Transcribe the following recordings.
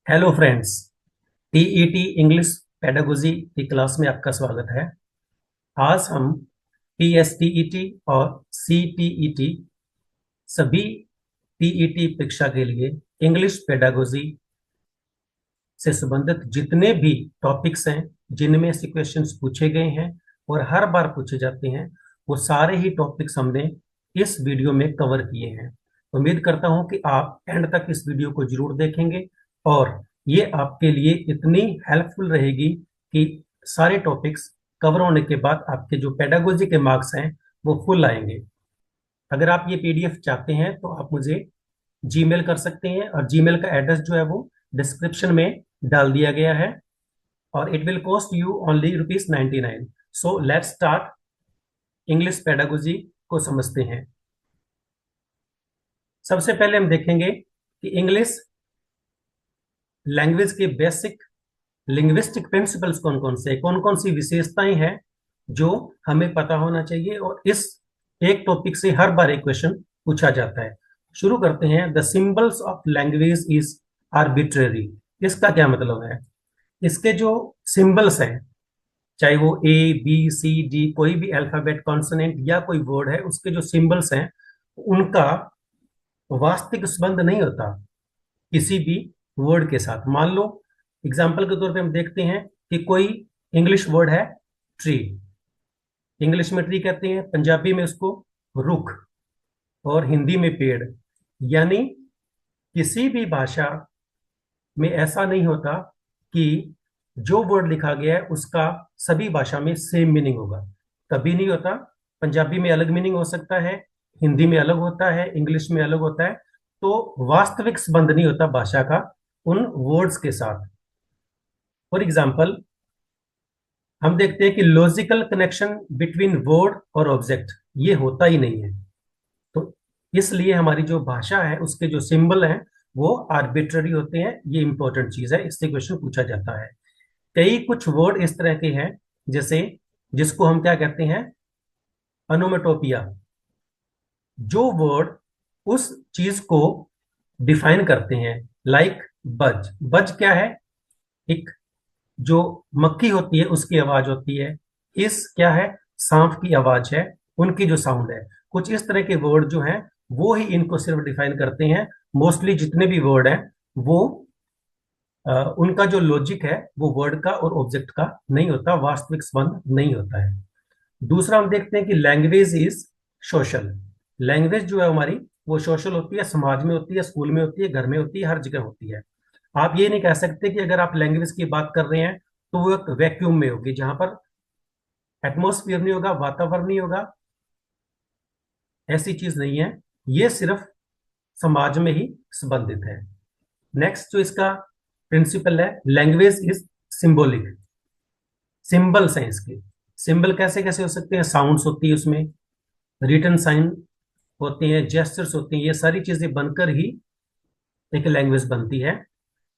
Hello friends. TET English pedagogy की class में आपका स्वागत है। आज हम पीएसटीईटी और सीटीईटी सभी टीईटी परीक्षा के लिए इंग्लिश पेडागोजी से संबंधित जितने भी टॉपिक्स हैं, जिनमें से क्वेश्चंस पूछे गए हैं और हर बार पूछे जाते हैं, वो सारे ही टॉपिक्स हमने इस वीडियो में कवर किए हैं। उम्मीद करता हूं कि आप एंड तक इस वीडियो को जरूर देखेंगे और ये आपके लिए इतनी हेल्पफुल रहेगी कि सारे टॉपिक्स कवर होने के बाद आपके जो पेडागोजी के मार्क्स हैं वो फुल आएंगे। अगर आप ये पीडीएफ चाहते हैं तो आप मुझे जीमेल कर सकते हैं और जीमेल का एड्रेस जो है वो डिस्क्रिप्शन में डाल दिया गया है और it will cost you only ₹99। So let's start English pedagogy को समझते हैं। सबसे पहले हम देखेंगे कि इंग्लिश लैंग्वेज के बेसिक लिंग्विस्टिक प्रिंसिपल्स कौन कौन सी विशेषताएं हैं जो हमें पता होना चाहिए, और इस एक टॉपिक से हर बार एक क्वेश्चन पूछा जाता है। शुरू करते हैं। The symbols of language is arbitrary. इसका क्या मतलब है? इसके जो सिंबल्स हैं, चाहे वो ए बी सी डी कोई भी अल्फाबेट कॉन्सोनेंट या कोई वर्ड है, उसके जो सिंबल्स हैं उनका वास्तविक संबंध नहीं होता किसी भी वर्ड के साथ। मान लो एग्जाम्पल के तौर पे हम देखते हैं कि कोई इंग्लिश वर्ड है ट्री। इंग्लिश में ट्री कहते हैं, पंजाबी में उसको रुख और हिंदी में पेड़। यानी किसी भी भाषा में ऐसा नहीं होता कि जो वर्ड लिखा गया है उसका सभी भाषा में सेम मीनिंग होगा। कभी नहीं होता। पंजाबी में अलग मीनिंग हो सकता है, हिंदी में अलग होता है, इंग्लिश में अलग होता है। तो वास्तविक संबंध नहीं होता भाषा का उन वर्ड्स के साथ। फॉर एग्जाम्पल, हम देखते हैं कि लॉजिकल कनेक्शन बिटवीन वर्ड और ऑब्जेक्ट ये होता ही नहीं है। तो इसलिए हमारी जो भाषा है उसके जो सिंबल हैं वो आर्बिट्ररी होते हैं। ये इंपॉर्टेंट चीज है, इससे क्वेश्चन पूछा जाता है। कई कुछ वर्ड इस तरह के हैं जैसे जिसको हम क्या कहते हैं, अनोमेटोपिया। जो वर्ड उस चीज को डिफाइन करते हैं, लाइक बज। बज क्या है? एक जो मक्खी होती है उसकी आवाज होती है। इस क्या है? सांप की आवाज है, उनकी जो साउंड है। कुछ इस तरह के वर्ड जो हैं वो ही इनको सिर्फ डिफाइन करते हैं। मोस्टली जितने भी वर्ड हैं वो उनका जो लॉजिक है वो वर्ड का और ऑब्जेक्ट का नहीं होता, वास्तविक संबंध नहीं होता है। दूसरा हम देखते हैं कि लैंग्वेज इज सोशल। लैंग्वेज जो है हमारी वो सोशल होती है, समाज में होती है, स्कूल में होती है, घर में होती है, हर जगह होती है। आप ये नहीं कह सकते कि अगर आप लैंग्वेज की बात कर रहे हैं तो वो एक वैक्यूम में होगी जहां पर एटमोस्फियर नहीं होगा, वातावरण नहीं होगा। ऐसी चीज नहीं है, ये सिर्फ समाज में ही संबंधित है। नेक्स्ट जो इसका प्रिंसिपल है, लैंग्वेज इज सिंबॉलिक। सिंबल्स हैं इसके। सिंबल कैसे कैसे हो सकते हैं? साउंड्स होती है उसमें, रिटन साइन होते हैं, जेस्चर्स होती हैं, ये सारी चीजें बनकर ही एक लैंग्वेज बनती है।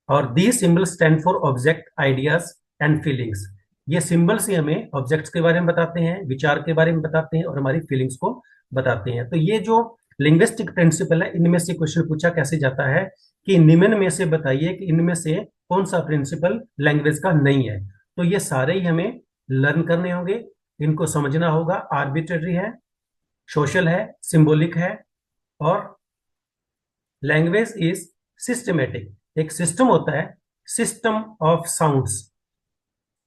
और the symbol stand for object, ideas and feelings. ये सिंबल्स ही हमें ऑब्जेक्ट्स के बारे में बताते हैं, विचार के बारे में बताते हैं और हमारी फीलिंग्स को बताते हैं। तो ये जो लिंग्विस्टिक प्रिंसिपल है, इनमें से क्वेश्चन पूछा कैसे जाता है कि निम्न में से बताइए कि इनमें से कौन सा प्रिंसिपल लैंग्वेज का नहीं है। तो ये सारे ही हमें लर्न करने होंगे, इनको समझना होगा। आर्बिट्रेरी है, सोशल है, सिंबॉलिक है और लैंग्वेज इज सिस्टमेटिक। एक सिस्टम होता है, system of sounds.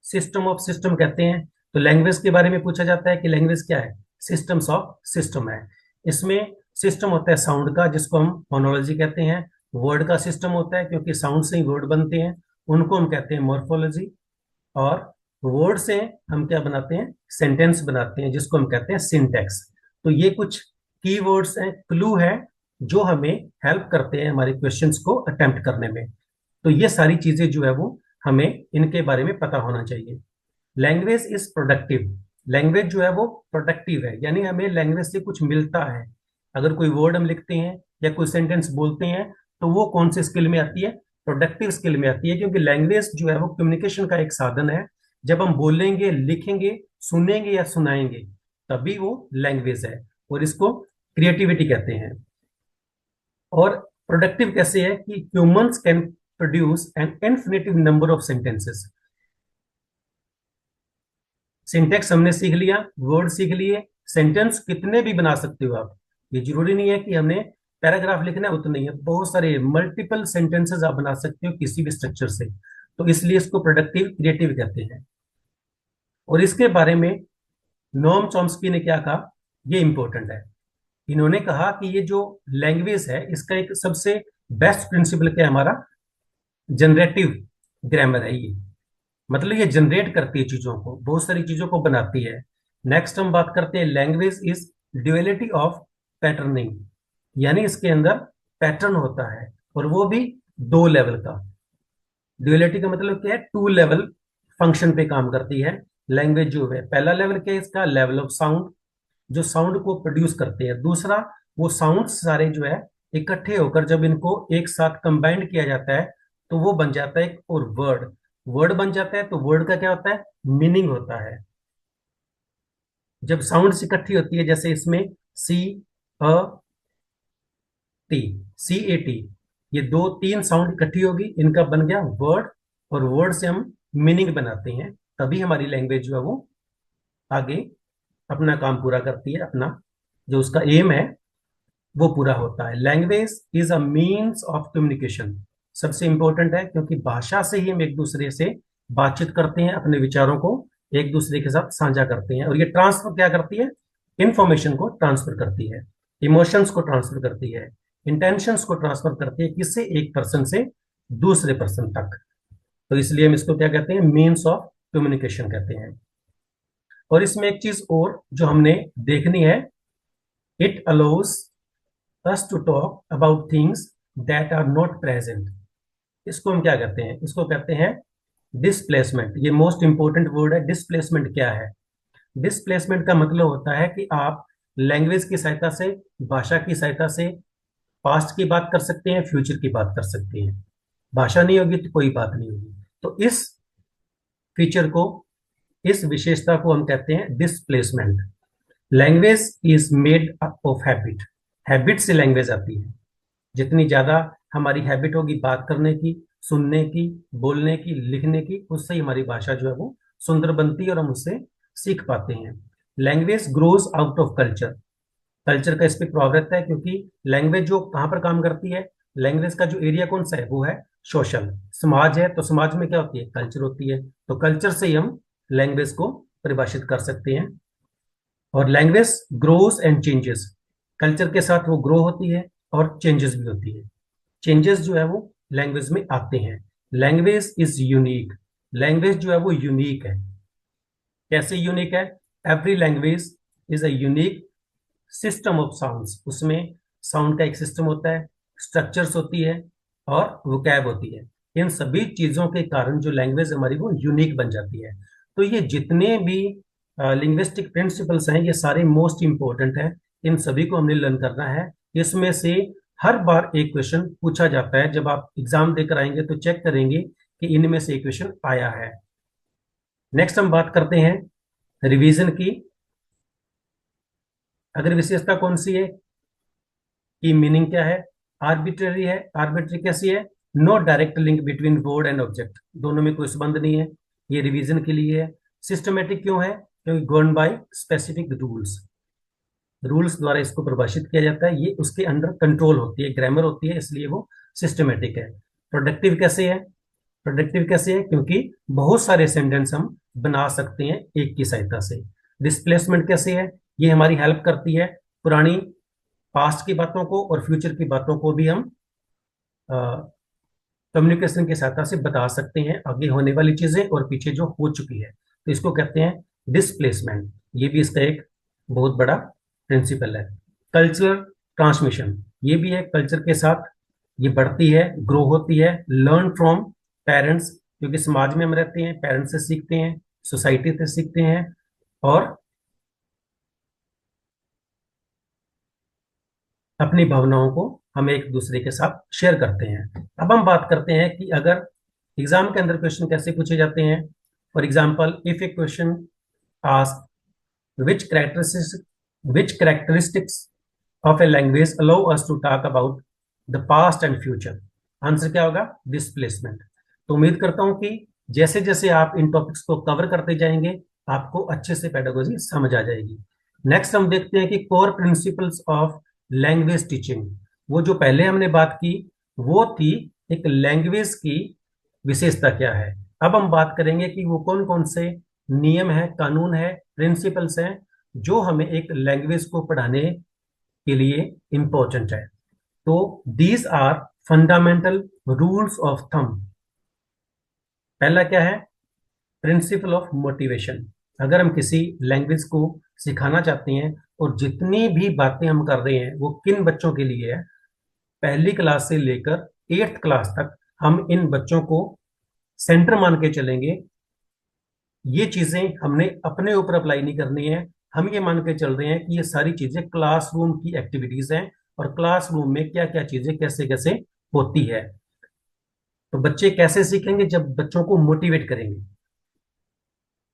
System of system कहते हैं। तो लैंग्वेज के बारे में पूछा जाता है कि लैंग्वेज क्या है? सिस्टम्स ऑफ सिस्टम है। इसमें सिस्टम होता है साउंड का, जिसको हम फोनोलॉजी कहते हैं। वर्ड का सिस्टम होता है, क्योंकि साउंड से ही वर्ड बनते हैं, उनको हम कहते हैं मॉर्फोलॉजी। और वर्ड से हम क्या बनाते हैं? सेंटेंस बनाते हैं, जिसको हम कहते हैं सिंटैक्स। तो ये कुछ की वर्ड्स हैं, क्लू है, जो हमें हेल्प करते हैं हमारे क्वेश्चंस को अटेम्प्ट करने में। तो ये सारी चीजें जो है वो हमें इनके बारे में पता होना चाहिए। Language is productive. लैंग्वेज जो है वो प्रोडक्टिव है, यानी हमें लैंग्वेज से कुछ मिलता है। अगर कोई वर्ड हम लिखते हैं या कोई सेंटेंस बोलते हैं तो वो कौन से स्किल में आती है? प्रोडक्टिव स्किल में आती है, क्योंकि लैंग्वेज जो है वो कम्युनिकेशन का एक साधन है। जब हम बोलेंगे, लिखेंगे, सुनेंगे या सुनाएंगे, तभी वो लैंग्वेज है। और इसको क्रिएटिविटी कहते हैं। और प्रोडक्टिव कैसे है कि humans can produce an infinitive number of sentences. Syntax हमने सीख लिया, वर्ड सीख लिए, सेंटेंस कितने भी बना सकते हो आप। ये जरूरी नहीं है कि हमने पैराग्राफ लिखना है उतना ही है, बहुत सारे मल्टीपल सेंटेंसेस आप बना सकते हो किसी भी स्ट्रक्चर से। तो इसलिए इसको प्रोडक्टिव क्रिएटिव कहते हैं। और इसके बारे में नोम चॉम्स्की ने क्या कहा, ये इंपॉर्टेंट है। इन्होंने कहा कि ये जो लैंग्वेज है इसका एक सबसे बेस्ट प्रिंसिपल क्या है हमारा, जनरेटिव ग्रामर है ये। मतलब ये जनरेट करती है चीजों को, बहुत सारी चीजों को बनाती है। नेक्स्ट हम बात करते हैं, language is duality of patterning, यानी इसके अंदर पैटर्न होता है और वो भी दो लेवल का। ड्यूअलिटी का मतलब क्या है, टू लेवल फंक्शन पे काम करती है लैंग्वेज जो है। पहला लेवल क्या है इसका, लेवल ऑफ साउंड, जो साउंड को प्रोड्यूस करते हैं। दूसरा, वो साउंड सारे जो है इकट्ठे होकर जब इनको एक साथ कंबाइंड किया जाता है तो वो बन जाता है एक और वर्ड। वर्ड बन जाता है तो वर्ड का क्या होता है, मीनिंग होता है। जब साउंड्स इकट्ठी होती है, जैसे इसमें सी अ टी, सी ए टी, ये दो तीन साउंड इकट्ठी होगी, इनका बन गया वर्ड। और वर्ड से हम मीनिंग बनाते हैं, तभी हमारी लैंग्वेज जो है वो आगे अपना काम पूरा करती है, अपना जो उसका एम है वो पूरा होता है। Language is a means of communication, सबसे इंपॉर्टेंट है, क्योंकि भाषा से ही हम एक दूसरे से बातचीत करते हैं, अपने विचारों को एक दूसरे के साथ साझा करते हैं। और ये ट्रांसफर क्या करती है, इंफॉर्मेशन को ट्रांसफर करती है, इमोशंस को ट्रांसफर करती है, इंटेंशंस को ट्रांसफर करती है, किससे, एक पर्सन से दूसरे पर्सन तक। तो इसलिए हम इसको क्या कहते हैं, मीन्स ऑफ कम्युनिकेशन कहते हैं। और इसमें एक चीज और जो हमने देखनी है, it allows us to talk about things that are not present। इसको हम क्या कहते हैं, इसको कहते हैं डिस्प्लेसमेंट। ये मोस्ट इंपॉर्टेंट वर्ड है। डिस्प्लेसमेंट क्या है, डिस्प्लेसमेंट का मतलब होता है कि आप लैंग्वेज की सहायता से, भाषा की सहायता से पास्ट की बात कर सकते हैं, फ्यूचर की बात कर सकते हैं। भाषा नहीं होगी तो कोई बात नहीं होगी। तो इस फीचर को, इस विशेषता को हम कहते हैं displacement. Language is made up of habit, habit से लैंग्वेज आती है। जितनी ज्यादा हमारी हैबिट होगी बात करने की, सुनने की, बोलने की, लिखने की, उससे ही हमारी भाषा जो है वो सुंदर बनती है और हम उससे सीख पाते हैं। Language grows out of culture, culture का इस पर प्रभाव रहता है, क्योंकि लैंग्वेज जो कहाँ पर काम करती है, लैंग्वेज का जो एरिया कौन सा है, वो है सोशल, समाज है। तो समाज में क्या होती है, कल्चर होती है। तो कल्चर से ही हम लैंग्वेज को परिभाषित कर सकते हैं। और language grows and changes, culture के साथ वो ग्रो होती है और चेंजेस भी होती है। चेंजेस जो है वो लैंग्वेज में आते हैं। लैंग्वेज इज यूनिक, लैंग्वेज जो है वो यूनिक है। कैसे यूनिक है, every language is a unique system of sounds, उसमें साउंड का एक सिस्टम होता है, स्ट्रक्चर्स होती है और वोकैब होती है। इन सभी चीजों के कारण जो लैंग्वेज हमारी वो यूनिक बन जाती है। तो ये जितने भी लिंग्विस्टिक प्रिंसिपल्स हैं ये सारे मोस्ट इंपॉर्टेंट हैं, इन सभी को हमने लर्न करना है। इसमें से हर बार एक क्वेश्चन पूछा जाता है, जब आप एग्जाम देकर आएंगे तो चेक करेंगे कि इनमें से एक क्वेश्चन आया है। नेक्स्ट हम बात करते हैं रिवीजन की। अगर विशेषता कौन सी है, की मीनिंग क्या है, आर्बिट्ररी है। आर्बिट्ररी कैसी है, no direct link between word and object, दोनों में कोई संबंध नहीं है, ये रिवीजन के लिए है। सिस्टमेटिक क्यों है, क्योंकि govern by specific rules, rules द्वारा इसको परिभाषित किया जाता है, ये उसके अंडर कंट्रोल होती है, ग्रामर होती है, इसलिए वो सिस्टमेटिक है। प्रोडक्टिव कैसे है, प्रोडक्टिव कैसे है, क्योंकि बहुत सारे सेंटेंस हम बना सकते हैं एक की सहायता से। डिस्प्लेसमेंट कैसे है, ये हमारी हेल्प करती है, पुरानी पास्ट की बातों को और फ्यूचर की बातों को भी हम कम्युनिकेशन की सहायता से बता सकते हैं, आगे होने वाली चीजें और पीछे जो हो चुकी है। तो इसको कहते हैं डिस्प्लेसमेंट, ये भी इसका एक बहुत बड़ा प्रिंसिपल है। कल्चरल ट्रांसमिशन, ये भी है, कल्चर के साथ ये बढ़ती है, ग्रो होती है। लर्न फ्रॉम पेरेंट्स, क्योंकि समाज में हम रहते हैं, पेरेंट्स से सीखते हैं, सोसाइटी से सीखते हैं, और अपनी भावनाओं को हम एक दूसरे के साथ शेयर करते हैं। अब हम बात करते हैं कि अगर एग्जाम के अंदर क्वेश्चन कैसे पूछे जाते हैं। For example, if a question ask which characteristics of a language allow us to talk about the past and future. Answer क्या होगा? डिस्प्लेसमेंट। तो उम्मीद करता हूं कि जैसे जैसे आप इन टॉपिक्स को कवर करते जाएंगे आपको अच्छे से पेडागोजी समझ आ जाएगी। नेक्स्ट हम देखते हैं कि core principles of language teaching. वो जो पहले हमने बात की वो थी एक लैंग्वेज की विशेषता क्या है। अब हम बात करेंगे कि वो कौन कौन से नियम है, कानून है, प्रिंसिपल्स हैं जो हमें एक लैंग्वेज को पढ़ाने के लिए इंपॉर्टेंट है। तो these are fundamental rules of thumb. पहला क्या है? Principle of motivation. अगर हम किसी लैंग्वेज को सिखाना चाहते हैं और जितनी भी बातें हम कर रहे हैं वो किन बच्चों के लिए है, पहली क्लास से लेकर 8th क्लास तक हम इन बच्चों को सेंटर मान के चलेंगे। ये चीजें हमने अपने ऊपर अप्लाई नहीं करनी है। हम ये मान के चल रहे हैं कि ये सारी चीजें क्लासरूम की एक्टिविटीज हैं और क्लासरूम में क्या क्या चीजें कैसे कैसे होती है। तो बच्चे कैसे सीखेंगे? जब बच्चों को मोटिवेट करेंगे।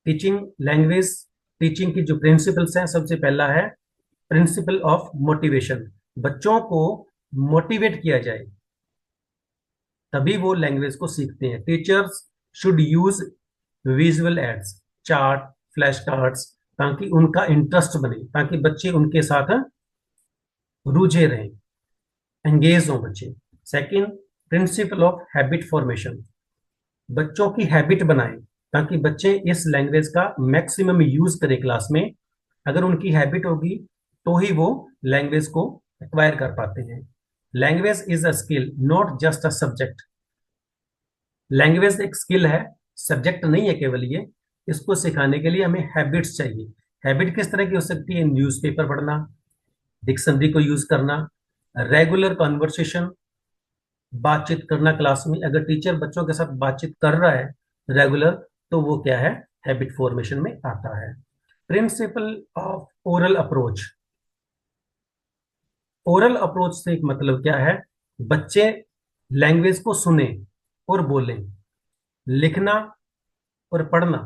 टीचिंग लैंग्वेज टीचिंग की जो प्रिंसिपल्स हैं, सबसे पहला है प्रिंसिपल ऑफ मोटिवेशन। बच्चों को मोटिवेट किया जाए तभी वो लैंग्वेज को सीखते हैं। Teachers should use visual aids, chart, flash cards, ताकि उनका इंटरेस्ट बने, ताकि बच्चे उनके साथ रुझे रहें, एंगेज हों बच्चे। Second, principle of habit formation. बच्चों की हैबिट बनाएं ताकि बच्चे इस लैंग्वेज का मैक्सिमम यूज करें क्लास में। अगर उनकी हैबिट होगी तो ही वो लैंग्वेज को एक्वायर कर पाते हैं। Language is a skill not just a subject. Language एक स्किल है, सब्जेक्ट नहीं है केवल ये। इसको सिखाने के लिए हमें हैबिट्स चाहिए। हैबिट किस तरह की हो सकती है? न्यूज़पेपर पढ़ना, डिक्शनरी को यूज करना, रेगुलर कॉन्वर्सेशन, बातचीत करना क्लास में। अगर टीचर बच्चों के साथ बातचीत कर रहा है रेगुलर, तो वो क्या है? हैबिट फॉर्मेशन में आता है। Principle of oral approach. Oral approach से एक मतलब क्या है? बच्चे लैंग्वेज को सुने और बोलें। लिखना और पढ़ना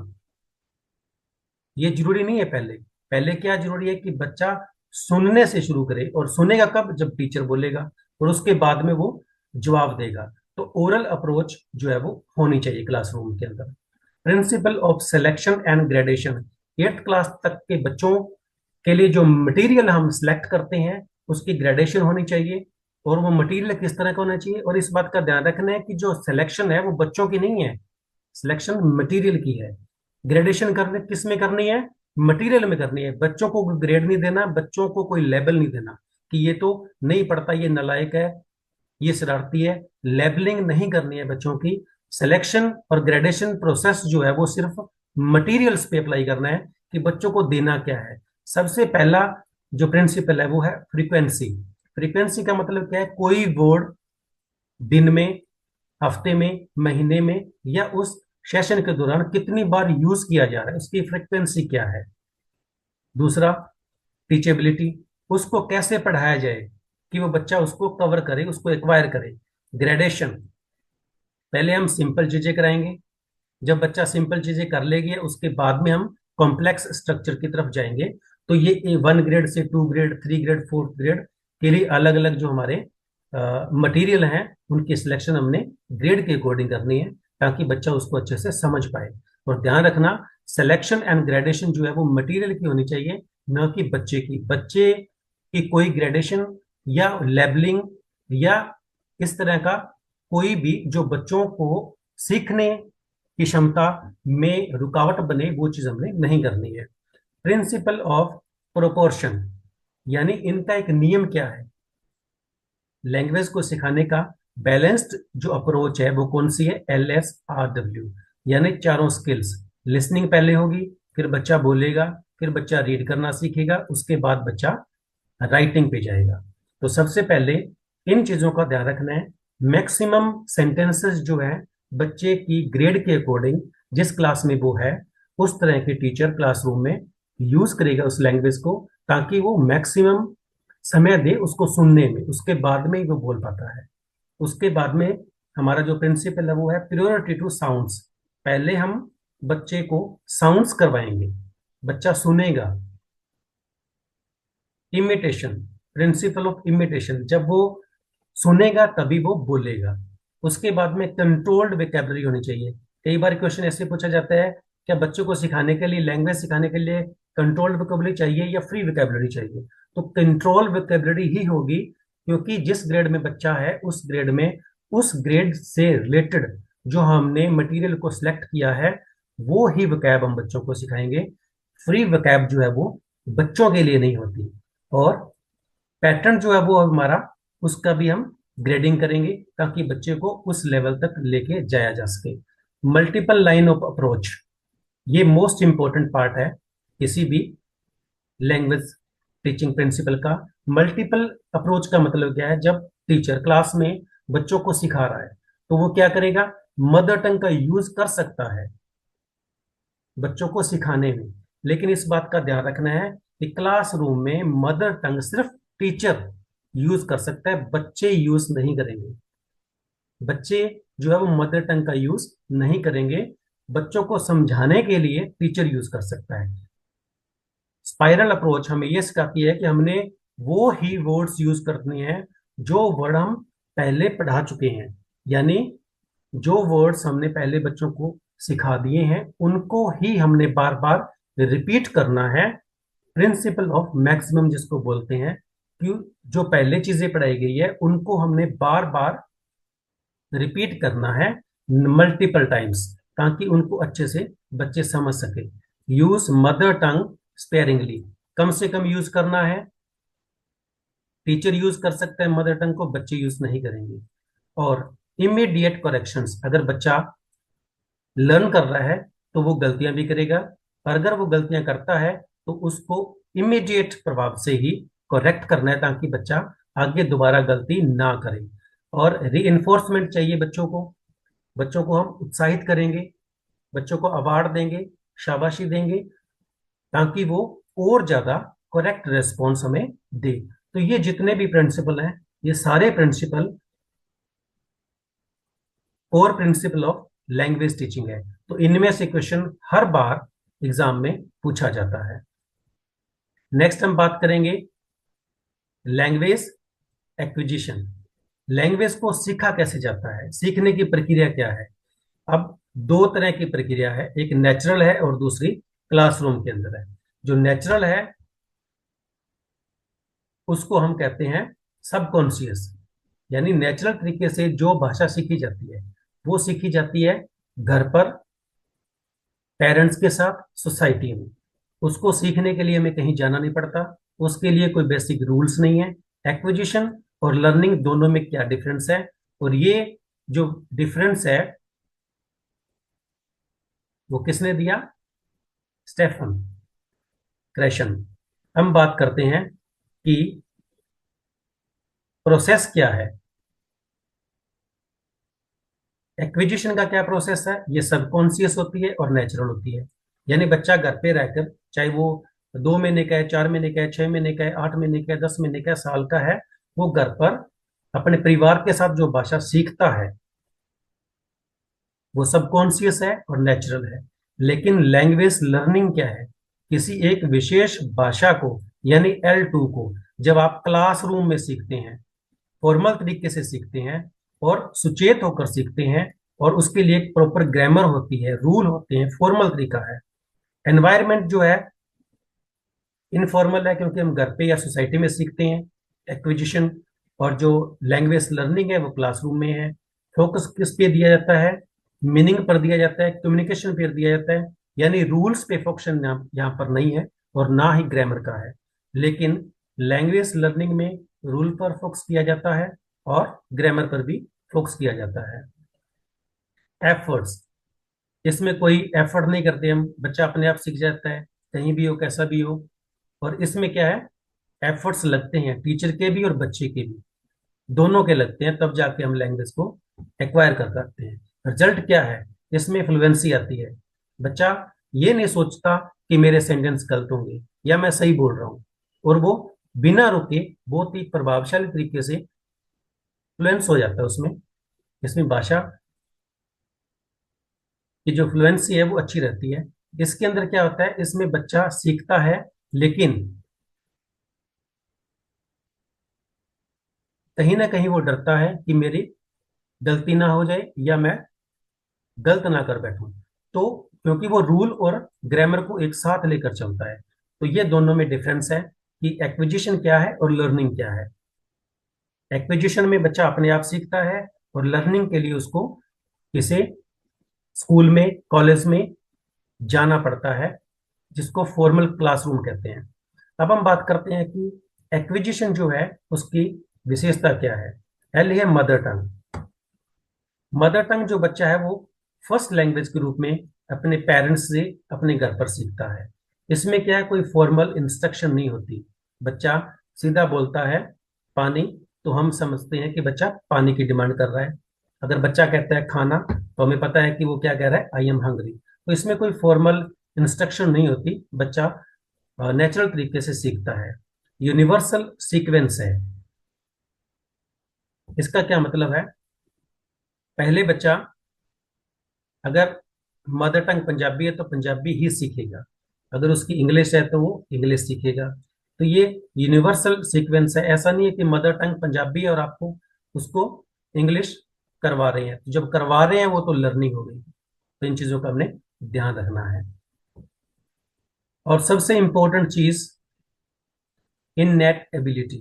ये जरूरी नहीं है। पहले पहले क्या जरूरी है कि बच्चा सुनने से शुरू करे। और सुनेगा कब? जब टीचर बोलेगा, और उसके बाद में वो जवाब देगा। तो ओरल अप्रोच जो है वो होनी चाहिए क्लासरूम के अंदर। Principle of selection and gradation. 8th class तक के बच्चों के लिए जो मटेरियल हम सिलेक्ट करते हैं उसकी ग्रेडेशन होनी चाहिए। और वो मटेरियल किस तरह का होना चाहिए? और इस बात का ध्यान रखना है कि जो सिलेक्शन है वो बच्चों की नहीं है, सिलेक्शन मटेरियल की है। ग्रेडेशन करने किस में करनी है? मटेरियल में करनी है। बच्चों को ग्रेड नहीं देना, बच्चों को कोई लेबल नहीं देना कि ये तो नहीं पढ़ता, ये नालायक है, ये शरारती है। लेबलिंग नहीं करनी है बच्चों की। सिलेक्शन और ग्रेडेशन प्रोसेस जो है वो सिर्फ मटेरियल्स पे अप्लाई करना है कि बच्चों को देना क्या है। सबसे पहला जो प्रिंसिपल है वो है फ्रीक्वेंसी। फ्रीक्वेंसी का मतलब क्या है? कोई वर्ड दिन में, हफ्ते में, महीने में या उस सेशन के दौरान कितनी बार यूज किया जा रहा है, उसकी फ्रिक्वेंसी क्या है। दूसरा, टीचेबिलिटी। उसको कैसे पढ़ाया जाए कि वो बच्चा उसको कवर करे, उसको एक्वायर करे। ग्रेडेशन, पहले हम सिंपल चीजें कराएंगे। जब बच्चा सिंपल चीजें कर लेगी उसके बाद में हम कॉम्प्लेक्स स्ट्रक्चर की तरफ जाएंगे। तो ये 1 ग्रेड से 2 ग्रेड, 3 ग्रेड, 4th ग्रेड के लिए अलग अलग जो हमारे मटेरियल हैं उनकी सिलेक्शन हमने ग्रेड के अकॉर्डिंग करनी है ताकि बच्चा उसको अच्छे से समझ पाए। और ध्यान रखना, सिलेक्शन एंड ग्रेडेशन जो है वो मटेरियल की होनी चाहिए, न कि बच्चे की। बच्चे की कोई ग्रेडेशन या लेबलिंग या इस तरह का कोई भी जो बच्चों को सीखने की क्षमता में रुकावट बने, वो चीज हमने नहीं करनी है। प्रिंसिपल ऑफ प्रोपोर्शन, यानी इनका एक नियम क्या है लैंग्वेज को सिखाने का। बैलेंस्ड जो अप्रोच है वो कौन सी है? LSRW, यानी चारों स्किल्स। लिसनिंग पहले होगी, फिर बच्चा बोलेगा, फिर बच्चा रीड करना सीखेगा, उसके बाद बच्चा राइटिंग पे जाएगा। तो सबसे पहले इन चीजों का ध्यान रखना है। मैक्सिमम सेंटेंसेस जो है बच्चे की ग्रेड के अकॉर्डिंग जिस क्लास में वो है उस तरह के टीचर क्लासरूम में यूज करेगा उस लैंग्वेज को, ताकि वो मैक्सिमम समय दे उसको सुनने में, उसके बाद में ही वो बोल पाता है। उसके बाद में हमारा जो प्रिंसिपल है वो है प्रियोरिटी टू साउंड्स। पहले हम बच्चे को साउंड्स करवाएंगे, बच्चा सुनेगा। इमिटेशन, प्रिंसिपल ऑफ इमिटेशन, जब वो सुनेगा तभी वो बोलेगा। उसके बाद में कंट्रोल्ड वेकेबलरी होनी चाहिए। कई बार क्वेश्चन ऐसे पूछा जाता है, क्या बच्चों को सिखाने के लिए, लैंग्वेज सिखाने के लिए कंट्रोल्ड वेकेबलरी चाहिए या फ्री वेकेबलरी चाहिए? तो कंट्रोल वेकेबलरी ही होगी, क्योंकि जिस ग्रेड में बच्चा है उस ग्रेड में, उस ग्रेड से रिलेटेड जो हमने मटेरियल को सिलेक्ट किया है, वो ही वकैब हम बच्चों को सिखाएंगे। फ्री वकैब जो है वो बच्चों के लिए नहीं होती। और पैटर्न जो है वो हमारा, उसका भी हम ग्रेडिंग करेंगे ताकि बच्चे को उस लेवल तक लेके जाया जा सके। मल्टीपल लाइन ऑफ अप्रोच, ये मोस्ट इंपॉर्टेंट पार्ट है किसी भी लैंग्वेज टीचिंग प्रिंसिपल का। मल्टीपल अप्रोच का मतलब क्या है? जब टीचर क्लास में बच्चों को सिखा रहा है तो वो क्या करेगा? मदर टंग का यूज कर सकता है बच्चों को सिखाने में, लेकिन इस बात का ध्यान रखना है कि क्लासरूम में मदर टंग सिर्फ टीचर यूज कर सकता है, बच्चे यूज नहीं करेंगे। बच्चे जो है वो मदर टंग का यूज नहीं करेंगे। बच्चों को समझाने के लिए टीचर यूज कर सकता है। स्पाइरल अप्रोच हमें यह सिखाती है कि हमने वो ही वर्ड्स यूज करने हैं जो वर्ड हम पहले पढ़ा चुके हैं, यानी जो वर्ड्स हमने पहले बच्चों को सिखा दिए हैं उनको ही हमने बार बार रिपीट करना है। प्रिंसिपल ऑफ मैक्सिमम जिसको बोलते हैं, कि जो पहले चीजें पढ़ाई गई है उनको हमने बार बार रिपीट करना है, मल्टीपल टाइम्स, ताकि उनको अच्छे से बच्चे समझ सके। यूज मदर टंग स्पेयरिंगली, कम से कम यूज करना है। टीचर यूज कर सकता है मदर टंग को, बच्चे यूज नहीं करेंगे। और इमीडिएट करेक्शंस, अगर बच्चा लर्न कर रहा है तो वो गलतियां भी करेगा, और अगर वो गलतियां करता है तो उसको इमीडिएट प्रभाव से ही करेक्ट करना है ताकि बच्चा आगे दोबारा गलती ना करे। और री चाहिए बच्चों को। बच्चों को हम उत्साहित करेंगे, बच्चों को अवार्ड देंगे, शाबाशी देंगे, ताकि वो और ज्यादा करेक्ट रेस्पॉन्स हमें दे। तो ये जितने भी प्रिंसिपल हैं, ये सारे principle core principle of language teaching है। तो इनमें से क्वेश्चन हर बार एग्जाम में पूछा जाता है। नेक्स्ट हम बात करेंगे लैंग्वेज एक्विजिशन। लैंग्वेज को सीखा कैसे जाता है, सीखने की प्रक्रिया क्या है? अब दो तरह की प्रक्रिया है, एक नेचुरल है और दूसरी क्लासरूम के अंदर है। जो नेचुरल है उसको हम कहते हैं सबकॉन्शियस, यानी नेचुरल तरीके से जो भाषा सीखी जाती है वो सीखी जाती है घर पर, पेरेंट्स के साथ, सोसाइटी में। उसको सीखने के लिए हमें कहीं जाना नहीं पड़ता, उसके लिए कोई बेसिक रूल्स नहीं है। एक्विजिशन और लर्निंग दोनों में क्या डिफरेंस है? और ये जो डिफरेंस है वो किसने दिया? Stephen Krashen. हम बात करते हैं कि प्रोसेस क्या है। एक्विजिशन का क्या प्रोसेस है? ये सबकॉन्शियस होती है और नेचुरल होती है। यानी बच्चा घर पे रहकर, चाहे वो 2 महीने का है, 4 महीने का है, 6 महीने का है, 8 महीने का है, 10 महीने का है, साल का है, वो घर पर अपने परिवार के साथ जो भाषा सीखता है वो सबकॉन्शियस है और नेचुरल है। लेकिन लैंग्वेज लर्निंग क्या है? किसी एक विशेष भाषा को, यानी L2 को, जब आप क्लासरूम में सीखते हैं, फॉर्मल तरीके से सीखते हैं और सुचेत होकर सीखते हैं, और उसके लिए एक प्रॉपर ग्रामर होती है, रूल होते हैं, फॉर्मल तरीका है। एनवायरनमेंट जो है इनफॉर्मल है, क्योंकि हम घर पे या सोसाइटी में सीखते हैं एक्विजिशन। और जो लैंग्वेज लर्निंग है वो क्लासरूम में है। फोकस किस पे दिया जाता है? मीनिंग पर दिया जाता है, कम्युनिकेशन पर दिया जाता है। यानी रूल्स पे फोकस यहाँ पर नहीं है और ना ही ग्रामर का है। लेकिन लैंग्वेज लर्निंग में रूल पर फोकस किया जाता है और ग्रामर पर भी फोकस किया जाता है। एफर्ट्स, इसमें कोई एफर्ट नहीं करते हम, बच्चा अपने आप सीख जाता है, कहीं भी हो, कैसा भी हो। और इसमें क्या है? एफर्ट्स लगते हैं, टीचर के भी और बच्चे के भी, दोनों के लगते हैं, तब जाके हम लैंग्वेज को एक्वायर कर पाते हैं। रिजल्ट क्या है? इसमें फ्लुएंसी आती है। बच्चा ये नहीं सोचता कि मेरे सेंटेंस गलत होंगे या मैं सही बोल रहा हूँ, और वो बिना रुके बहुत ही प्रभावशाली तरीके से फ्लुएंस हो जाता है उसमें। इसमें भाषा की जो फ्लुएंसी है वो अच्छी रहती है। इसके अंदर क्या होता है? इसमें बच्चा सीखता है, लेकिन कहीं ना कहीं वो डरता है कि मेरी गलती ना हो जाए या मैं गलत ना कर बैठूं। तो क्योंकि वो रूल और ग्रामर को एक साथ लेकर चलता है, तो ये दोनों में डिफरेंस है कि एक्विजिशन क्या है और लर्निंग क्या है। एक्विजिशन में बच्चा अपने आप सीखता है, और लर्निंग के लिए उसको किसी स्कूल में, कॉलेज में जाना पड़ता है, जिसको फॉर्मल क्लासरूम कहते हैं। अब हम बात करते हैं कि एक्विजिशन जो है उसकी विशेषता क्या है। एल है मदर टंग। मदर टंग जो बच्चा है वो फर्स्ट लैंग्वेज के रूप में अपने पेरेंट्स से अपने घर पर सीखता है। इसमें क्या है, कोई फॉर्मल इंस्ट्रक्शन नहीं होती। बच्चा सीधा बोलता है पानी, तो हम समझते हैं कि बच्चा पानी की डिमांड कर रहा है। अगर बच्चा कहता है खाना, तो हमें पता है कि वो क्या कह रहा है, आई एम हंग्री। तो इसमें कोई फॉर्मल इंस्ट्रक्शन नहीं होती, बच्चा नेचुरल तरीके से सीखता है। यूनिवर्सल सीक्वेंस है। इसका क्या मतलब है, पहले बच्चा अगर मदर टंग पंजाबी है तो पंजाबी ही सीखेगा, अगर उसकी इंग्लिश है तो वो इंग्लिश सीखेगा। तो ये यूनिवर्सल सीक्वेंस है। ऐसा नहीं है कि मदर टंग पंजाबी है और आपको उसको इंग्लिश करवा रहे हैं, तो जब करवा रहे हैं वो तो लर्निंग हो गई। तो इन चीजों का हमने ध्यान रखना है। और सबसे इंपॉर्टेंट चीज, इन नेट एबिलिटी,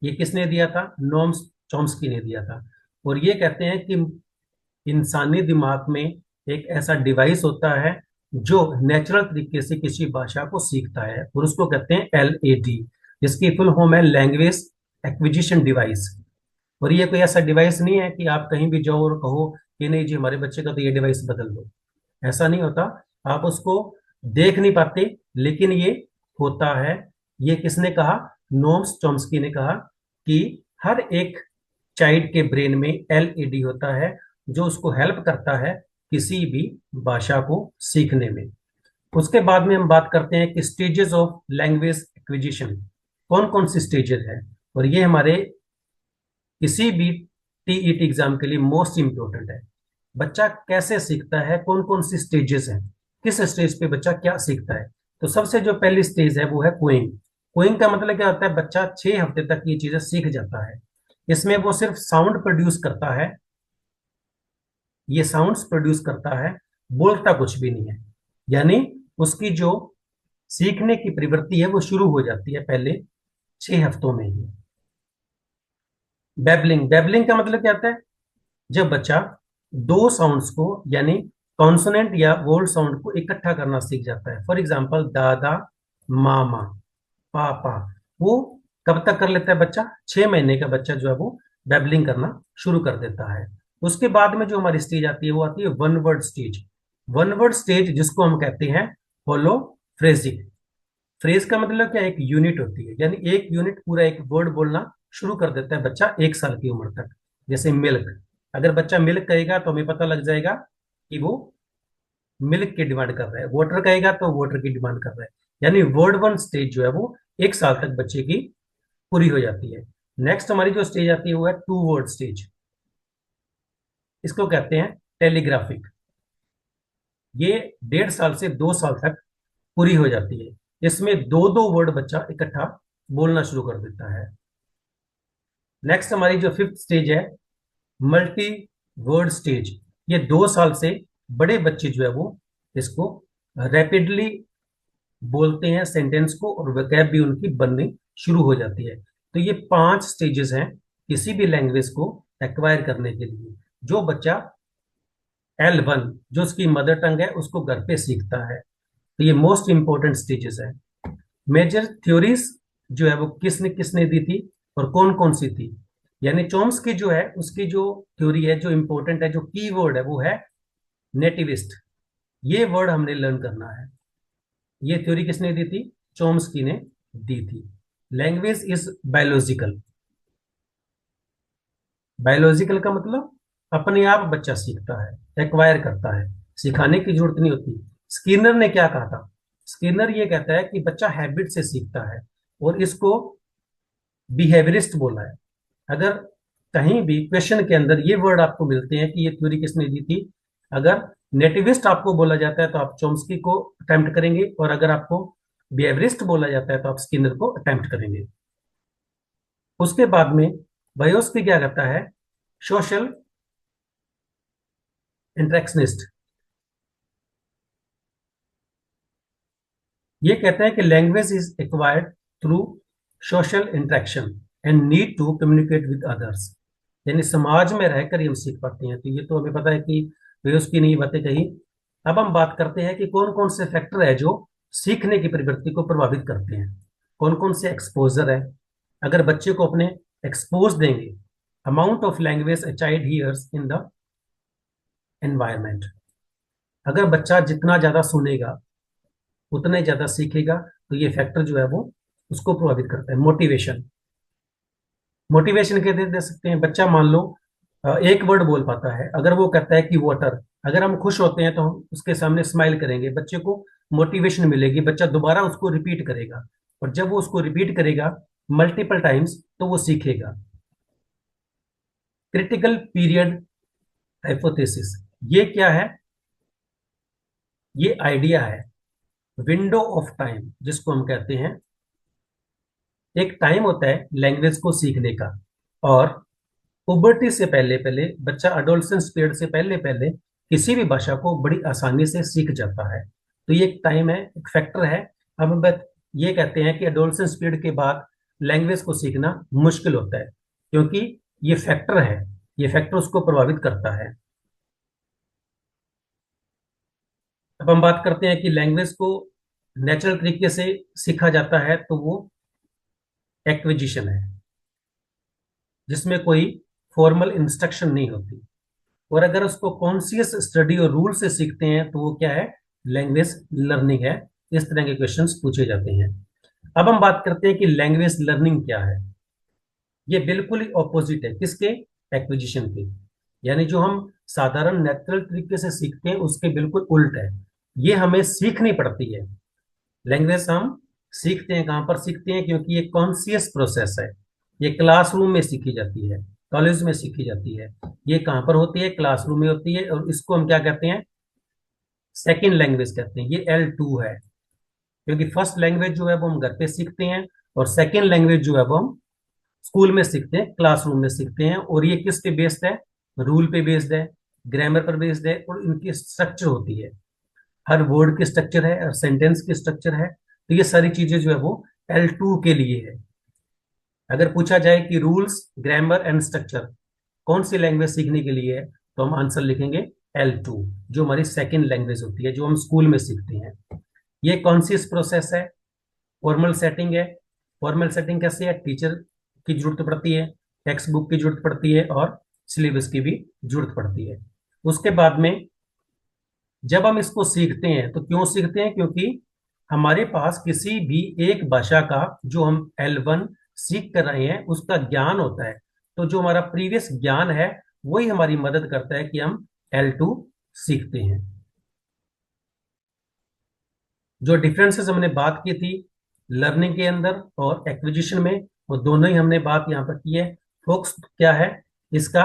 ये किसने दिया था, नोम चॉम्स्की ने दिया था। और ये कहते हैं कि इंसानी दिमाग में एक ऐसा डिवाइस होता है जो नेचुरल तरीके से किसी भाषा को सीखता है, और उसको कहते हैं LAD, जिसकी फुल फॉर्म है लैंग्वेज एक्विजिशन डिवाइस। और ये कोई ऐसा डिवाइस नहीं है कि आप कहीं भी जाओ और कहो कि नहीं जी हमारे बच्चे का तो ये डिवाइस बदल दो। ऐसा नहीं होता। आप उसको देख नहीं पाते, लेकिन ये होता है। ये किसने कहा, नोम्स चॉम्स्की ने कहा कि हर एक चाइल्ड के ब्रेन में LAD होता है, जो उसको हेल्प करता है किसी भी भाषा को सीखने में। उसके बाद में हम बात करते हैं कि स्टेजेस ऑफ लैंग्वेज एक्विजिशन, कौन कौन सी स्टेजेस है। और ये हमारे किसी भी TET एग्जाम के लिए मोस्ट इंपोर्टेंट है। बच्चा कैसे सीखता है, कौन कौन सी स्टेजेस हैं, किस स्टेज पे बच्चा क्या सीखता है। तो सबसे जो पहली स्टेज है वो है कोइंग। कोइंग का मतलब क्या होता है, बच्चा 6 हफ्ते तक ये चीजें सीख जाता है। इसमें वो सिर्फ साउंड प्रोड्यूस करता है, ये साउंड्स प्रोड्यूस करता है, बोलता कुछ भी नहीं है। यानी उसकी जो सीखने की प्रवृत्ति है वो शुरू हो जाती है पहले 6 हफ्तों में ही। बेबलिंग, बेबलिंग का मतलब क्या होता है, जब बच्चा दो साउंड्स को यानी कॉन्सोनेंट या वोवल साउंड को इकट्ठा करना सीख जाता है। फॉर एग्जांपल दादा, मामा, पापा, वो कब तक कर लेता है बच्चा, 6 महीने का बच्चा जो है वो बेबलिंग करना शुरू कर देता है। उसके बाद में जो हमारी स्टेज आती है वो आती है one word stage. One word stage जिसको हम कहते हैं होलो फ्रेजिक। फ्रेज का मतलब क्या है, एक यूनिट होती है, यानी एक यूनिट पूरा एक वर्ड बोलना शुरू कर देता है बच्चा 1 साल की उम्र तक। जैसे मिल्क, अगर बच्चा मिल्क कहेगा तो हमें पता लग जाएगा कि वो मिल्क की डिमांड कर रहा है। वाटर कहेगा तो वाटर की डिमांड कर रहा है। यानी वर्ड वन स्टेज जो है वो 1 साल तक बच्चे की पूरी हो जाती है। नेक्स्ट हमारी जो स्टेज आती है वो है टू वर्ड स्टेज। इसको कहते हैं टेलीग्राफिक। ये 1.5 साल से 2 साल तक पूरी हो जाती है। इसमें दो दो वर्ड बच्चा इकट्ठा बोलना शुरू कर देता है। नेक्स्ट हमारी जो फिफ्थ स्टेज है मल्टी वर्ड स्टेज। ये 2 साल से बड़े बच्चे जो है वो इसको रैपिडली बोलते हैं सेंटेंस को, और वोकैब भी उनकी बननी शुरू हो जाती है। तो ये 5 स्टेजेस हैं किसी भी लैंग्वेज को एक्वायर करने के लिए। जो बच्चा L1, जो उसकी मदर टंग है, उसको घर पे सीखता है। तो ये मोस्ट इंपॉर्टेंट स्टेजेस है। मेजर थ्योरीज जो है वो किसने किसने दी थी और कौन कौन सी थी। यानी चॉम्स्की जो है उसकी जो थ्योरी है, जो इंपॉर्टेंट है, जो की वर्ड है वो है नेटिविस्ट। ये वर्ड हमने लर्न करना है। ये थ्योरी किसने दी थी, चॉम्स्की ने दी थी। Language is biological. बायोलॉजिकल का मतलब अपने आप बच्चा सीखता है, एक्वायर करता है, सिखाने की जरूरत नहीं होती। स्किनर ने क्या कहा था, स्किनर ये कहता है कि बच्चा हैबिट से सीखता है, और इसको बिहेवियरिस्ट बोला है। अगर कहीं भी क्वेश्चन के अंदर ये वर्ड आपको मिलते हैं कि ये थ्योरी किसने दी थी, अगर नेटिविस्ट आपको बोला जाता है तो आप चॉम्स्की को अटेम्प्ट करेंगे, और अगर आपको बिहेवियरिस्ट बोला जाता है तो आप स्किनर को अटेम्प्ट करेंगे। उसके बाद में बायोस्की क्या कहता है, सोशल इंटरेक्शनिस्ट। ये कहते हैं कि language is acquired through social interaction and need to communicate with others. यानी समाज में रहकर ही हम सीख पाते हैं। तो ये तो हमें पता है कि बेरोज की नहीं बातें कही। अब हम बात करते हैं कि कौन कौन से फैक्टर है जो सीखने की प्रवृत्ति को प्रभावित करते हैं। कौन कौन से एक्सपोजर है। अगर बच्चे को अपने एक्सपोज देंगे, amount of language a child hears in the environment. अगर बच्चा जितना ज्यादा सुनेगा उतना ही ज्यादा सीखेगा। तो ये फैक्टर जो है वो उसको प्रभावित करता है। मोटिवेशन, मोटिवेशन के दे सकते हैं। बच्चा मान लो एक वर्ड बोल पाता है, अगर वो कहता है कि वाटर, अगर हम खुश होते हैं तो हम उसके सामने स्माइल करेंगे, बच्चे को मोटिवेशन मिलेगी, बच्चा दोबारा उसको रिपीट करेगा। और जब वो उसको रिपीट करेगा मल्टीपल टाइम्स तो वो सीखेगा। क्रिटिकल पीरियड हाइपोथेसिस, ये क्या है? ये आइडिया है विंडो ऑफ टाइम जिसको हम कहते हैं। एक टाइम होता है लैंग्वेज को सीखने का, और पुबर्टी से पहले पहले बच्चा अडोलसेंस पीरियड से पहले पहले किसी भी भाषा को बड़ी आसानी से सीख जाता है। तो ये एक टाइम है, एक फैक्टर है। अब हम ये कहते हैं कि अडोलसेंस पीरियड के बाद लैंग्वेज को सीखना मुश्किल होता है, क्योंकि ये फैक्टर है, ये फैक्टर उसको प्रभावित करता है। अब हम बात करते हैं कि लैंग्वेज को नेचुरल तरीके से सीखा जाता है, तो वो एक्विजिशन है, जिसमें कोई फॉर्मल इंस्ट्रक्शन नहीं होती। और अगर उसको कॉन्शियस स्टडी और रूल से सीखते हैं तो वो क्या है? लैंग्वेज लर्निंग है। इस तरह के क्वेश्चंस पूछे जाते हैं। अब हम बात करते हैं कि लैंग्वेज लर्निंग क्या है। ये बिल्कुल ही ऑपोजिट है किसके? एक्विजिशन के। यानी जो हम साधारण नेचुरल तरीके से सीखते हैं उसके बिल्कुल उल्ट है। ये हमें सीखनी पड़ती है। लैंग्वेज हम सीखते हैं, कहाँ पर सीखते हैं? क्योंकि ये कॉन्शियस प्रोसेस है। ये क्लासरूम में सीखी जाती है, कॉलेज में सीखी जाती है। ये कहाँ पर होती है? क्लासरूम में होती है। और इसको हम क्या कहते हैं? सेकेंड लैंग्वेज कहते हैं। ये L2 है, क्योंकि फर्स्ट लैंग्वेज जो है वो हम घर पे सीखते हैं, और सेकेंड लैंग्वेज जो है वो हम स्कूल में सीखते हैं, क्लासरूम में सीखते हैं। और ये किस पे बेस्ड है? रूल पे बेस्ड है, ग्रामर पर बेस्ड है, और इनकी स्ट्रक्चर होती है। हर वर्ड की स्ट्रक्चर है और सेंटेंस की स्ट्रक्चर है। तो ये सारी चीजें जो है वो L2 के लिए है। अगर पूछा जाए कि रूल्स, ग्रामर एंड स्ट्रक्चर कौन सी लैंग्वेज सीखने के लिए है, तो हम आंसर लिखेंगे L2, जो हमारी सेकेंड लैंग्वेज होती है, जो हम स्कूल में सीखते हैं। ये कॉन्शियस प्रोसेस है। फॉर्मल सेटिंग है। फॉर्मल सेटिंग कैसे है? टीचर की जरूरत पड़ती है, टेक्स्ट बुक की जरूरत पड़ती है, और सिलेबस की भी जरूरत पड़ती है। उसके बाद में जब हम इसको सीखते हैं तो क्यों सीखते हैं? क्योंकि हमारे पास किसी भी एक भाषा का जो हम L1 सीख कर रहे हैं उसका ज्ञान होता है। तो जो हमारा प्रीवियस ज्ञान है वही हमारी मदद करता है कि हम L2 सीखते हैं। जो डिफरेंसेस हमने बात की थी लर्निंग के अंदर और एक्विजिशन में, वो दोनों ही हमने बात यहाँ पर की है। फोकस क्या है इसका?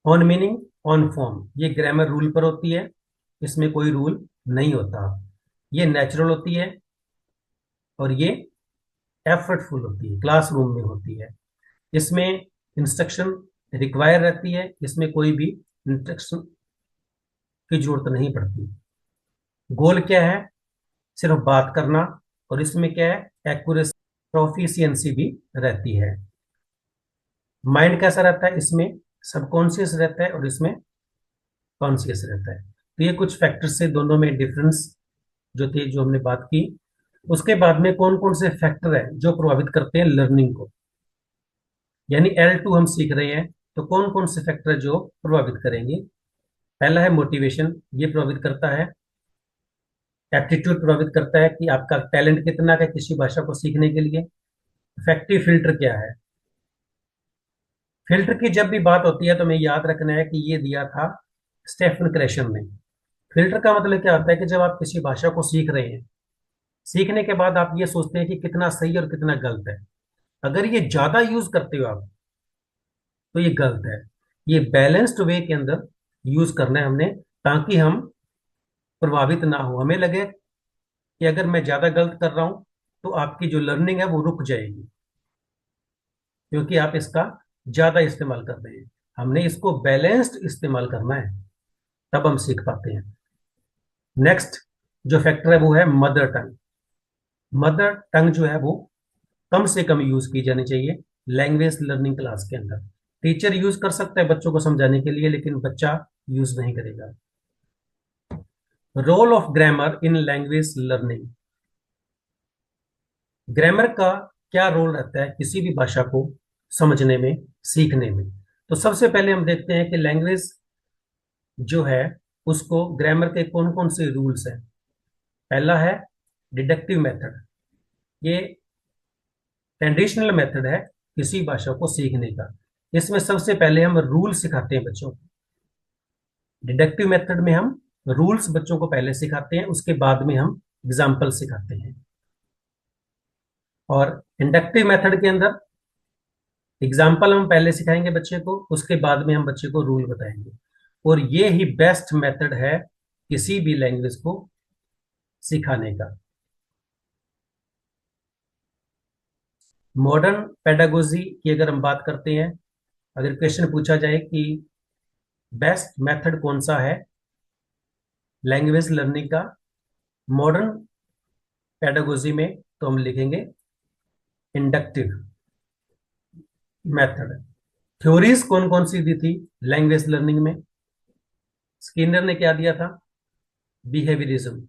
On meaning, on form. ये ग्रामर रूल पर होती है, इसमें कोई रूल नहीं होता। ये नेचुरल होती है, और ये एफर्टफुल होती है, क्लासरूम में होती है। इसमें इंस्ट्रक्शन रिक्वायर रहती है, इसमें कोई भी इंस्ट्रक्शन की जरूरत नहीं पड़ती। गोल क्या है? सिर्फ बात करना। और इसमें क्या है? एक्यूरेसी, प्रोफिशिएंसी भी रहती है। माइंड कैसा रहता है? इसमें सबकॉन्शियस रहता है और इसमें कॉन्शियस रहता है। तो ये कुछ फैक्टर्स से दोनों में डिफरेंस जो थे, जो हमने बात की। उसके बाद में कौन कौन से फैक्टर है जो प्रभावित करते हैं लर्निंग को? यानी L2 हम सीख रहे हैं, तो कौन कौन से फैक्टर जो प्रभावित करेंगे? पहला है मोटिवेशन, ये प्रभावित करता है। एप्टीट्यूड प्रभावित करता है कि आपका टैलेंट कितना है किसी भाषा को सीखने के लिए। इफेक्टिव फिल्टर क्या है? फिल्टर की जब भी बात होती है तो हमें याद रखना है कि ये दिया था स्टेफन क्रेशन ने। फिल्टर का मतलब क्या होता है कि जब आप किसी भाषा को सीख रहे हैं, सीखने के बाद आप ये सोचते हैं कि कितना सही और कितना गलत है। अगर ये ज्यादा यूज करते हो आप तो ये गलत है। ये बैलेंस्ड वे के अंदर यूज करना है हमने, ताकि हम प्रभावित ना हो। हमें लगे कि अगर मैं ज्यादा गलत कर रहा हूं तो आपकी जो लर्निंग है वो रुक जाएगी, क्योंकि आप इसका ज्यादा इस्तेमाल कर रहे हैं। हमने इसको बैलेंस्ड इस्तेमाल करना है, तब हम सीख पाते हैं। नेक्स्ट जो फैक्टर है वो है मदर टंग। मदर टंग जो है वो कम से कम यूज की जानी चाहिए लैंग्वेज लर्निंग क्लास के अंदर। टीचर यूज कर सकता है बच्चों को समझाने के लिए, लेकिन बच्चा यूज नहीं करेगा। Role of grammar in language learning. Grammar का क्या रोल रहता है किसी भी भाषा को समझने में, सीखने में? तो सबसे पहले हम देखते हैं कि लैंग्वेज जो है उसको ग्रामर के कौन कौन से रूल्स हैं। पहला है डिडक्टिव मेथड। ये ट्रेडिशनल मेथड है किसी भाषा को सीखने का। इसमें सबसे पहले हम रूल सिखाते हैं बच्चों को। डिडक्टिव मेथड में हम रूल्स बच्चों को पहले सिखाते हैं, उसके बाद में हम एग्जाम्पल सिखाते हैं। और इंडक्टिव मेथड के अंदर एग्जाम्पल हम पहले सिखाएंगे बच्चे को, उसके बाद में हम बच्चे को रूल बताएंगे। और ये ही बेस्ट मेथड है किसी भी लैंग्वेज को सिखाने का। मॉडर्न पेडागोजी की अगर हम बात करते हैं, अगर क्वेश्चन पूछा जाए कि बेस्ट मेथड कौन सा है लैंग्वेज लर्निंग का मॉडर्न पेडागोजी में, तो हम लिखेंगे इंडक्टिव मेथड। थ्योरीज कौन कौन सी दी थी लैंग्वेज लर्निंग में? स्किनर ने क्या दिया था? बिहेवियरिज्म।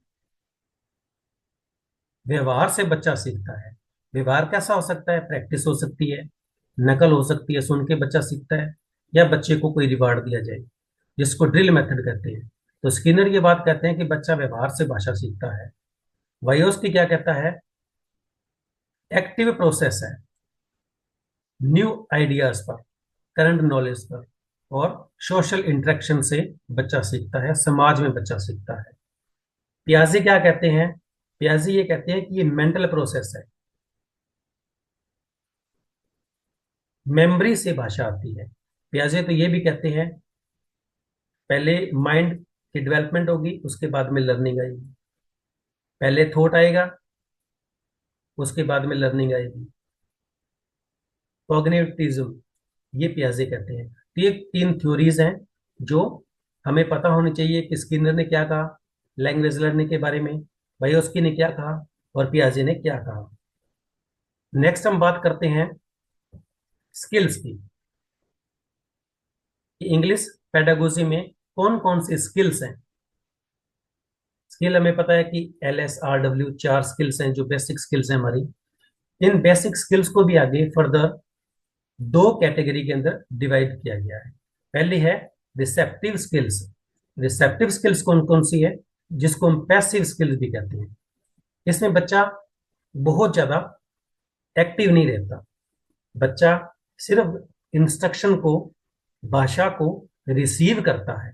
व्यवहार से बच्चा सीखता है। व्यवहार कैसा हो सकता है? प्रैक्टिस हो सकती है, नकल हो सकती है, सुन के बच्चा सीखता है, या बच्चे को कोई रिवार्ड दिया जाए, जिसको ड्रिल मेथड कहते हैं। तो स्किनर ये बात कहते हैं कि बच्चा व्यवहार से भाषा सीखता है। वायोस्की क्या कहता है? एक्टिव प्रोसेस है, न्यू आइडियाज पर, करंट नॉलेज पर और सोशल इंटरेक्शन से बच्चा सीखता है, समाज में बच्चा सीखता है। पियाजे क्या कहते हैं? पियाजे ये कहते हैं कि ये मेंटल प्रोसेस है, मेमोरी से भाषा आती है। पियाजे तो ये भी कहते हैं पहले माइंड की डेवलपमेंट होगी, उसके बाद में लर्निंग आएगी। पहले थॉट आएगा, उसके बाद में लर्निंग आएगी। कॉग्निटिविज्म, ये पियाजे कहते हैं। तो ये तीन थ्योरीज हैं जो हमें पता होनी चाहिए कि स्किनर ने क्या कहा लैंग्वेज लर्निंग के बारे में, वायोस्की ने क्या कहा और पियाजे ने क्या कहा। नेक्स्ट हम बात करते हैं स्किल्स की। इंग्लिश पेडागोजी में कौन कौन सी स्किल्स हैं? स्किल हमें पता है कि LSRW 4 स्किल्स हैं जो बेसिक स्किल्स हैं हमारी। इन बेसिक स्किल्स को भी आगे फर्दर दो कैटेगरी के अंदर डिवाइड किया गया है। पहली है रिसेप्टिव स्किल्स। रिसेप्टिव स्किल्स कौन कौन सी है? जिसको हम पैसिव स्किल्स भी कहते हैं। इसमें बच्चा बहुत ज्यादा एक्टिव नहीं रहता। बच्चा सिर्फ इंस्ट्रक्शन को, भाषा को रिसीव करता है,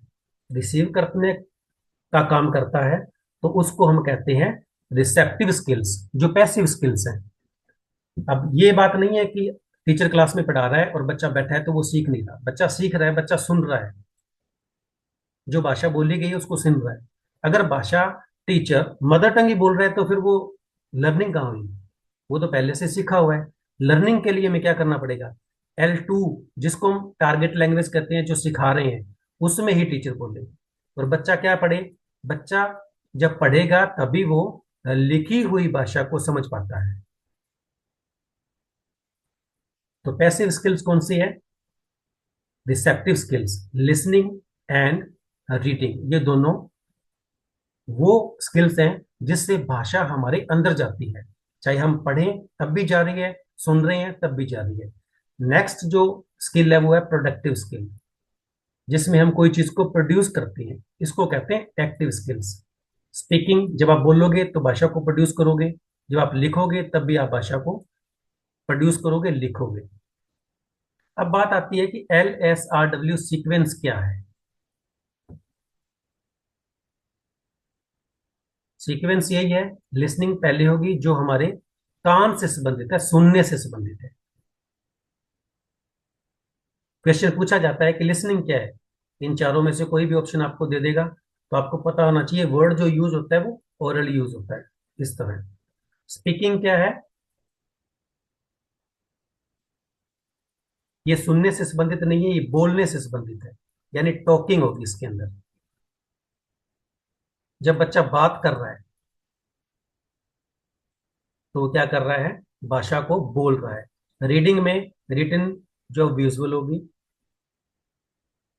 रिसीव करने का काम करता है। तो उसको हम कहते हैं रिसेप्टिव स्किल्स, जो पैसिव स्किल्स हैं। अब ये बात नहीं है कि टीचर क्लास में पढ़ा रहा है और बच्चा बैठा है तो वो सीख नहीं रहा। बच्चा सीख रहा है, बच्चा सुन रहा है, जो भाषा बोली गई है उसको सुन रहा है। अगर भाषा टीचर मदर टंग ही बोल रहा है तो फिर वो लर्निंग कहाँ हुई? वो तो पहले से सीखा हुआ है। लर्निंग के लिए हमें क्या करना पड़ेगा? L2, जिसको हम टारगेट लैंग्वेज कहते हैं, जो सिखा रहे हैं उसमें ही टीचर बोले। और बच्चा क्या पढ़े? बच्चा जब पढ़ेगा तभी वो लिखी हुई भाषा को समझ पाता है। तो पैसिव स्किल्स कौन सी है? Receptive skills, listening and reading, ये दोनों वो स्किल्स हैं जिससे भाषा हमारे अंदर जाती है। चाहे हम पढ़ें तब भी जा रही है, सुन रहे हैं तब भी जा रही है। नेक्स्ट जो स्किल है वो है प्रोडक्टिव स्किल, जिसमें हम कोई चीज को प्रोड्यूस करते हैं, इसको कहते हैं एक्टिव स्किल्स। स्पीकिंग, जब आप बोलोगे तो भाषा को प्रोड्यूस करोगे, जब आप लिखोगे तब भी आप भाषा को प्रोड्यूस करोगे, लिखोगे। अब बात आती है कि LSRW सीक्वेंस क्या है। सीक्वेंस यही है, लिसनिंग पहले होगी जो हमारे कान से संबंधित है, सुनने से संबंधित है। क्वेश्चन पूछा जाता है कि लिसनिंग क्या है, इन चारों में से कोई भी ऑप्शन आपको दे देगा, तो आपको पता होना चाहिए वर्ड जो यूज होता है वो ओरल यूज होता है, इस तरह। स्पीकिंग क्या है? ये सुनने से संबंधित नहीं है, ये बोलने से संबंधित है, यानी टॉकिंग होगी इसके अंदर। जब बच्चा बात कर रहा है तो वो क्या कर रहा है, भाषा को बोल रहा है। रीडिंग में रिटन जो विजुअल होगी,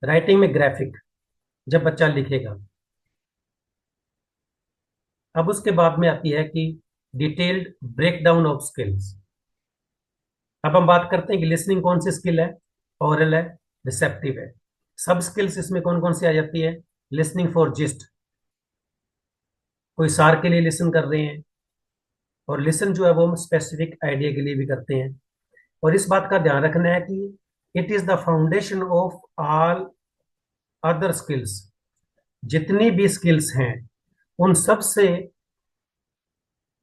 राइटिंग में ग्राफिक जब बच्चा लिखेगा। अब उसके बाद में आती है कि डिटेल्ड ब्रेकडाउन ऑफ स्किल्स। अब हम बात करते हैं कि लिसनिंग कौन सी स्किल है, ओरल है, रिसेप्टिव है। सब स्किल्स इसमें कौन कौन सी आ जाती है, लिसनिंग फॉर जिस्ट, कोई सार के लिए लिसन कर रहे हैं, और लिसन जो है वो हम स्पेसिफिक आइडिया के लिए भी करते हैं। और इस बात का ध्यान रखना है कि it is the foundation of all other skills. जितनी भी स्किल्स हैं उन सब से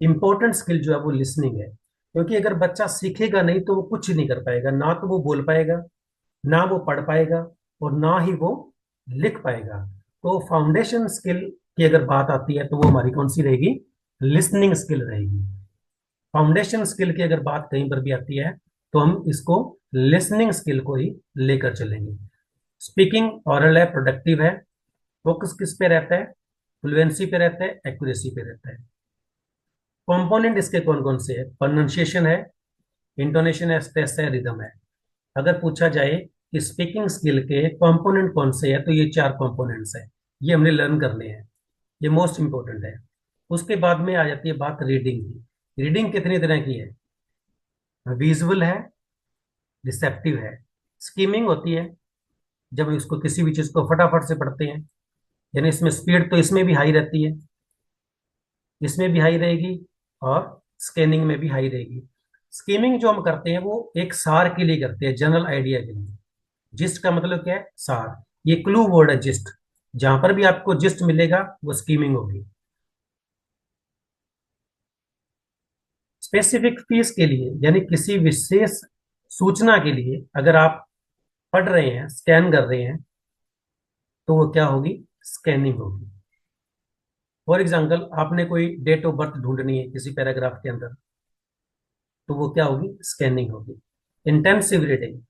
इंपॉर्टेंट स्किल जो है वो लिसनिंग है, क्योंकि अगर बच्चा सीखेगा नहीं तो वो कुछ नहीं कर पाएगा, ना तो वो बोल पाएगा, ना वो पढ़ पाएगा, और ना ही वो लिख पाएगा। तो फाउंडेशन स्किल की अगर बात आती है तो वो हमारी कौन सी रहेगी, लिसनिंग स्किल रहेगी। फाउंडेशन स्किल की अगर बात कहीं पर भी आती है तो हम इसको लिसनिंग स्किल को ही लेकर चलेंगे। स्पीकिंग ऑरल है, प्रोडक्टिव है, फोकस किस पे रहता है, फ्लुएंसी पे रहता है, एक्यूरेसी पे रहता है। कंपोनेंट इसके कौन कौन से है, प्रोनाउंसिएशन है, इंटोनेशन है, स्ट्रेस है, रिदम है। अगर पूछा जाए कि स्पीकिंग स्किल के कंपोनेंट कौन से हैं तो ये चार कंपोनेंट्स हैं, ये हमने लर्न करने हैं, ये मोस्ट इंपॉर्टेंट है। उसके बाद में आ जाती है बात रीडिंग की। रीडिंग कितनी तरह की है, विजुअल है, रिसेप्टिव है, स्कीमिंग होती है जब इसको किसी भी चीज को फटाफट से पढ़ते हैं, यानी इसमें स्पीड तो इसमें भी हाई रहती है, इसमें भी हाई रहेगी, और स्कैनिंग में भी हाई रहेगी। स्कीमिंग जो हम करते हैं वो एक सार के लिए करते हैं, जनरल आइडिया के लिए। जिस्ट का मतलब क्या है, सार। ये क्लू वर्ड है जिस्ट, जहां पर भी आपको जिस्ट मिलेगा वो स्कीमिंग होगी। स्पेसिफिक फीस के लिए, यानी किसी विशेष सूचना के लिए अगर आप पढ़ रहे हैं, स्कैन कर रहे हैं, तो वो क्या होगी, स्कैनिंग होगी। फॉर एग्जाम्पल आपने कोई डेट ऑफ बर्थ ढूंढनी है किसी पैराग्राफ के अंदर, तो वो क्या होगी, स्कैनिंग होगी। इंटेंसिव रीडिंग,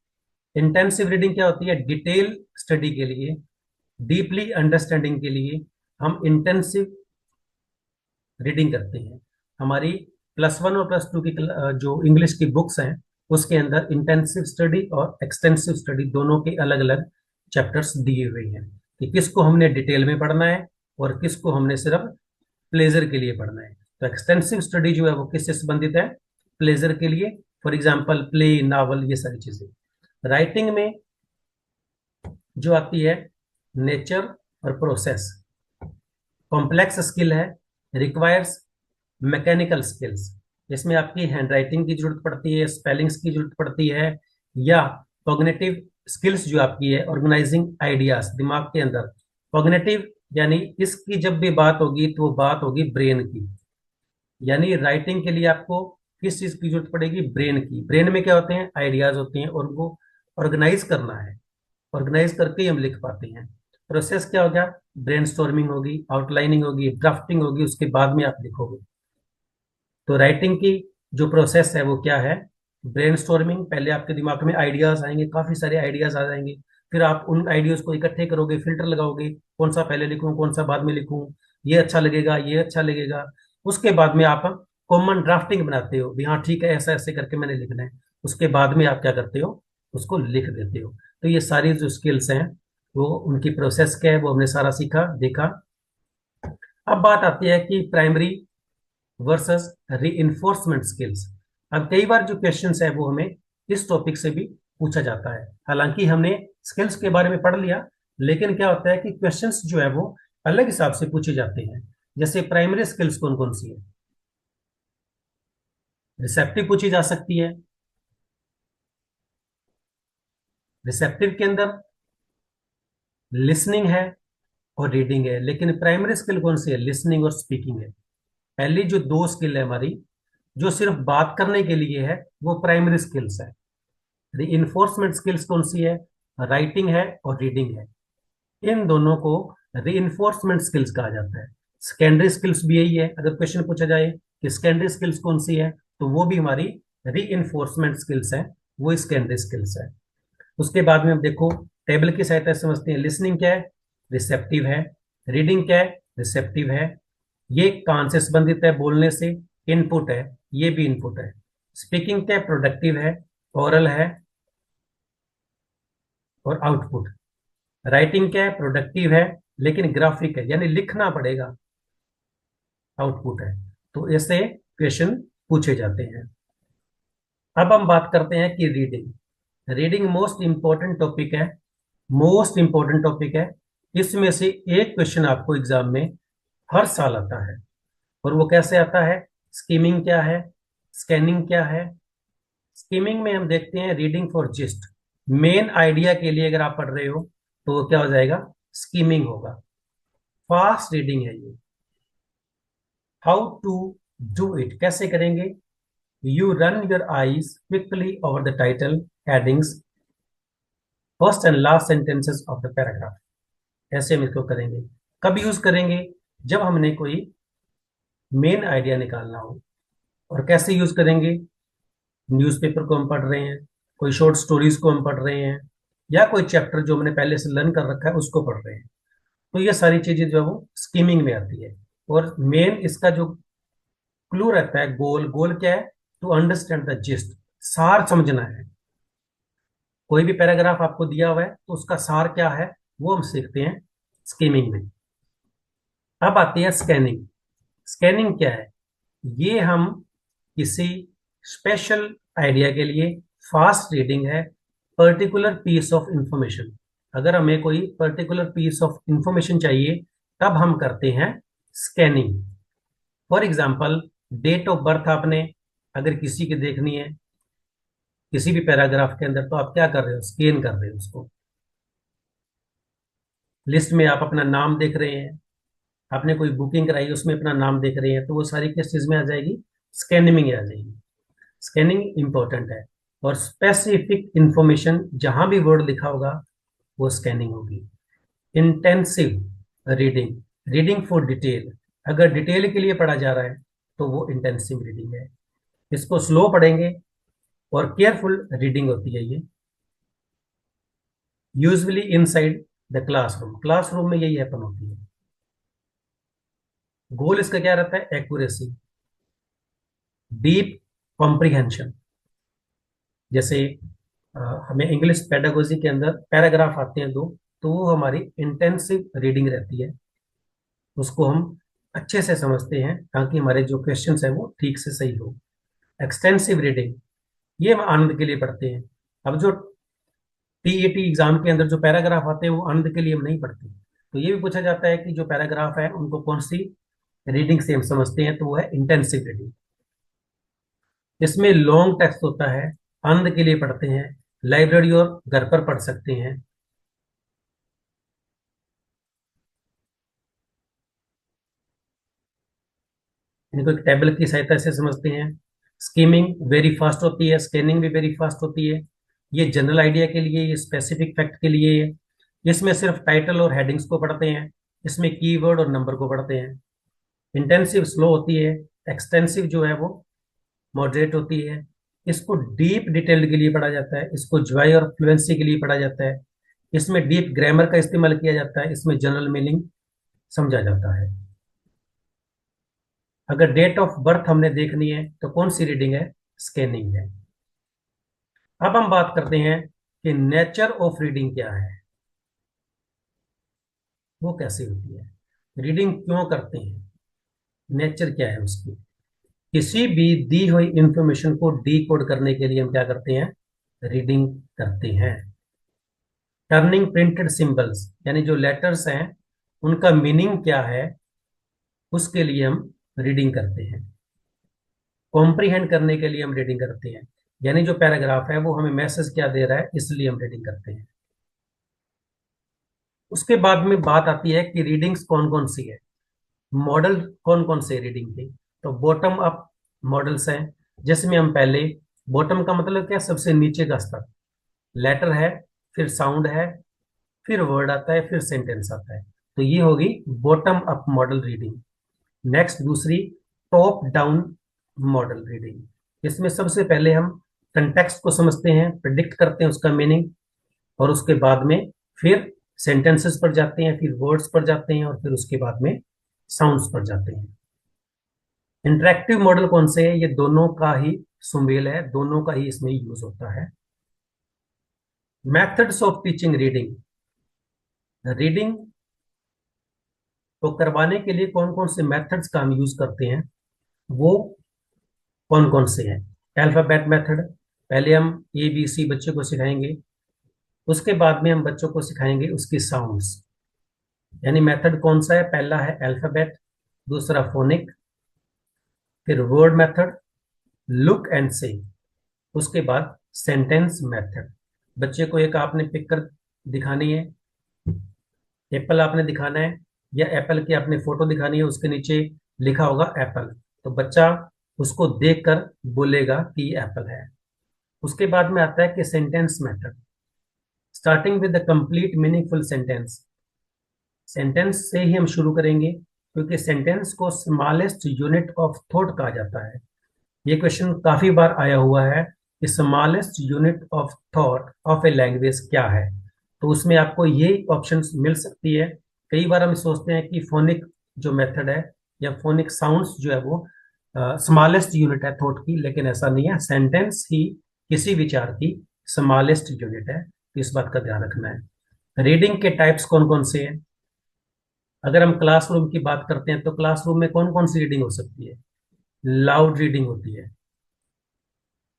इंटेंसिव रीडिंग क्या होती है, डिटेल स्टडी के लिए, डीपली अंडरस्टैंडिंग के लिए हम इंटेंसिव रीडिंग करते हैं। हमारी +1 और +2 की जो इंग्लिश की बुक्स हैं उसके अंदर इंटेंसिव स्टडी और एक्सटेंसिव स्टडी दोनों के अलग अलग चैप्टर्स दिए हुए हैं कि किसको हमने डिटेल में पढ़ना है और किसको हमने सिर्फ प्लेजर के लिए पढ़ना है। तो एक्सटेंसिव स्टडी जो है वो किससे संबंधित है, प्लेजर के लिए, फॉर एग्जाम्पल प्ले, नावल, ये सारी चीजें। राइटिंग में जो आती है नेचर और प्रोसेस, कॉम्प्लेक्स स्किल है, रिक्वायर्स मैकेनिकल स्किल्स। इसमें आपकी हैंड राइटिंग की जरूरत पड़ती है, स्पेलिंग्स की जरूरत पड़ती है, या कॉग्निटिव स्किल्स जो आपकी है, ऑर्गेनाइजिंग आइडियाज दिमाग के अंदर। कॉग्निटिव यानी इसकी जब भी बात होगी तो वो बात होगी ब्रेन की, यानी राइटिंग के लिए आपको किस चीज की जरूरत पड़ेगी, ब्रेन की। ब्रेन में क्या होते हैं, आइडियाज होते हैं, और उनको ऑर्गेनाइज करना है, ऑर्गेनाइज करके ही हम लिख पाते हैं। प्रोसेस क्या होगा, ब्रेनस्टॉर्मिंग होगी, आउटलाइनिंग होगी, ड्राफ्टिंग होगी, उसके बाद में आप लिखोगे। तो राइटिंग की जो प्रोसेस है वो क्या है, ब्रेनस्टॉर्मिंग। पहले आपके दिमाग में आइडियाज आएंगे, काफी सारे आइडियाज आ जाएंगे, फिर आप उन आइडियाज को इकट्ठे करोगे, फिल्टर लगाओगे, कौन सा पहले लिखूं, कौन सा बाद में लिखूं, ये अच्छा लगेगा, ये अच्छा लगेगा। उसके बाद में आप कॉमन ड्राफ्टिंग बनाते हो भी, हाँ ठीक है, ऐसा ऐसे करके मैंने लिखना है। उसके बाद में आप क्या करते हो, उसको लिख देते हो। तो ये सारी जो स्किल्स हैं वो उनकी प्रोसेस क्या है वो हमने सारा सीखा, देखा। अब बात आती है कि प्राइमरी वर्सेस रीइंफोर्समेंट स्किल्स। अब कई बार जो क्वेश्चंस है वो हमें इस टॉपिक से भी पूछा जाता है। हालांकि हमने स्किल्स के बारे में पढ़ लिया, लेकिन क्या होता है कि क्वेश्चंस जो है वो अलग हिसाब से पूछे जाते हैं। जैसे प्राइमरी स्किल्स कौन कौन सी है, रिसेप्टिव पूछी जा सकती है। रिसेप्टिव के अंदर लिसनिंग है और रीडिंग है, लेकिन प्राइमरी स्किल कौन सी है, लिसनिंग और स्पीकिंग है। पहली जो दो स्किल है हमारी, जो सिर्फ बात करने के लिए है, वो प्राइमरी स्किल्स है। रीइंफोर्समेंट स्किल्स कौन सी है, राइटिंग है और रीडिंग है। इन दोनों को रीइंफोर्समेंट स्किल्स कहा जाता है। सेकेंडरी स्किल्स भी यही है। अगर क्वेश्चन पूछा जाए कि सेकेंडरी स्किल्स कौन सी है, तो वो भी हमारी रीइंफोर्समेंट स्किल्स है, वो सेकेंडरी स्किल्स है। उसके बाद में हम देखो टेबल की सहायता से समझते हैं। लिसनिंग क्या है? रिसेप्टिव है। रीडिंग क्या है? रिसेप्टिव है। ये कान से संबंधित है, बोलने से। इनपुट है, ये भी इनपुट है। स्पीकिंग क्या है? प्रोडक्टिव है, ओरल है और आउटपुट। राइटिंग क्या है? प्रोडक्टिव है लेकिन ग्राफिक है, यानी लिखना पड़ेगा, आउटपुट है। तो ऐसे क्वेश्चन पूछे जाते हैं। अब हम बात करते हैं कि reading. Reading most important topic है, मोस्ट इंपॉर्टेंट टॉपिक है। इसमें से एक क्वेश्चन आपको एग्जाम में हर साल आता है। और वो कैसे आता है? स्कीमिंग क्या है, स्कैनिंग क्या है। स्कीमिंग में हम देखते हैं reading for gist, main idea के लिए अगर आप पढ़ रहे हो तो वो क्या हो जाएगा? स्कीमिंग होगा। फास्ट रीडिंग है ये। हाउ टू डू इट, कैसे करेंगे? You run your eyes quickly over the title, headings, first and last sentences of the paragraph. ऐसे हम इसको करेंगे। कब यूज करेंगे? जब हमने कोई मेन आइडिया निकालना हो। और कैसे यूज करेंगे? न्यूज़पेपर को हम पढ़ रहे हैं, कोई शॉर्ट स्टोरीज को हम पढ़ रहे हैं, या कोई चैप्टर जो हमने पहले से लर्न कर रखा है उसको पढ़ रहे हैं। तो ये सारी चीजें जो है वो स्कीमिंग में आती है। और मेन इसका जो क्लू रहता है, गोल, गोल क्या है? टू अंडरस्टैंड द जिस्ट, सार समझना है। कोई भी पैराग्राफ आपको दिया हुआ है तो उसका सार क्या है वो हम सीखते हैं स्कीमिंग में। अब आती है स्कैनिंग। स्कैनिंग क्या है? ये हम किसी स्पेशल आइडिया के लिए, फास्ट रीडिंग है, पर्टिकुलर पीस ऑफ इंफॉर्मेशन। अगर हमें कोई पर्टिकुलर पीस ऑफ इंफॉर्मेशन चाहिए तब हम करते हैं scanning. For example, date of birth आपने अगर किसी की देखनी है किसी भी पैराग्राफ के अंदर, तो आप क्या कर रहे हो? स्कैन कर रहे हो उसको। लिस्ट में आप अपना नाम देख रहे हैं, आपने कोई बुकिंग कराई उसमें अपना नाम देख रहे हैं, तो वो सारी किस चीज में आ जाएगी? स्कैनिंग में आ जाएगी। स्कैनिंग इंपॉर्टेंट है। और स्पेसिफिक इंफॉर्मेशन जहां भी वर्ड लिखा होगा वो स्कैनिंग होगी। Intensive reading, reading for detail. अगर डिटेल के लिए पढ़ा जा रहा है तो वो इंटेंसिव रीडिंग है। इसको स्लो पढ़ेंगे और केयरफुल रीडिंग होती है ये। Usually inside the classroom, classroom में यही हैपन होती है। गोल इसका क्या रहता है? Accuracy, deep comprehension. जैसे अ, हमें इंग्लिश पेडागोजी के अंदर पैराग्राफ आते हैं दो, तो वो हमारी इंटेंसिव रीडिंग रहती है। उसको हम अच्छे से समझते हैं ताकि हमारे जो क्वेश्चंस हैं वो ठीक से सही हो। एक्सटेंसिव रीडिंग, ये हम आनंद के लिए पढ़ते हैं। अब जो टीईटी एग्जाम के अंदर जो पैराग्राफ आते हैं वो आनंद के लिए हम नहीं पढ़ते। तो ये भी पूछा जाता है कि जो पैराग्राफ है उनको कौन सी रीडिंग से हम समझते हैं, तो वो है इंटेंसिव रीडिंग। इसमें लॉन्ग टेक्स्ट होता है, आनंद के लिए पढ़ते हैं, लाइब्रेरी और घर पर पढ़ सकते हैं। इनको एक टेबल की सहायता से समझते हैं। स्कीमिंग वेरी फास्ट होती है, स्कैनिंग भी वेरी फास्ट होती है। ये जनरल आइडिया के लिए, ये स्पेसिफिक फैक्ट के लिए है। इसमें सिर्फ टाइटल और हेडिंग्स को पढ़ते हैं, इसमें कीवर्ड और नंबर को पढ़ते हैं। इंटेंसिव स्लो होती है, एक्सटेंसिव जो है वो मॉडरेट होती है। इसको डीप डिटेल के लिए पढ़ा जाता है, इसको ज्वाई और फ्लुएंसी के लिए पढ़ा जाता है। इसमें डीप ग्रामर का इस्तेमाल किया जाता है, इसमें जनरल मीनिंग समझा जाता है। अगर डेट ऑफ बर्थ हमने देखनी है तो कौन सी रीडिंग है? स्कैनिंग है। अब हम बात करते हैं कि नेचर ऑफ रीडिंग क्या है, वो कैसे होती है, रीडिंग क्यों करते हैं, नेचर क्या है उसकी। किसी भी दी हुई इंफॉर्मेशन को डी कोड करने के लिए हम क्या करते हैं? रीडिंग करते हैं। टर्निंग प्रिंटेड सिंबल्स, यानी जो लेटर्स हैं उनका मीनिंग क्या है, उसके लिए हम रीडिंग करते हैं। कॉम्प्रीहेंड करने के लिए हम रीडिंग करते हैं, यानी जो पैराग्राफ है वो हमें मैसेज क्या दे रहा है, इसलिए हम रीडिंग करते हैं। उसके बाद में बात आती है कि रीडिंग्स कौन कौन सी है, मॉडल कौन कौन से रीडिंग के। तो बॉटम अप मॉडल्स हैं, जिसमें हम पहले, बॉटम का मतलब क्या? सबसे नीचे का स्तर, लेटर है, फिर साउंड है, फिर वर्ड आता है, फिर सेंटेंस आता है। तो ये होगी bottom up model reading. Next दूसरी, टॉप डाउन मॉडल रीडिंग। इसमें सबसे पहले हम कंटेक्स्ट को समझते हैं, प्रिडिक्ट करते हैं उसका मीनिंग, और उसके बाद में फिर सेंटेंसेस पर जाते हैं, फिर वर्ड्स पर जाते हैं, और फिर उसके बाद में साउंड्स पर जाते हैं। इंटरेक्टिव मॉडल कौन से है? ये दोनों का ही सुमेल है, दोनों का ही इसमें यूज होता है। Methods of teaching reading. Reading को करवाने के लिए कौन कौन से मेथड्स का हम यूज करते हैं, वो कौन कौन से हैं? अल्फाबेट मेथड, पहले हम ABC बच्चे को सिखाएंगे, उसके बाद में हम बच्चों को सिखाएंगे उसकी साउंड्स। यानी मेथड कौन सा है? पहला है अल्फाबेट, दूसरा फोनिक, फिर वर्ड मेथड, लुक एंड से, उसके बाद सेंटेंस मेथड। बच्चे को एक आपने पिक कर दिखानी है, एप्पल आपने दिखाना है, या एप्पल की आपने फोटो दिखानी है, उसके नीचे लिखा होगा एप्पल, तो बच्चा उसको देखकर बोलेगा कि ये एप्पल है। उसके बाद में आता है कि sentence method, starting with the complete meaningful sentence. Sentence से ही हम शुरू करेंगे, क्योंकि सेंटेंस को स्मॉलेस्ट यूनिट ऑफ थॉट कहा जाता है। ये क्वेश्चन काफी बार आया हुआ है कि smallest unit of thought of a language क्या है, तो उसमें आपको ये ऑप्शन मिल सकती है। कई बार हम सोचते हैं कि फोनिक जो मेथड है या फोनिक साउंड्स जो है वो स्मॉलेस्ट यूनिट है थॉट की, लेकिन ऐसा नहीं है। सेंटेंस ही किसी विचार की स्मॉलेस्ट यूनिट है, तो इस बात का ध्यान रखना है। रीडिंग के टाइप्स कौन कौन से हैं? अगर हम क्लासरूम की बात करते हैं तो क्लासरूम में कौन कौन सी रीडिंग हो सकती है? लाउड रीडिंग होती है,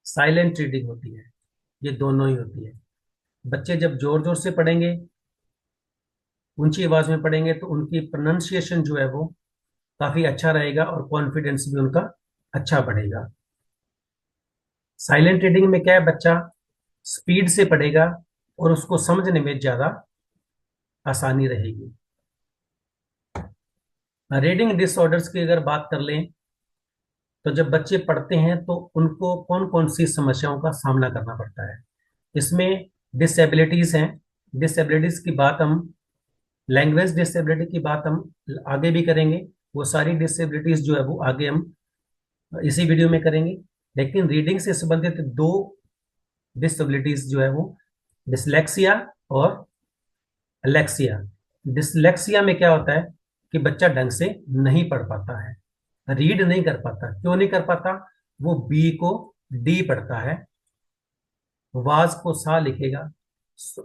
साइलेंट रीडिंग होती है, ये दोनों ही होती है। बच्चे जब जोर जोर से पढ़ेंगे, ऊंची आवाज में पढ़ेंगे, तो उनकी प्रोनाउंसिएशन जो है वो काफी अच्छा रहेगा और कॉन्फिडेंस भी उनका अच्छा बढ़ेगा। साइलेंट रीडिंग में क्या है? बच्चा स्पीड से पढ़ेगा और उसको समझने में ज्यादा आसानी रहेगी। रीडिंग डिसऑर्डर्स की अगर बात कर लें, तो जब बच्चे पढ़ते हैं तो उनको कौन कौन सी समस्याओं का सामना करना पड़ता है? इसमें डिसेबिलिटीज हैं। डिसेबिलिटीज की बात हम, लैंग्वेज डिसेबिलिटी की बात हम आगे भी करेंगे। वो सारी डिसेबिलिटीज जो है वो आगे हम इसी वीडियो में करेंगे। लेकिन रीडिंग से संबंधित दो डिसेबिलिटीज जो है वो डिसलेक्सिया और एलेक्सिया। डिसलेक्सिया में क्या होता है कि बच्चा ढंग से नहीं पढ़ पाता है, रीड नहीं कर पाता। क्यों नहीं कर पाता? वो बी को डी पढ़ता है, वाज को सा लिखेगा,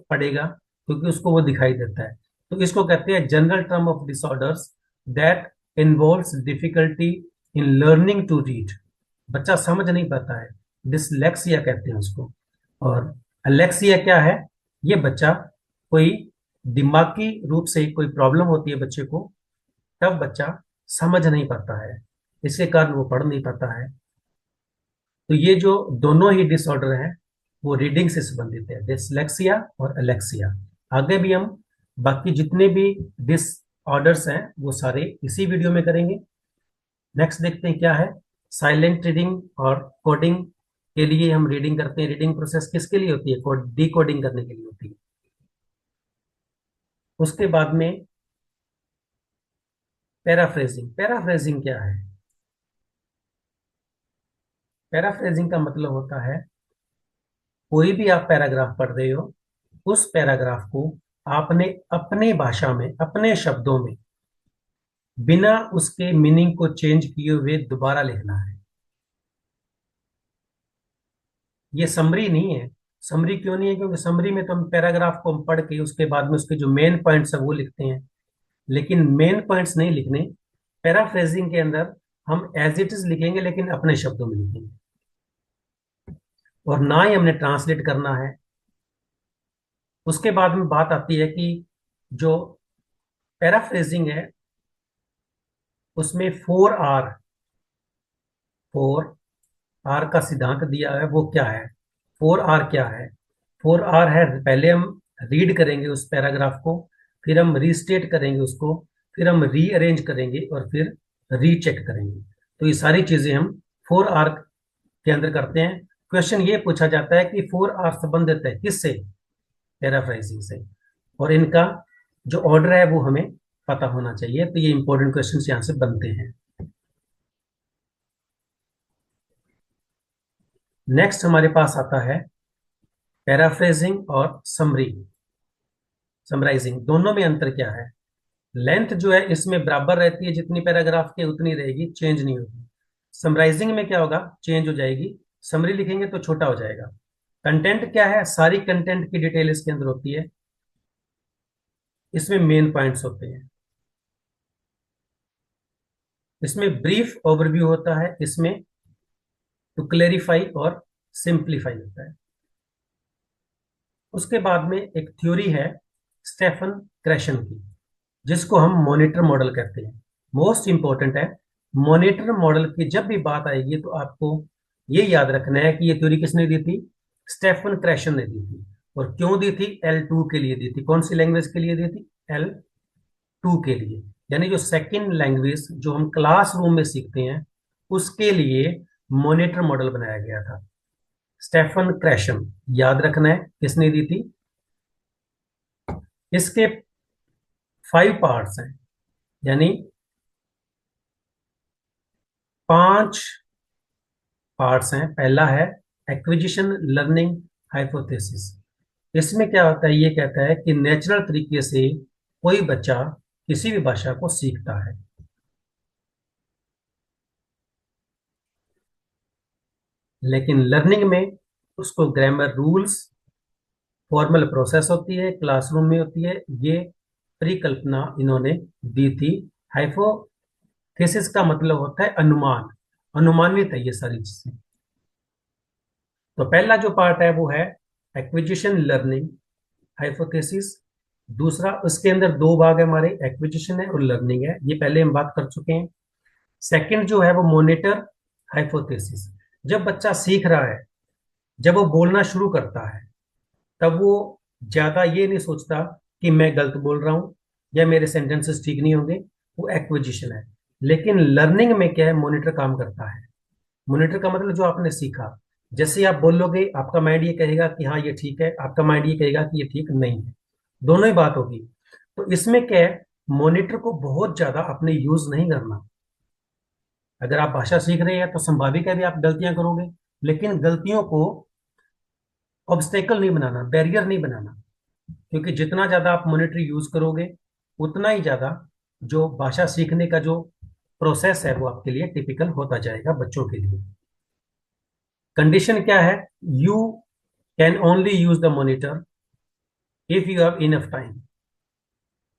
पढ़ेगा, क्योंकि उसको वो दिखाई देता है। तो इसको कहते हैं general term of disorders that involves difficulty in learning to read. बच्चा समझ नहीं पाता है, डिसलेक्सिया कहते हैं उसको। और अलेक्सिया क्या है? ये बच्चा कोई दिमागी रूप से कोई प्रॉब्लम होती है बच्चे को, तब बच्चा समझ नहीं पाता है, इसके कारण वो पढ़ नहीं पाता है। तो ये जो दोनों ही डिसऑर्डर हैं वो रीडिंग से संबंधित है, डिसलेक्सिया और एलेक्सिया। आगे भी हम बाकी जितने भी डिसऑर्डर्स हैं वो सारे इसी वीडियो में करेंगे। नेक्स्ट देखते हैं क्या है। साइलेंट रीडिंग और कोडिंग के लिए हम रीडिंग करते हैं। रीडिंग प्रोसेस किसके लिए होती है? डिकोडिंग करने के लिए होती है। उसके बाद में पैराफ्रेजिंग। पैराफ्रेजिंग क्या है? पैराफ्रेजिंग का मतलब होता है कोई भी आप पैराग्राफ पढ़ रहे हो, उस पैराग्राफ को आपने अपने भाषा में, अपने शब्दों में, बिना उसके मीनिंग को चेंज किए हुए दोबारा लिखना है। ये समरी नहीं है। समरी क्यों नहीं है? क्योंकि समरी में तो हम पैराग्राफ को हम पढ़ के उसके बाद में उसके जो मेन पॉइंट्स है वो लिखते हैं, लेकिन मेन पॉइंट्स नहीं लिखने। पैराफ्रेजिंग के अंदर हम एज इट इज लिखेंगे, लेकिन अपने शब्दों में लिखेंगे, और ना ही हमने ट्रांसलेट करना है। उसके बाद में बात आती है कि जो पैराफ्रेजिंग है उसमें 4R, 4R का सिद्धांत दिया है। वो क्या है? 4R क्या है? 4R है, पहले हम रीड करेंगे उस पैराग्राफ को, फिर हम रीस्टेट करेंगे उसको, फिर हम रीअरेंज करेंगे, और फिर रीचेक करेंगे। तो ये सारी चीजें हम 4R के अंदर करते हैं। क्वेश्चन ये पूछा जाता है कि 4R संबंधित है किससे? पैराफ्रेजिंग से। और इनका जो ऑर्डर है वो हमें पता होना चाहिए। तो ये इंपॉर्टेंट क्वेश्चन यहाँ से बनते हैं। नेक्स्ट हमारे पास आता है पैराफ्रेजिंग और समराइजिंग दोनों में अंतर क्या है? लेंथ जो है इसमें बराबर रहती है, जितनी पैराग्राफ की उतनी रहेगी, चेंज नहीं होगी। समराइजिंग में क्या होगा, चेंज हो जाएगी। समरी लिखेंगे तो छोटा हो जाएगा। कंटेंट क्या है, सारी कंटेंट की डिटेल इसके अंदर होती है, इसमें मेन पॉइंट्स होते हैं। इसमें ब्रीफ ओवरव्यू होता है, इसमें टू क्लेरिफाई और सिंप्लीफाई होता है। उसके बाद में एक थ्योरी है स्टेफन क्रैशन की, जिसको हम मॉनिटर मॉडल कहते हैं। मोस्ट इंपॉर्टेंट है। मॉनिटर मॉडल की जब भी बात आएगी तो आपको ये याद रखना है कि ये थ्योरी किसने दी थी? स्टेफन क्रैशन ने दी थी। और क्यों दी थी? L2 के लिए दी थी। कौन सी लैंग्वेज के लिए दी थी? L2 के लिए, यानी जो सेकंड लैंग्वेज जो हम क्लासरूम में सीखते हैं उसके लिए मॉनिटर मॉडल बनाया गया था। स्टेफन क्रैशन, याद रखना है किसने दी थी। इसके 5 पार्ट्स हैं, यानी 5 पार्ट्स हैं। पहला है एक्विजिशन लर्निंग हाइपोथेसिस। इसमें क्या होता है, ये कहता है कि नेचुरल तरीके से कोई बच्चा किसी भी भाषा को सीखता है। लेकिन लर्निंग में उसको ग्रामर रूल्स, फॉर्मल प्रोसेस होती है, क्लासरूम में होती है। ये परिकल्पना इन्होंने दी थी। हाइपोथेसिस का मतलब होता है अनुमान, अनुमानित है ये सारी चीजें। तो पहला जो पार्ट है वो है एक्विजिशन लर्निंग हाइपोथेसिस। दूसरा, उसके अंदर 2 भाग है हमारे, एक्विजिशन है और लर्निंग है, ये पहले हम बात कर चुके हैं। सेकंड जो है वो मॉनिटर हाइपोथेसिस। जब बच्चा सीख रहा है, जब वो बोलना शुरू करता है, तब वो ज्यादा ये नहीं सोचता कि मैं गलत बोल रहा हूं या मेरे सेंटेंसेस ठीक नहीं होंगे, वो एक्विजिशन है। लेकिन लर्निंग में क्या है, मॉनिटर काम करता है। मॉनिटर का मतलब जो आपने सीखा, जैसे ही आप बोलोगे आपका माइंड ये कहेगा कि हाँ ये ठीक है, आपका माइंड ये कहेगा कि ये ठीक नहीं है, दोनों ही बात होगी। तो इसमें क्या है, मॉनिटर को बहुत ज्यादा अपने यूज नहीं करना। अगर आप भाषा सीख रहे हैं तो संभावित है भी आप गलतियां करोगे, लेकिन गलतियों को ऑब्स्टेकल नहीं बनाना, बैरियर नहीं बनाना। क्योंकि जितना ज्यादा आप मॉनिटर यूज करोगे उतना ही ज्यादा जो भाषा सीखने का जो प्रोसेस है वो आपके लिए टिपिकल होता जाएगा बच्चों के लिए। कंडीशन क्या है, you can only use the monitor if you have enough time.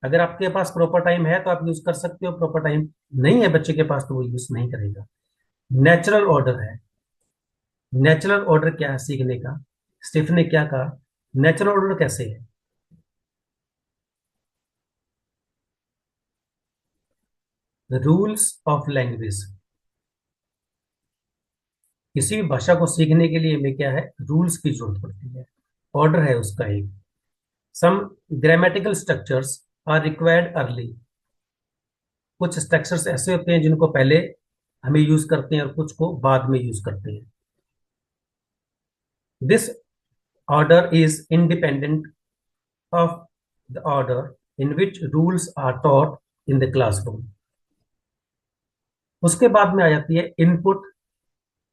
अगर आपके पास प्रॉपर टाइम है तो आप यूज कर सकते हो, प्रॉपर टाइम नहीं है बच्चे के पास तो वो यूज नहीं करेगा। नेचुरल ऑर्डर है। नेचुरल ऑर्डर क्या है सीखने का? स्टीफन ने क्या कहा, नेचुरल ऑर्डर कैसे है? Rules of language. किसी भी भाषा को सीखने के लिए हमें क्या है, रूल्स की जरूरत पड़ती है। ऑर्डर है उसका एक। Some grammatical structures are required early. कुछ स्ट्रक्चर्स ऐसे होते हैं जिनको पहले हमें यूज करते हैं और कुछ को बाद में यूज करते हैं। This order is independent of the order in which rules are taught in the classroom. उसके बाद में आ जाती है इनपुट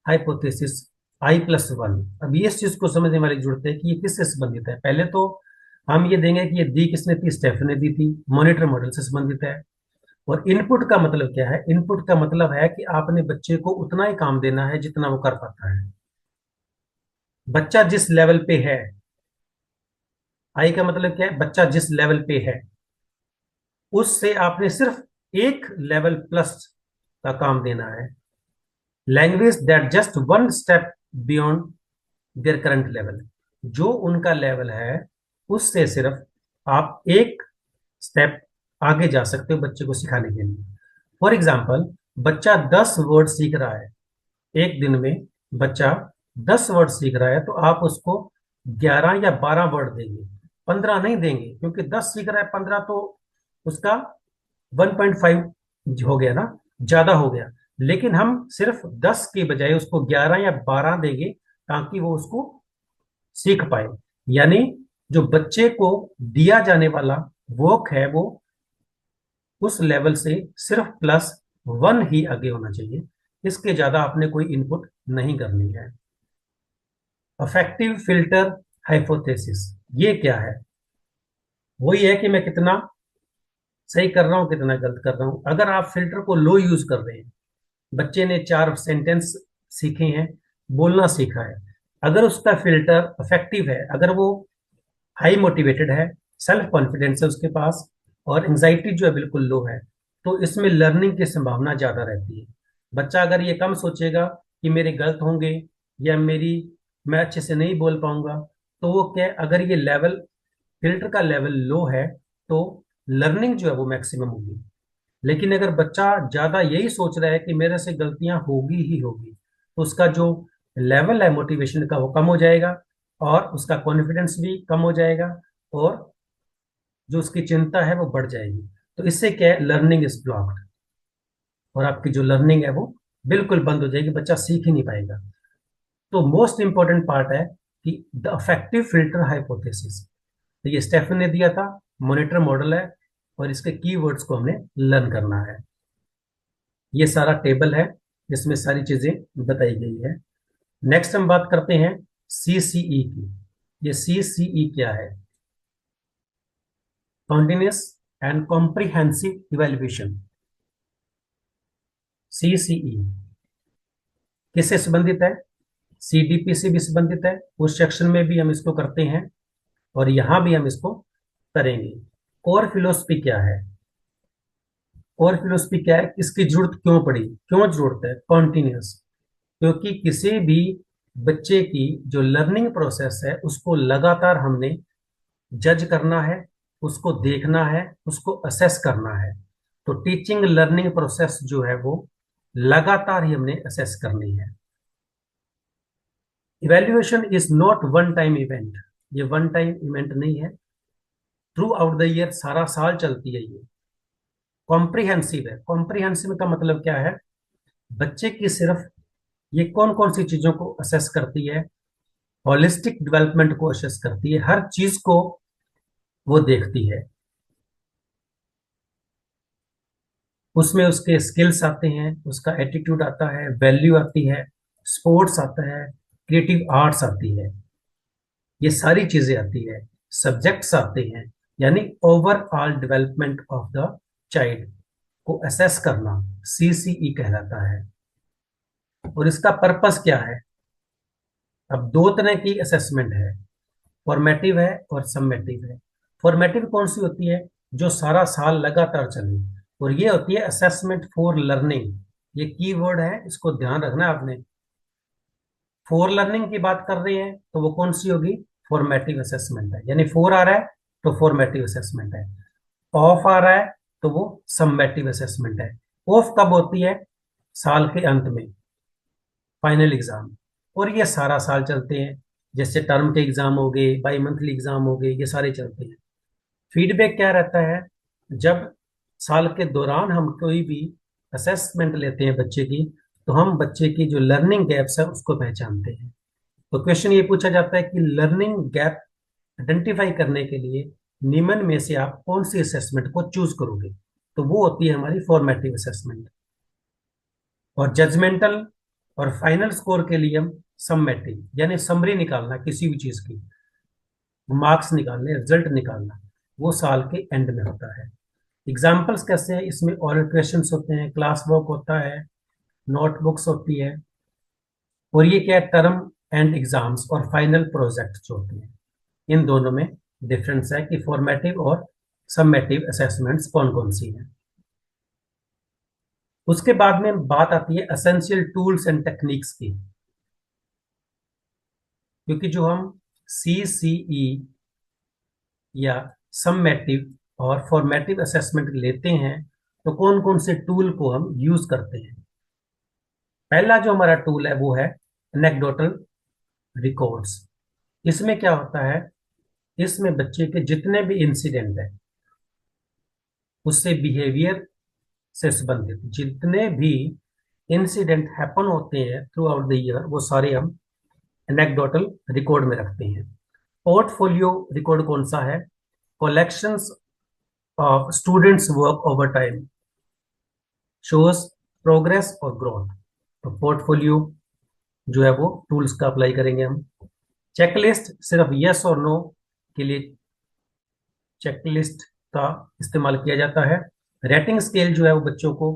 हाइपोथेसिस I+1। अब ये इस चीज को समझने वाली जरूरत है कि ये किससे संबंधित है। पहले तो हम ये देंगे कि ये दी किसने थी, स्टेफन ने दी थी, मॉनिटर मॉडल से संबंधित है। और इनपुट का मतलब क्या है? इनपुट का मतलब है कि आपने बच्चे को उतना ही काम देना है जितना वो कर पाता है। बच्चा जिस लेवल पे है, आई का मतलब क्या है, बच्चा जिस लेवल पे है उससे आपने सिर्फ एक लेवल प्लस का काम देना है। Language that just one step beyond their current level. जो उनका लेवल है उससे सिर्फ आप एक स्टेप आगे जा सकते हो बच्चे को सिखाने के लिए। फॉर एग्जाम्पल, बच्चा 10 वर्ड सीख रहा है एक दिन में, बच्चा 10 वर्ड सीख रहा है तो आप उसको 11 या 12 वर्ड देंगे, 15 नहीं देंगे, क्योंकि 10 सीख रहा है, 15 तो उसका 1.5 हो गया ना, ज्यादा हो गया। लेकिन हम सिर्फ 10 के बजाय उसको 11 या 12 देंगे ताकि वो उसको सीख पाए। यानी जो बच्चे को दिया जाने वाला वर्क है वो उस लेवल से सिर्फ +1 ही आगे होना चाहिए, इसके ज्यादा आपने कोई इनपुट नहीं करनी है। Affective filter hypothesis. ये क्या है? वही है कि मैं कितना सही कर रहा हूँ, कितना गलत कर रहा हूँ। अगर आप फिल्टर को लो यूज कर रहे हैं, बच्चे ने 4 सेंटेंस सीखे हैं, बोलना सीखा है, अगर उसका फिल्टर इफेक्टिव है, अगर वो हाई मोटिवेटेड है, सेल्फ कॉन्फिडेंस है उसके पास, और एंजाइटी जो है बिल्कुल लो है, तो इसमें लर्निंग की संभावना ज्यादा रहती है। बच्चा अगर ये कम सोचेगा कि मेरे गलत होंगे या मेरी मैं अच्छे से नहीं बोल पाऊंगा, तो वो क्या, अगर ये लेवल, फिल्टर का लेवल लो है, तो लर्निंग जो है वो मैक्सिमम होगी। लेकिन अगर बच्चा ज्यादा यही सोच रहा है कि मेरे से गलतियां होगी ही होगी, तो उसका जो लेवल है मोटिवेशन का वो कम हो जाएगा, और उसका कॉन्फिडेंस भी कम हो जाएगा, और जो उसकी चिंता है वो बढ़ जाएगी। तो इससे क्या है, लर्निंग इज ब्लॉक्ड, और आपकी जो लर्निंग है वो बिल्कुल बंद हो जाएगी, बच्चा सीख ही नहीं पाएगा। तो मोस्ट इंपॉर्टेंट पार्ट है कि द अफेक्टिव फिल्टर हाइपोथेसिस। तो ये स्टेफन ने दिया था, मॉनिटर मॉडल है, और इसके कीवर्ड्स को हमने लर्न करना है। ये सारा टेबल है जिसमें सारी चीजें बताई गई है। नेक्स्ट हम बात करते हैं सीसीई की। ये सीसीई क्या है? Continuous and comprehensive evaluation. CCE किससे संबंधित है? सीडीपी से भी संबंधित है, उस सेक्शन में भी हम इसको करते हैं, और यहां भी हम इसको करेंगे। कोर फिलोसफी क्या है? कोर फिलोसफी क्या है, इसकी जरूरत क्यों पड़ी, क्यों जरूरत है? कॉन्टिन्यूस, क्योंकि किसी भी बच्चे की जो लर्निंग प्रोसेस है उसको लगातार हमने जज करना है, उसको देखना है, उसको असेस करना है। तो टीचिंग लर्निंग प्रोसेस जो है वो लगातार ही हमने असेस करनी है। Evaluation is not one time event. ये वन टाइम इवेंट नहीं है, थ्रू आउट द ईयर, सारा साल चलती है ये। कॉम्प्रिहेंसिव है। कॉम्प्रिहेंसिव का मतलब क्या है? बच्चे की सिर्फ ये कौन कौन सी चीजों को असेस करती है, होलिस्टिक डेवलपमेंट को असेस करती है, हर चीज को वो देखती है। उसमें उसके स्किल्स आते हैं, उसका एटीट्यूड आता है, वैल्यू आती है, स्पोर्ट्स आता है, क्रिएटिव आर्ट्स आती है, ये सारी चीजें आती है, सब्जेक्ट्स आते हैं। यानी overall development of the child को असेस करना सीसीई कहलाता है। और इसका पर्पस क्या है? अब दो तरह की असेसमेंट है, फॉर्मेटिव है और समेटिव है। फॉर्मेटिव कौन सी होती है? जो सारा साल लगातार चले, और ये होती है असेसमेंट फॉर लर्निंग। ये कीवर्ड है, इसको ध्यान रखना है आपने। फॉर लर्निंग की बात कर रहे हैं तो वो कौन सी होगी? फॉर्मेटिव असेसमेंट है, यानी फोर आ रहा है तो फॉर्मेटिव असेसमेंट है। ऑफ आ रहा है तो वो समेटिव असेसमेंट है। ऑफ कब होती है? साल के अंत में, फाइनल एग्जाम। और ये सारा साल चलते हैं, जैसे टर्म के एग्जाम हो गए, बाई मंथली एग्जाम हो गए, ये सारे चलते हैं। फीडबैक क्या रहता है? जब साल के दौरान हम कोई भी असेसमेंट लेते हैं बच्चे की, तो हम बच्चे की जो लर्निंग गैप्स है उसको पहचानते हैं। तो क्वेश्चन ये पूछा जाता है कि लर्निंग गैप आइडेंटिफाई करने के लिए निम्न में से आप कौन सी असेसमेंट को चूज करोगे? तो वो होती है हमारी फॉर्मेटिव असेसमेंट। और जजमेंटल और फाइनल स्कोर के लिए हम समेटिव, यानी समरी निकालना किसी भी चीज की, मार्क्स निकालने, रिजल्ट निकालना, वो साल के एंड में होता है। एग्जाम्पल्स कैसे हैं? इसमें ओरल क्वेश्चंस होते हैं, क्लास वर्क होता है, नोटबुक्स होती है, और ये क्या है, टर्म एंड एग्जाम्स और फाइनल प्रोजेक्ट जो होते हैं। इन दोनों में डिफरेंस है कि फॉर्मेटिव और समेटिव असेसमेंट्स कौन कौन सी हैं। उसके बाद में बात आती है एसेंशियल टूल्स एंड टेक्निक्स की। क्योंकि जो हम सीसीई या समेटिव और फॉर्मेटिव असेसमेंट लेते हैं, तो कौन कौन से टूल को हम यूज करते हैं? पहला जो हमारा टूल है वो है एनेक्डोटल रिकॉर्ड्स। इसमें क्या होता है? इसमें बच्चे के जितने भी इंसिडेंट है, उससे बिहेवियर से संबंधित जितने भी इंसिडेंट हैपन होते हैं थ्रू आउट द ईयर, वो सारे हम एनेक्डोटल रिकॉर्ड में रखते हैं। पोर्टफोलियो रिकॉर्ड कौन सा है? Collections of students work over time, shows progress और ग्रोथ। तो पोर्टफोलियो जो है वो टूल्स का अप्लाई करेंगे हम। चेकलिस्ट सिर्फ यस और नो के लिए चेकलिस्ट का इस्तेमाल किया जाता है। रेटिंग स्केल जो है वो बच्चों को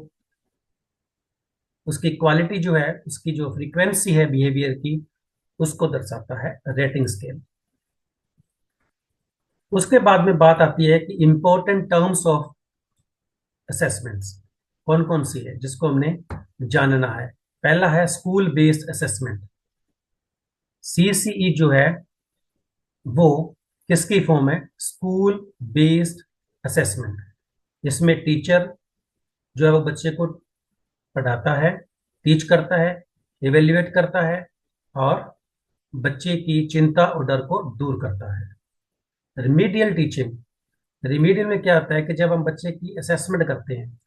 उसकी क्वालिटी जो है, उसकी जो फ्रीक्वेंसी है बिहेवियर की, उसको दर्शाता है रेटिंग स्केल। उसके बाद में बात आती है कि इंपॉर्टेंट टर्म्स ऑफ असेसमेंट्स कौन कौन सी है जिसको हमने जानना है। पहला है स्कूल बेस्ड असेसमेंट। सीसीई जो है वो किसकी फॉर्म है? School based assessment. इसमें टीचर जो है वो बच्चे को पढ़ाता है, टीच करता है, इवेल्युएट करता है और बच्चे की चिंता और डर को दूर करता है। रिमीडियल टीचिंग, रिमीडियल में क्या होता है कि जब हम बच्चे की असेसमेंट करते हैं,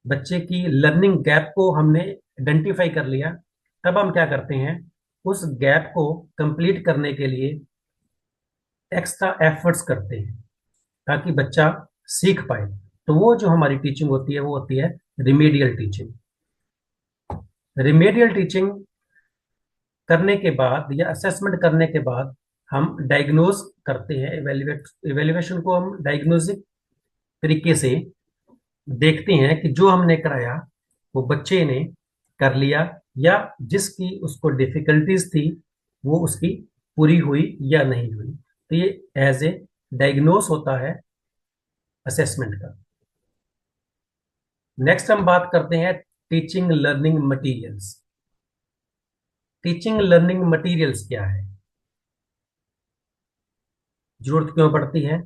बच्चे की लर्निंग गैप को हमने आइडेंटिफाई कर लिया, तब हम क्या करते हैं, उस गैप को कंप्लीट करने के लिए एक्स्ट्रा एफर्ट्स करते हैं ताकि बच्चा सीख पाए। तो वो जो हमारी टीचिंग होती है वो होती है रिमीडियल टीचिंग। रिमीडियल टीचिंग करने के बाद या असेसमेंट करने के बाद हम डायग्नोज करते हैं। इवेल्युएशन को हम डायग्नोस्टिक तरीके से देखते हैं कि जो हमने कराया वो बच्चे ने कर लिया या जिसकी उसको डिफिकल्टीज थी वो उसकी पूरी हुई या नहीं हुई। तो ये एज ए डायग्नोस होता है असेसमेंट का। नेक्स्ट हम बात करते हैं teaching learning materials. Teaching learning materials क्या है, जरूरत क्यों पड़ती है,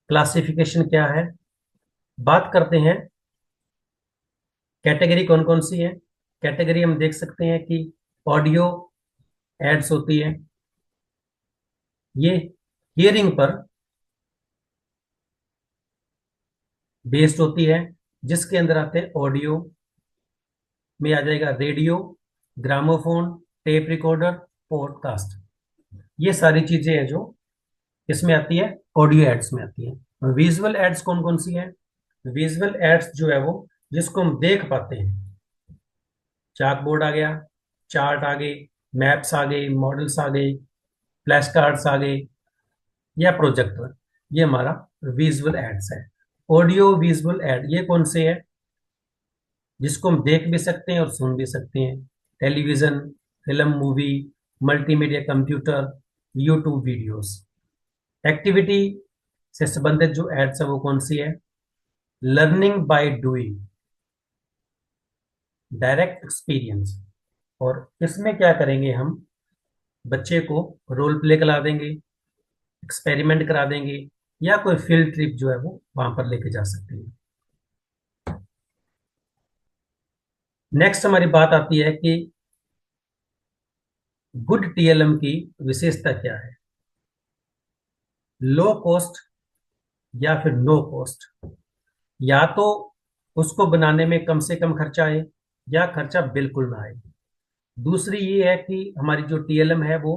क्लासिफिकेशन क्या है। बात करते हैं कैटेगरी कौन कौन सी है। कैटेगरी हम देख सकते हैं कि ऑडियो एड्स होती है, ये हियरिंग पर बेस्ड होती है, जिसके अंदर आते हैं ऑडियो में आ जाएगा radio, gramophone, tape recorder, podcast. ये सारी चीजें हैं जो इसमें आती है, ऑडियो एड्स में आती है। विजुअल एड्स कौन कौन सी है? विजुअल एड्स जो है वो जिसको हम देख पाते हैं, चाक बोर्ड आ गया, चार्ट आ गए, मैप्स आ गए, मॉडल्स आ गए, फ्लैश कार्ड्स आ गए या प्रोजेक्टर, ये हमारा विजुअल एड्स है। ऑडियो विजुअल एड ये कौन से है? जिसको हम देख भी सकते हैं और सुन भी सकते हैं। Television, film, movie, multimedia, computer, YouTube videos. Activity से संबंधित जो एड्स है वो कौन सी है? Learning by doing, direct experience. और इसमें क्या करेंगे हम, बच्चे को रोल प्ले करा देंगे, एक्सपेरिमेंट करा देंगे या कोई फील्ड ट्रिप जो है वो वहां पर लेके जा सकते हैं। नेक्स्ट हमारी बात आती है कि गुड टीएलएम की विशेषता क्या है। लो कॉस्ट या फिर नो कॉस्ट, या तो उसको बनाने में कम से कम खर्चा आए या खर्चा बिल्कुल ना आए। दूसरी ये है कि हमारी जो टीएलएम है वो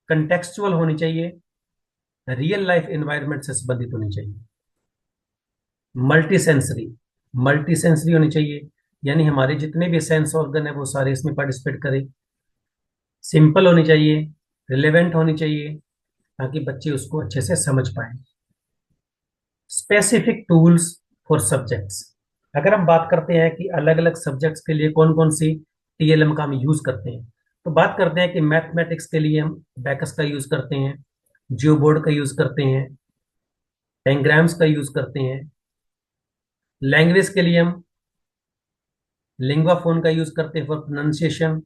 कंटेक्सचुअल होनी चाहिए, रियल लाइफ एनवायरनमेंट से संबंधित होनी चाहिए। मल्टी सेंसरी, मल्टी सेंसरी होनी चाहिए, यानी हमारे जितने भी सेंस ऑर्गन है वो सारे इसमें पार्टिसिपेट करें। सिंपल होनी चाहिए, रिलेवेंट होनी चाहिए ताकि बच्चे उसको अच्छे से समझ पाए। स्पेसिफिक टूल्स फॉर सब्जेक्ट्स, अगर हम बात करते हैं कि अलग अलग सब्जेक्ट्स के लिए कौन कौन सी टीएलएम का हम यूज करते हैं, तो बात करते हैं कि मैथमेटिक्स के लिए हम बैकस का यूज करते हैं, जियोबोर्ड का यूज करते हैं, टेंग्राम्स का यूज करते हैं। लैंग्वेज के लिए हम लिंग्वा फोन का यूज करते हैं फॉर प्रोनाउंसिएशन,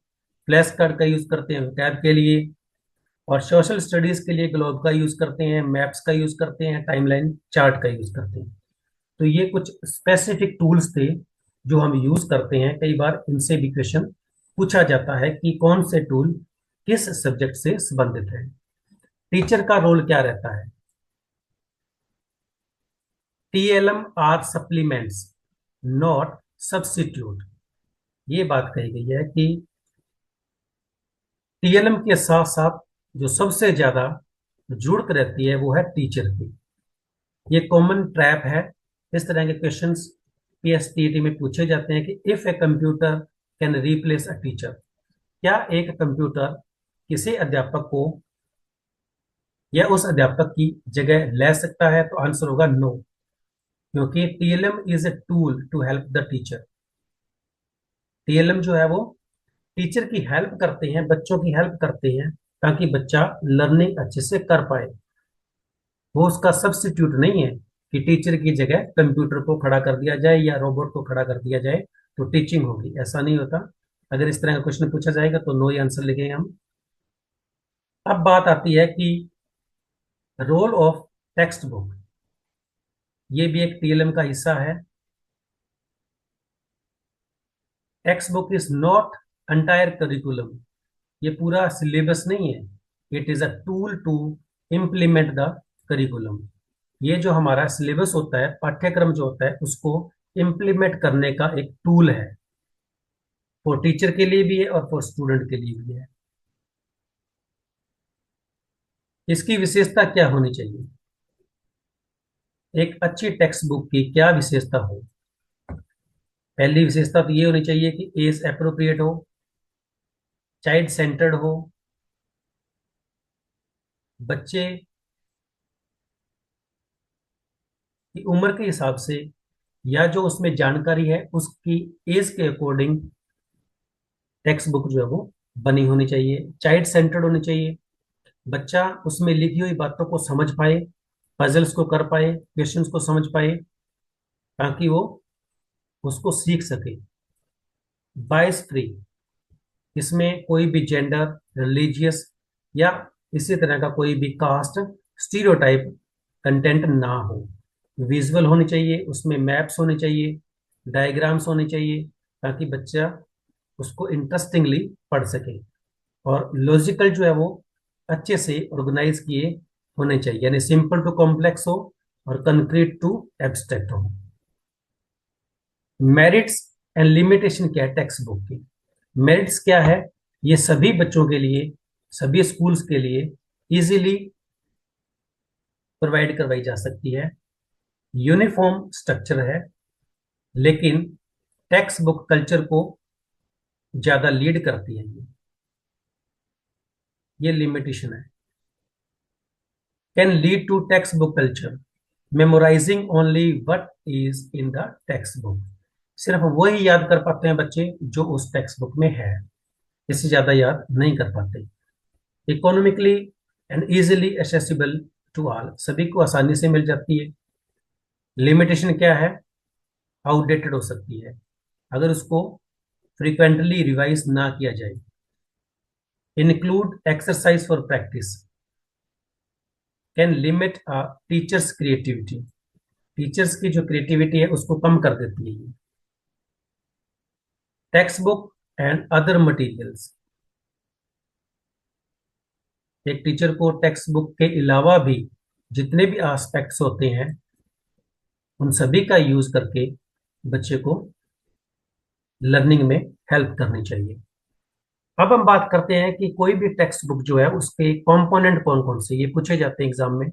फ्लैश कार्ड का यूज करते हैं वोकैब के लिए, और सोशल स्टडीज के लिए ग्लोब का यूज करते हैं, मैप्स का यूज करते हैं, टाइमलाइन चार्ट का यूज करते हैं। तो ये कुछ स्पेसिफिक टूल्स थे जो हम यूज करते हैं। कई बार इनसे भी क्वेश्चन पूछा जाता है कि कौन से टूल किस सब्जेक्ट से संबंधित है। टीचर का रोल क्या रहता है? TLM are supplements not substitute. ये बात कही गई है कि टीएलएम के साथ साथ जो सबसे ज्यादा जरूरत रहती है वो है टीचर की। ये कॉमन ट्रैप है। इस तरह के क्वेश्चंस पीएसटीटी में पूछे जाते हैं कि if a computer can replace a teacher, क्या एक कंप्यूटर किसी अध्यापक को या उस अध्यापक की जगह ले सकता है, तो आंसर होगा नो, क्योंकि TLM is a tool to help the teacher. TLM जो है वो टीचर की हेल्प करते हैं, बच्चों की हेल्प करते हैं, ताकि बच्चा लर्निंग अच्छे से कर पाए। वो उसका सब्स्टिट्यूट नहीं है कि टीचर की जगह कंप्यूटर को खड़ा कर दिया जाए या रोबोट को खड़ा कर दिया जाए तो टीचिंग होगी, ऐसा नहीं होता। अगर इस तरह का क्वेश्चन पूछा जाएगा तो नो ही आंसर लिखेंगे हम। अब बात आती है कि रोल ऑफ टेक्स्ट बुक, ये भी एक टीएलएम का हिस्सा है। Text book is not entire curriculum, ये पूरा सिलेबस नहीं है। It is a tool to implement the curriculum. ये जो हमारा सिलेबस होता है, पाठ्यक्रम जो होता है, उसको इम्प्लीमेंट करने का एक टूल है। फॉर टीचर के लिए भी है और फॉर स्टूडेंट के लिए भी है। इसकी विशेषता क्या होनी चाहिए? एक अच्छी टेक्स्ट बुक की क्या विशेषता हो? पहली विशेषता तो ये होनी चाहिए कि एज अप्रोप्रिएट हो, चाइल्ड सेंटर्ड हो, बच्चे की उम्र के हिसाब से या जो उसमें जानकारी है उसकी एज के अकॉर्डिंग टेक्स्ट बुक जो है वो बनी होनी चाहिए। चाइल्ड सेंटर्ड होनी चाहिए, बच्चा उसमें लिखी हुई बातों को समझ पाए, पजल्स को कर पाए, क्वेश्चंस को समझ पाए, ताकि वो उसको सीख सके। बायस फ्री, इसमें कोई भी जेंडर, रिलीजियस या इसी तरह का कोई भी कास्ट, स्टीरियोटाइप कंटेंट ना हो। विजुअल होनी चाहिए, उसमें मैप्स होने चाहिए, डायग्राम्स होने चाहिए, ताकि बच्चा उसको इंटरेस्टिंगली पढ़ सके। और लॉजिकल जो है वो अच्छे से ऑर्गेनाइज किए होने चाहिए, यानी सिंपल टू कॉम्प्लेक्स हो और कंक्रीट टू एब्स्ट्रैक्ट हो। मेरिट्स एंड लिमिटेशन क्या है टेक्स्ट बुक की? मेरिट्स क्या है? ये सभी बच्चों के लिए, सभी स्कूल्स के लिए इजीली प्रोवाइड करवाई जा सकती है। यूनिफॉर्म स्ट्रक्चर है, लेकिन टेक्स्ट बुक कल्चर को ज्यादा लीड करती है। ये लिमिटेशन है। Can lead to text book culture, memorising only what is in the text book. सिर्फ वही याद कर पाते हैं बच्चे जो उस टेक्स्ट बुक में है, इससे ज्यादा याद नहीं कर पाते। Economically and easily accessible to all, सभी को आसानी से मिल जाती है। लिमिटेशन क्या है? आउटडेटेड हो सकती है अगर उसको फ्रीक्वेंटली रिवाइज ना किया जाए। Include exercise for practice, can limit a teachers creativity, teachers की जो क्रिएटिविटी है उसको कम कर देती है। Text book and other materials, एक टीचर को टेक्स्ट बुक के अलावा भी जितने भी एस्पेक्ट्स होते हैं उन सभी का यूज करके बच्चे को लर्निंग में हेल्प करनी चाहिए। अब हम बात करते हैं कि कोई भी टेक्स्ट बुक जो है उसके कंपोनेंट कौन कौन से ये पूछे जाते हैं एग्जाम में।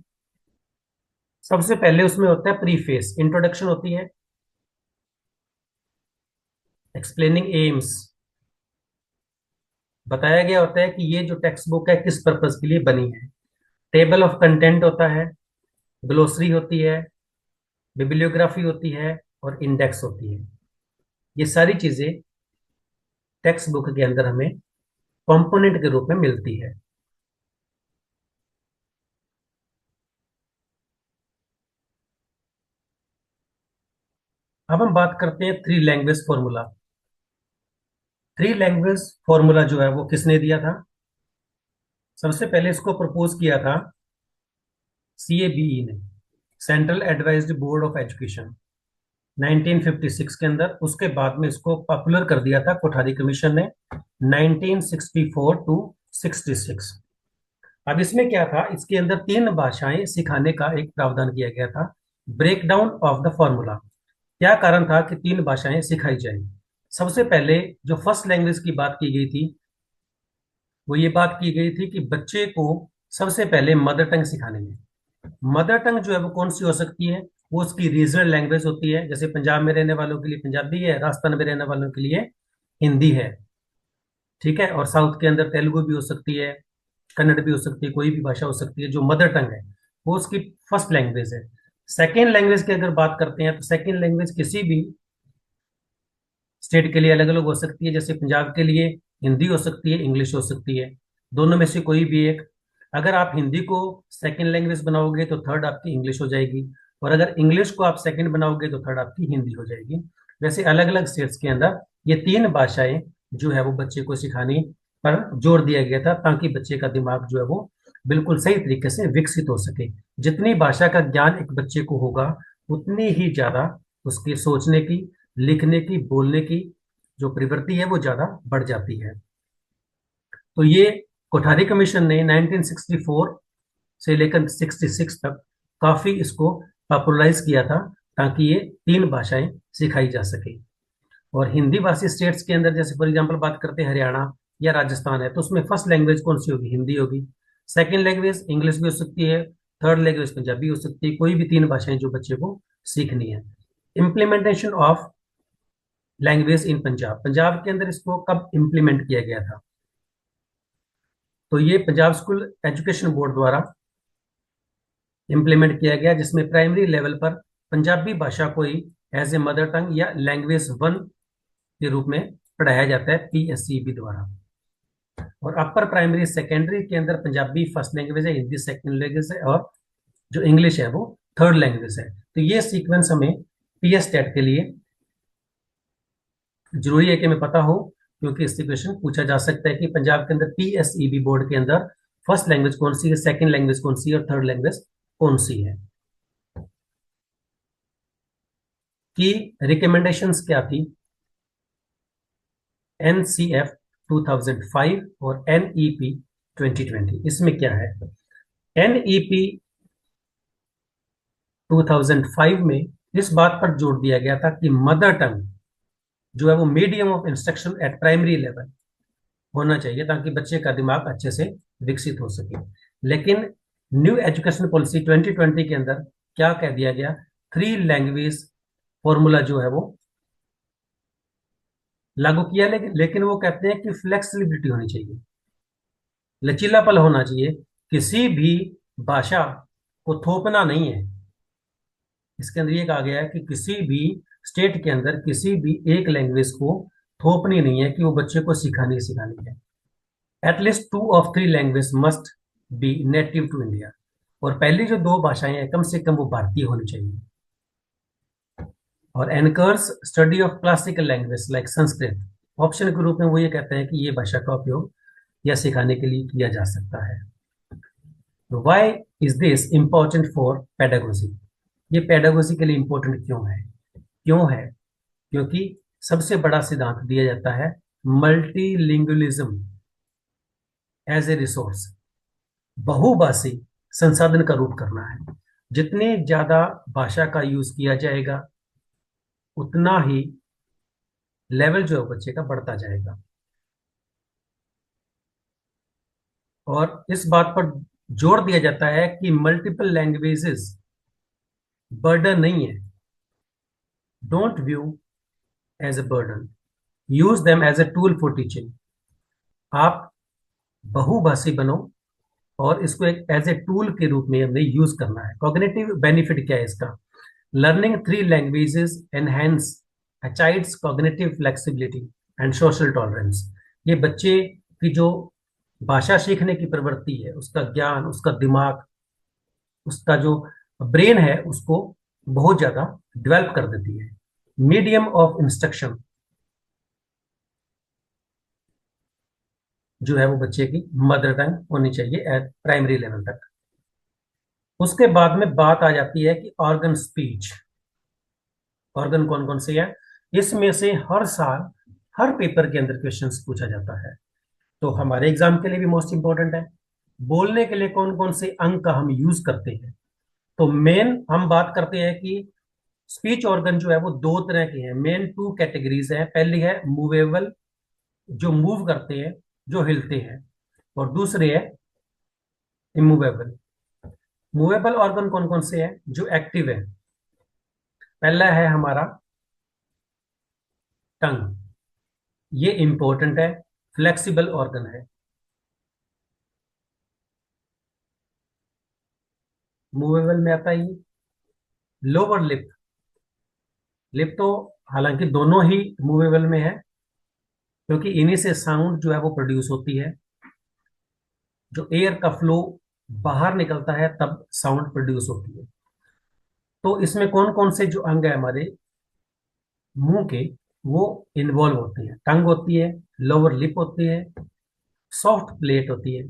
सबसे पहले उसमें होता है प्रीफेस, इंट्रोडक्शन होती है। एक्सप्लेनिंग एम्स, बताया गया होता है कि ये जो टेक्स्ट बुक है किस पर्पज के लिए बनी है। टेबल ऑफ कंटेंट होता है, ग्लोसरी होती है, बिब्लियोग्राफी होती है और इंडेक्स होती है। ये सारी चीजें टेक्स्ट बुक के अंदर हमें कंपोनेंट के रूप में मिलती है। अब हम बात करते हैं three language formula. Three language formula जो है वो किसने दिया था? सबसे पहले इसको प्रपोज किया था सीएबीई ने, central advised board of education, 1956 के अंदर। उसके बाद में इसको पॉपुलर कर दिया था कोठारी कमीशन ने 1964 टू 66। अब इसमें क्या था, इसके अंदर तीन भाषाएं सिखाने का एक प्रावधान किया गया था। Break down of the formula, क्या कारण था कि तीन भाषाएं सिखाई जाए? सबसे पहले जो फर्स्ट लैंग्वेज की बात की गई थी वो ये बात की गई थी कि बच्चे को सबसे पहले मदर टंग सिखाने में। मदर टंग जो है वो कौन सी हो सकती है? वो उसकी रीजनल लैंग्वेज होती है, जैसे पंजाब में रहने वालों के लिए पंजाबी है, राजस्थान में रहने वालों के लिए हिंदी है। ठीक है। और साउथ के अंदर तेलुगु भी हो सकती है, कन्नड़ भी हो सकती है, कोई भी भाषा हो सकती है। जो मदर टंग है वो उसकी फर्स्ट लैंग्वेज है। सेकेंड लैंग्वेज की अगर बात करते हैं तो सेकेंड लैंग्वेज किसी भी स्टेट के लिए अलग अलग हो सकती है। जैसे पंजाब के लिए हिंदी हो सकती है, इंग्लिश हो सकती है, दोनों में से कोई भी एक। अगर आप हिंदी को सेकंड लैंग्वेज बनाओगे तो थर्ड आपकी इंग्लिश हो जाएगी, और अगर इंग्लिश को आप सेकंड बनाओगे तो थर्ड आपकी हिंदी हो जाएगी। वैसे अलग अलग स्टेट्स के अंदर ये तीन भाषाएं जो है वो बच्चे को सिखाने पर जोर दिया गया था, ताकि बच्चे का दिमाग जो है वो बिल्कुल सही तरीके से विकसित हो सके। जितनी भाषा का ज्ञान एक बच्चे को होगा, उतनी ही ज्यादा उसकी सोचने की, लिखने की, बोलने की जो प्रवृत्ति है वो ज्यादा बढ़ जाती है। तो ये कोठारी कमीशन ने 1964 से लेकर 66 तक काफी इसको पॉपुलराइज किया था, ताकि ये तीन भाषाएं सिखाई जा सके। और हिंदी भाषी स्टेट्स के अंदर जैसे फॉर एग्जांपल बात करते हैं हरियाणा या राजस्थान है, तो उसमें फर्स्ट लैंग्वेज कौन सी होगी? हिंदी होगी। सेकेंड लैंग्वेज इंग्लिश भी हो सकती है, थर्ड लैंग्वेज पंजाबी हो सकती है, कोई भी तीन भाषाएं जो बच्चे को सीखनी है। Implementation of language in Punjab, Punjab के अंदर इसको कब इम्प्लीमेंट किया गया था? तो ये पंजाब स्कूल एजुकेशन बोर्ड द्वारा इम्प्लीमेंट किया गया, जिसमें प्राइमरी लेवल पर पंजाबी भाषा को ही एज ए मदर टंग या लैंग्वेज वन के रूप में पढ़ाया जाता है, पीएसईबी द्वारा। और अपर प्राइमरी सेकेंडरी के अंदर पंजाबी फर्स्ट लैंग्वेज है, हिंदी सेकंड लैंग्वेज है, और जो इंग्लिश है वो थर्ड लैंग्वेज है। तो ये सीक्वेंस हमें पीएस टेट के लिए जरूरी है कि हमें पता हो, क्योंकि इससे क्वेश्चन पूछा जा सकता है कि पंजाब के अंदर पीएसईबी बोर्ड के अंदर फर्स्ट लैंग्वेज कौन सी है, सेकंड लैंग्वेज कौन सी है, और थर्ड लैंग्वेज कौन सी है। की रिकमेंडेशंस क्या थी? एनसीएफ 2005 और एनईपी 2020, इसमें क्या है? एनईपी 2005 में इस बात पर जोर दिया गया था कि मदर टंग जो है वो medium of instruction eight primary level होना चाहिए, ताकि बच्चे का दिमाग अच्छे से विकसित हो सके। लेकिन न्यू एजुकेशन पॉलिसी 2020 के अंदर क्या कह दिया गया? थ्री लैंग्वेज फॉर्मूला जो है वो लागू किया, लेकिन वो कहते हैं कि फ्लेक्सिबिलिटी होनी चाहिए, लचीलापन होना चाहिए। किसी भी भाषा को थोपना नहीं है। इसके अंदर ये कहा गया है कि किसी भी स्टेट के अंदर किसी भी एक लैंग्वेज को थोपनी नहीं है, कि वो बच्चे को सिखानी ही सिखानी है। At least two of three language must be native to India, और पहली जो दो भाषाएं हैं कम से कम वो भारतीय होनी चाहिए। और encourages study of classical language like Sanskrit, option के रूप में वो ये कहते हैं कि ये भाषा का उपयोग या सिखाने के लिए किया जा सकता है। Why is this important for pedagogy? ये पेडागोजी के लिए इंपॉर्टेंट क्यों है? क्यों है? क्योंकि सबसे बड़ा सिद्धांत दिया जाता है मल्टीलिंगुअलिज्म एज ए रिसोर्स, बहुभाषी संसाधन का रूप करना है। जितनी ज्यादा भाषा का यूज किया जाएगा, उतना ही लेवल जो है बच्चे का बढ़ता जाएगा। और इस बात पर जोर दिया जाता है कि मल्टीपल लैंग्वेजेस बर्डन नहीं है। Don't view as a burden, use them as a tool for teaching. आप बहुभाषी बनो और इसको एक एज ए टूल के रूप में हमें यूज करना है। कॉग्निटिव बेनिफिट क्या है इसका? Learning three languages enhance a child's cognitive flexibility and social tolerance. ये बच्चे की जो भाषा सीखने की प्रवृत्ति है, उसका ज्ञान, उसका दिमाग, उसका जो ब्रेन है, उसको बहुत ज्यादा डेवलप कर देती है। मीडियम ऑफ इंस्ट्रक्शन जो है वो बच्चे की मदर टंग होनी चाहिए एट प्राइमरी लेवल तक। उसके बाद में बात आ जाती है कि ऑर्गन स्पीच। ऑर्गन कौन कौन से है? इसमें से हर साल हर पेपर के अंदर क्वेश्चंस पूछा जाता है, तो हमारे एग्जाम के लिए भी मोस्ट इंपॉर्टेंट है। बोलने के लिए कौन कौन से अंग का हम यूज करते हैं? तो मेन हम बात करते हैं कि स्पीच ऑर्गन जो है वो दो तरह के हैं। मेन टू कैटेगरीज हैं। पहली है मूवेबल, जो मूव करते हैं, जो हिलते हैं, और दूसरे है इमूवेबल। मूवेबल ऑर्गन कौन कौन से हैं? जो एक्टिव है। पहला है हमारा टंग, ये इंपॉर्टेंट है। फ्लेक्सिबल ऑर्गन है। मूवेबल में आता है ये लोअर लिप। लिप तो हालांकि दोनों ही मूवेबल में है, क्योंकि इन्हीं से साउंड जो है वो प्रोड्यूस होती है। जो एयर का फ्लो बाहर निकलता है तब साउंड प्रोड्यूस होती है। तो इसमें कौन कौन से जो अंग है हमारे मुंह के, वो इन्वॉल्व होते हैं। टंग होती है, लोअर लिप होती है, सॉफ्ट प्लेट होती है,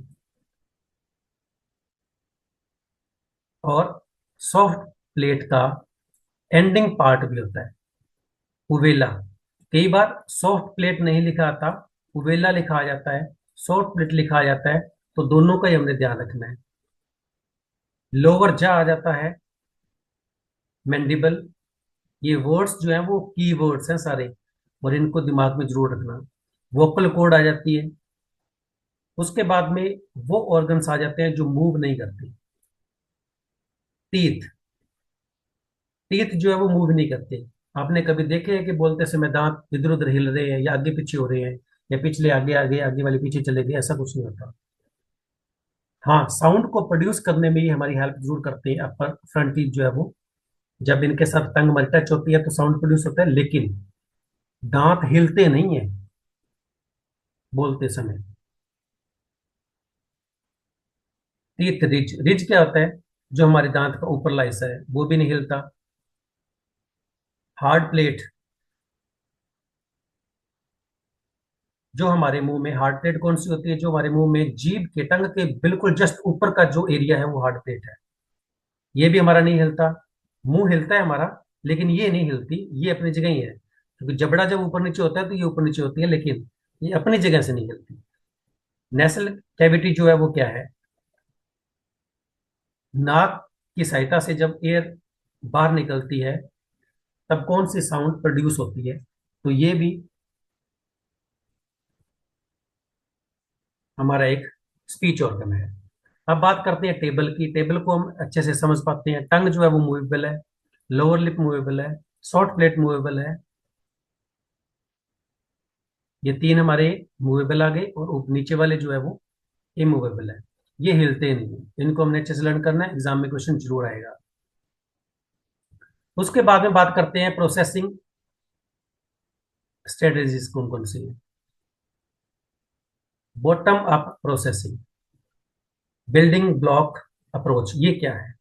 और सॉफ्ट प्लेट का एंडिंग पार्ट भी होता है, उवेला। कई बार सॉफ्ट प्लेट नहीं लिखा आता, उवेला लिखा आ जाता है, सॉफ्ट प्लेट लिखा आ जाता है, तो दोनों का ही हमने ध्यान रखना है। लोअर जा आ जाता है, मैंडिबल। ये वर्ड्स जो हैं वो की वर्ड्स हैं सारे, और इनको दिमाग में जरूर रखना। वोकल कॉर्ड आ जाती है। उसके बाद में वो ऑर्गन्स आ जाते हैं जो मूव नहीं करते। टीथ। टीथ जो है वो मूव नहीं करते। आपने कभी देखे हैं कि बोलते समय दांत इधर उधर हिल रहे हैं, या आगे पीछे हो रहे हैं, या पिछले आगे आगे, आगे वाले पीछे चले गए? ऐसा कुछ नहीं होता। हाँ, साउंड को प्रोड्यूस करने में ये हमारी हेल्प जरूर करते हैं अपर फ्रंट टीथ जो है वो। जब इनके साथ टंग हमारी टच होती है तो साउंड प्रोड्यूस होता है, लेकिन दांत हिलते नहीं है बोलते समय। Teeth ridge. रिज क्या होता है? जो हमारे दांत का ऊपरला हिस्सा है वो भी नहीं हिलता। Hard plate. जो हमारे मुंह में हार्ड प्लेट कौन सी होती है? जो हमारे मुंह में जीभ के टंग के बिल्कुल जस्ट ऊपर का जो एरिया है वो हार्ड प्लेट है। ये भी हमारा नहीं हिलता। मुंह हिलता है हमारा, लेकिन ये नहीं हिलती, ये अपनी जगह ही है। क्योंकि जबड़ा जब ऊपर नीचे होता है तो ये ऊपर नीचे होती है, लेकिन ये अपनी जगह से नहीं हिलती। नेसल कैविटी जो है वो क्या है? नाक की सहायता से जब एयर बाहर निकलती है तब कौन सी साउंड प्रोड्यूस होती है? तो ये भी हमारा एक स्पीच ऑर्गन है। अब बात करते हैं टेबल की। टेबल को हम अच्छे से समझ पाते हैं। टंग जो है वो मूवेबल है, लोअर लिप मूवेबल है, शॉर्ट प्लेट मूवेबल है। ये तीन हमारे मूवेबल आ गए, और नीचे वाले जो है वो इमूवेबल है। ये हिलते नहीं है। इनको हमने अच्छे से लर्न करना है, एग्जाम में क्वेश्चन जरूर आएगा। उसके बाद में बात करते हैं प्रोसेसिंग स्ट्रेटेजीज कौन कौन सी है। Bottom up processing, building block approach, ये क्या है?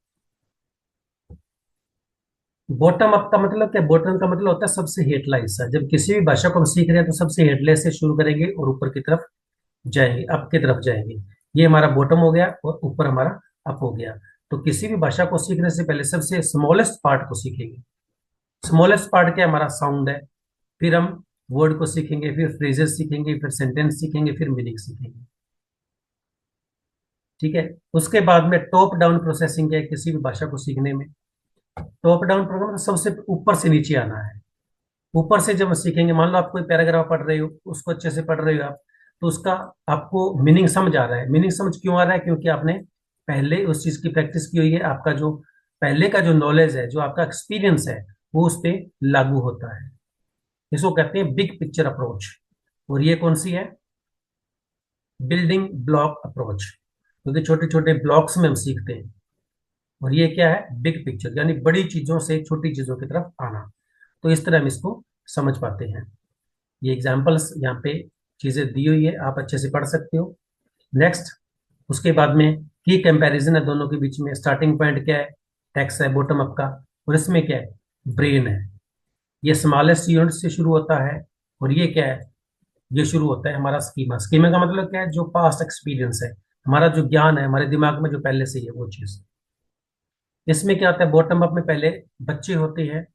बॉटम अप का मतलब क्या? बॉटम का मतलब होता है सबसे हेठला हिस्सा। जब किसी भी भाषा को हम सीख रहे हैं तो सबसे हेठले से शुरू करेंगे और ऊपर की तरफ जाएंगे, अप की तरफ जाएंगे। ये हमारा बॉटम हो गया, और ऊपर हमारा अप हो गया। तो किसी भी भाषा को सीखने से पहले सबसे स्मॉलेस्ट पार्ट को सीखेंगे। स्मॉलेस्ट पार्ट क्या? हमारा साउंड है। फिर हम वर्ड को सीखेंगे, फिर फ्रेजेस सीखेंगे, फिर सेंटेंस सीखेंगे, फिर मीनिंग सीखेंगे। ठीक है। उसके बाद में टॉप डाउन प्रोसेसिंग है किसी भी भाषा को सीखने में। टॉप डाउन प्रोग्राम सबसे ऊपर से नीचे आना है। ऊपर से जब हम सीखेंगे, मान लो आप कोई पैराग्राफ पढ़ रहे हो, उसको अच्छे से पढ़ रहे हो आप, तो उसका आपको मीनिंग समझ आ रहा है। मीनिंग समझ क्यों आ रहा है? क्योंकि आपने पहले उस चीज की प्रैक्टिस की हुई है। आपका जो पहले का जो नॉलेज है, जो आपका एक्सपीरियंस है, वो उस पर लागू होता है। इसको कहते हैं बिग पिक्चर अप्रोच। और ये कौन सी है? Building block approach. क्योंकि छोटे छोटे ब्लॉक्स में हम सीखते हैं। और ये क्या है? बिग पिक्चर, यानी बड़ी चीजों से छोटी चीजों की तरफ आना। तो इस तरह हम इसको समझ पाते हैं। ये एग्जाम्पल्स यहाँ पे चीजें दी हुई है, आप अच्छे से पढ़ सकते हो। नेक्स्ट, उसके बाद में की कंपैरिजन है दोनों के बीच में। स्टार्टिंग पॉइंट क्या है? टेक्स्ट है बॉटम अप का, और इसमें क्या है? ब्रेन है। ये स्मॉलेस्ट यूनिट से शुरू होता है। और ये क्या है? ये शुरू होता है हमारा स्कीमा। स्कीमा का मतलब क्या है? जो पास्ट एक्सपीरियंस है, हमारा जो ज्ञान है हमारे दिमाग में जो पहले से ही है वो चीज। इसमें क्या होता है? बॉटम अप में पहले बच्चे होते हैं,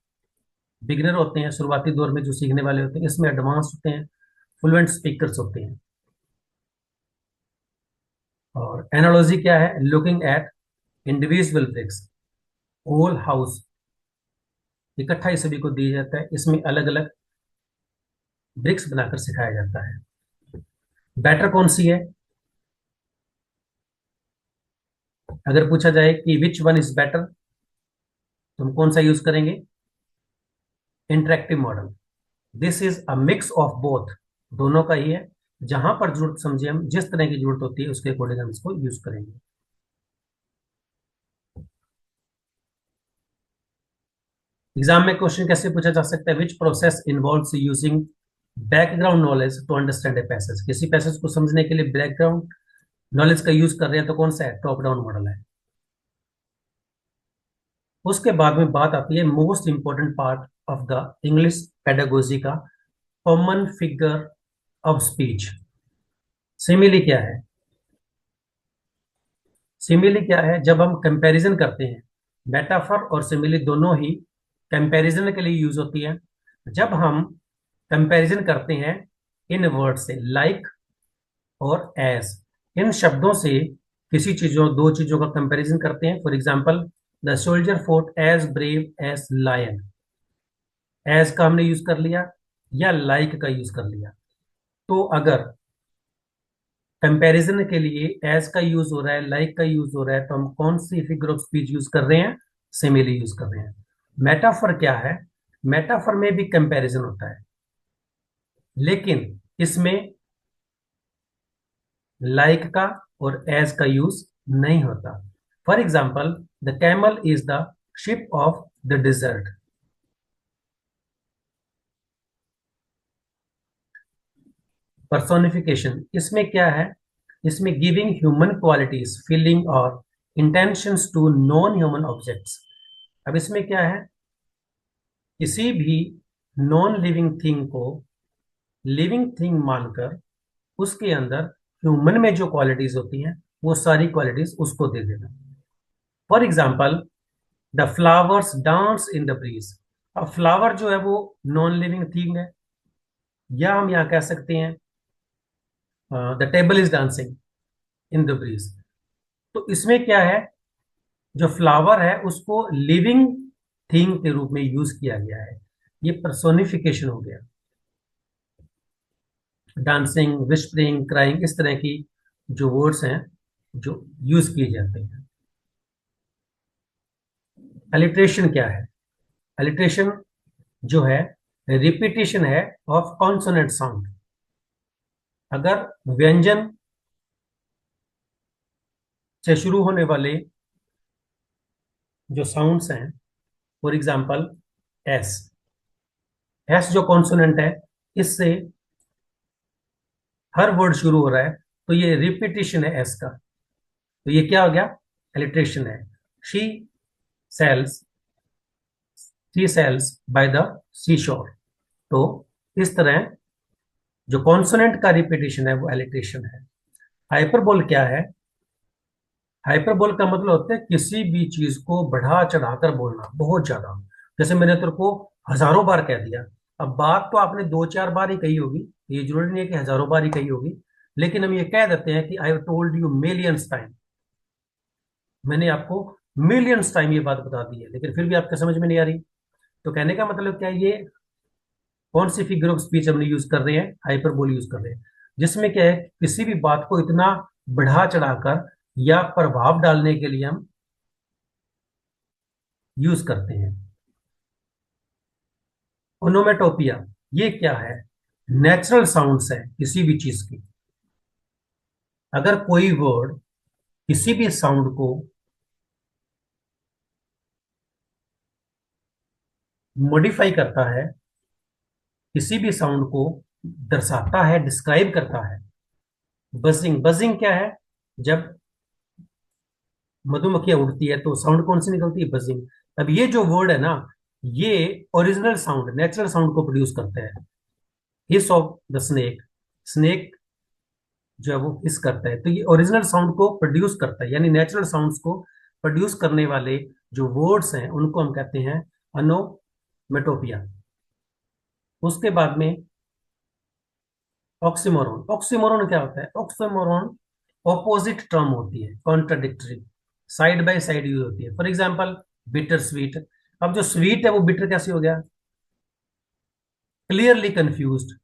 बिगिनर होते हैं, शुरुआती दौर में जो सीखने वाले होते हैं। इसमें एडवांस होते हैं, फ्लुएंट स्पीकर्स होते हैं। और एनालॉजी क्या है? Looking at individual bricks, whole house इकट्ठा ही सभी को दिया जाता है। इसमें अलग अलग ब्रिक्स बनाकर सिखाया जाता है। बेटर कौन सी है? अगर पूछा जाए कि विच वन इज बेटर, तो हम कौन सा यूज करेंगे? Interactive model. This is a mix of both, दोनों का ही है। जहां पर जरूरत समझे, हम जिस तरह की जरूरत होती है उसके अकॉर्डिंग हम इसको यूज करेंगे। एग्जाम में क्वेश्चन कैसे पूछा जा सकता है? Which process involves using background knowledge to understand a passage. किसी पैसेज को समझने के लिए बैकग्राउंड नॉलेज का यूज कर रहे हैं तो कौन सा है? टॉप डाउन मॉडल है। उसके बाद में बात आती है most important part of the English pedagogy का, common figure of speech. Simile क्या है? सिमिली क्या है? जब हम कंपैरिजन करते हैं, मेटाफर और सिमिली दोनों ही कंपैरिजन के लिए यूज होती है। जब हम कंपैरिजन करते हैं इन वर्ड से, लाइक और एज, इन शब्दों से किसी चीजों, दो चीजों का कंपैरिजन करते हैं। For example, the soldier fought as brave as lion. As का हमने यूज कर लिया या लाइक का यूज कर लिया। तो अगर कंपैरिजन के लिए एज का यूज हो रहा है, लाइक का यूज हो रहा है, तो हम कौन सी फिगर ऑफ स्पीच यूज कर रहे हैं? सिमिली यूज कर रहे हैं। मेटाफर क्या है? मेटाफर में भी कंपैरिजन होता है, लेकिन इसमें लाइक का और एज का यूज नहीं होता। For example, the camel is the ship of the desert. Personification इसमें क्या है? इसमें गिविंग ह्यूमन क्वालिटीज, फीलिंग और intentions to non human objects. अब इसमें क्या है? किसी भी नॉन लिविंग थिंग को लिविंग थिंग मानकर उसके अंदर ह्यूमन में जो क्वालिटीज होती हैं वो सारी क्वालिटीज उसको दे देना। For example, the flowers dance in the breeze. अब फ्लावर जो है वो नॉन लिविंग थिंग है, या हम यहाँ कह सकते हैं the table is dancing in the breeze. तो इसमें क्या है? जो फ्लावर है उसको लिविंग थिंग के रूप में यूज किया गया है। ये पर्सोनिफिकेशन हो गया। डांसिंग, विस्परिंग, क्राइंग, इस तरह की जो वर्ड्स हैं जो यूज किए जाते हैं। अलिट्रेशन क्या है? अलिट्रेशन जो है रिपीटिशन है ऑफ कॉन्सोनेंट साउंड। अगर व्यंजन से शुरू होने वाले जो साउंड्स हैं, फॉर एग्जांपल एस, एस जो कॉन्सोनेंट है, इससे हर वर्ड शुरू हो रहा है, तो ये रिपीटिशन है एस का। तो ये क्या हो गया? एलिट्रेशन है। She sells she sells by the sea shore. तो इस तरह जो कॉन्सोनेंट का रिपीटिशन है वो एलिट्रेशन है। हाइपरबोल क्या है? हाइपरबोल का मतलब होता है किसी भी चीज को बढ़ा चढ़ाकर बोलना बहुत ज्यादा। जैसे मैंने तेरे को हजारों बार कह दिया, अब बात तो आपने दो चार बार ही कही होगी, ये जरूरी नहीं है कि हजारों बार ही कही होगी, लेकिन हम ये कह देते हैं कि I have told you millions time. मैंने आपको मिलियंस टाइम ये बात बता दी है, लेकिन फिर भी आपके समझ में नहीं आ रही। तो कहने का मतलब क्या है? ये कौन सी फिगर ऑफ स्पीच हमने यूज कर रहे हैं? हाइपरबोल यूज कर रहे हैं, जिसमें क्या है, किसी भी बात को इतना बढ़ा चढ़ाकर या प्रभाव डालने के लिए हम यूज करते हैं। ओनोमेटोपिया ये क्या है? नेचुरल साउंड्स है किसी भी चीज की। अगर कोई वर्ड किसी भी साउंड को मॉडिफाई करता है, किसी भी साउंड को दर्शाता है, डिस्क्राइब करता है। बजिंग, बजिंग क्या है? जब मधुमक्खियां उड़ती है तो साउंड कौन सी निकलती है? बजिंग। अब ये जो वर्ड है ना, ये ओरिजिनल साउंड, नेचुरल साउंड को प्रोड्यूस करता है। हिस ऑफ द स्नेक, स्नेक जो है वो हिस करता है, तो ये ओरिजिनल साउंड को प्रोड्यूस करता है, यानी नेचुरल साउंड्स को प्रोड्यूस करने वाले जो वर्ड्स हैं उनको हम कहते हैं अनोमेटोपिया। उसके बाद में ऑक्सीमोरॉन। ऑक्सीमोरॉन क्या होता है? ऑक्सीमोरॉन ऑपोजिट टर्म होती है, contradictory, side by side use होती है। For example, bitter sweet. अब जो स्वीट है वो बिटर कैसे हो गया? Clearly confused.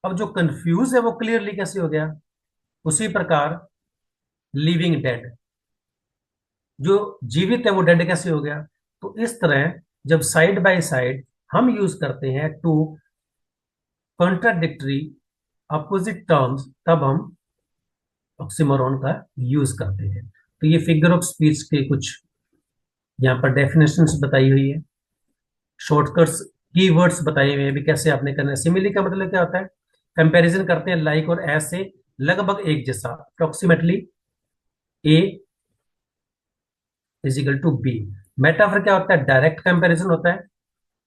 अब जो कंफ्यूज है वो क्लियरली कैसे हो गया? उसी प्रकार लिविंग डेड, जो जीवित है वो डेड कैसे हो गया? तो इस तरह जब साइड बाय साइड हम यूज करते हैं टू कॉन्ट्राडिक्टरी अपोजिट टर्म्स तब हम ऑक्सीमोरॉन का यूज करते हैं। तो ये फिगर ऑफ स्पीच के कुछ यहाँ पर डेफिनेशंस बताई हुई है, शॉर्टकट्स, कीवर्ड्स बताए हुए हैं भी कैसे आपने करना है। सिमिली का मतलब क्या होता है? कंपैरिजन करते हैं लाइक और एज से, लगभग एक जैसा, approximately a is equal to b. Metaphor क्या होता है? डायरेक्ट कंपैरिजन होता है,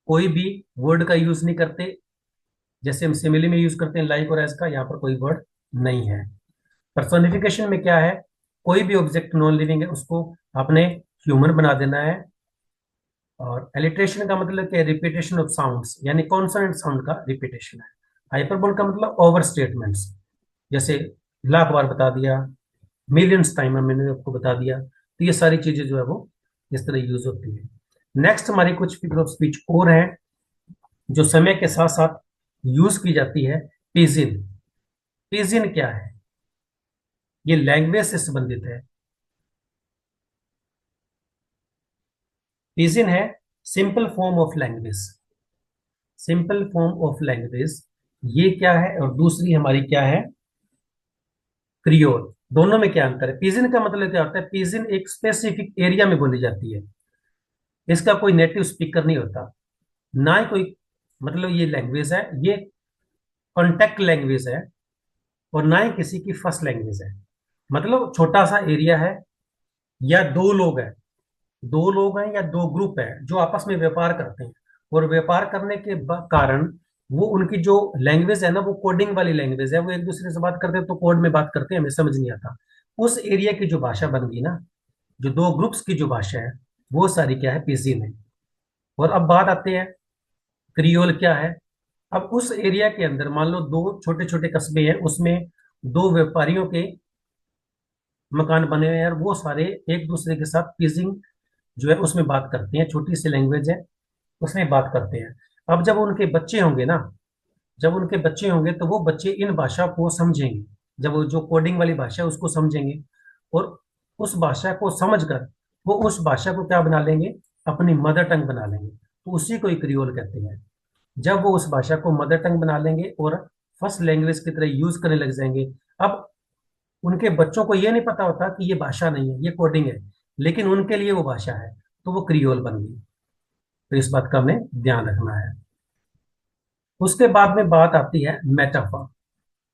कोई भी वर्ड का यूज नहीं करते, जैसे हम सिमिली में यूज करते हैं लाइक और एज का, यहाँ पर कोई वर्ड नहीं है। पर्सोनिफिकेशन में क्या है? कोई भी ऑब्जेक्ट नॉन लिविंग है उसको आपने ह्यूमन बना देना है। और एलिट्रेशन का मतलब क्या है? रिपीटेशन ऑफ साउंड्स, यानी कॉन्सोनेंट साउंड का रिपीटेशन है। हाइपरबोल का मतलब ओवर स्टेटमेंट्स, जैसे लाख बार बता दिया, मिलियंस टाइम मैंने आपको बता दिया, तो ये सारी चीजें जो है वो इस तरह यूज होती है। नेक्स्ट हमारी कुछ फिगर ऑफ स्पीच और है जो समय के साथ साथ यूज की जाती है। पिजिन। पिजिन क्या है? ये लैंग्वेज से संबंधित है। पिजिन है simple form of language. Simple form of language ये क्या है, और दूसरी हमारी क्या है? क्रियोल। दोनों में क्या अंतर है? पिजिन का मतलब क्या होता है? पिजिन एक स्पेसिफिक एरिया में बोली जाती है, इसका कोई नेटिव स्पीकर नहीं होता, ना ही कोई, मतलब ये लैंग्वेज है, ये कॉन्टेक्ट लैंग्वेज है, और ना ही किसी की फर्स्ट लैंग्वेज है। मतलब छोटा सा एरिया है, या दो लोग हैं, दो लोग हैं या दो ग्रुप हैं जो आपस में व्यापार करते हैं, और व्यापार करने के कारण वो उनकी जो लैंग्वेज है ना, वो कोडिंग वाली लैंग्वेज है, वो एक दूसरे से बात करते हैं तो कोड में बात करते हैं, हमें समझ नहीं आता। उस एरिया की जो भाषा बन गई ना, जो दो ग्रुप्स की जो भाषा है, वो सारी क्या है? पिजिन है। और अब बात आते हैं क्रियोल क्या है। अब उस एरिया के अंदर मान लो दो छोटे छोटे कस्बे हैं, उसमें दो व्यापारियों के मकान बने हुए हैं, और वो सारे एक दूसरे के साथ पिजिंग जो है उसमें बात करते हैं, छोटी सी लैंग्वेज है, उसमें बात करते हैं। अब जब उनके बच्चे होंगे ना, जब उनके बच्चे होंगे तो वो बच्चे इन भाषा को समझेंगे, जब वो जो कोडिंग वाली भाषा है उसको समझेंगे, और उस भाषा को समझकर वो उस भाषा को क्या बना लेंगे? अपनी मदर टंग बना लेंगे, तो उसी को ही क्रियोल कहते हैं। जब वो उस भाषा को मदर टंग बना लेंगे और फर्स्ट लैंग्वेज की तरह यूज करने लग जाएंगे, अब उनके बच्चों को ये नहीं पता होता कि ये भाषा नहीं है, ये कोडिंग है, लेकिन उनके लिए वो भाषा है, तो वो क्रियोल बन गई। तो इस बात का हमें ध्यान रखना है। उसके बाद में बात आती है मेटाफर।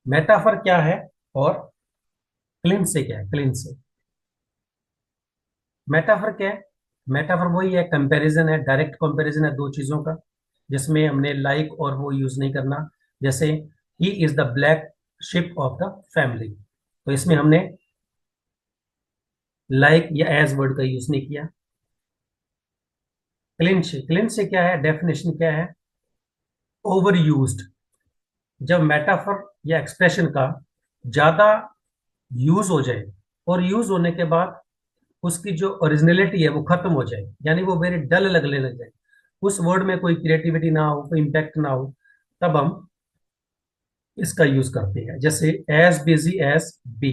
मेटाफर क्या है, और क्लिन से क्या है? क्लिन से मेटाफर क्या है? मेटाफर वही है, कंपैरिजन है, डायरेक्ट कंपैरिजन है दो चीजों का, जिसमें हमने लाइक और वो यूज नहीं करना। जैसे he is the black ship of the family, तो इसमें हमने लाइक या एज वर्ड का यूज नहीं किया। क्लिन से क्या है? डेफिनेशन क्या है? Over used. जब मेटाफर या एक्सप्रेशन का ज्यादा यूज हो जाए, और यूज होने के बाद उसकी जो ओरिजिनलिटी है वो खत्म हो जाए, यानी वो वेरी डल लगने लग जाए, उस वर्ड में कोई क्रिएटिविटी ना हो, कोई इम्पैक्ट ना हो, तब हम इसका यूज करते हैं। जैसे एज बिजी एज बी,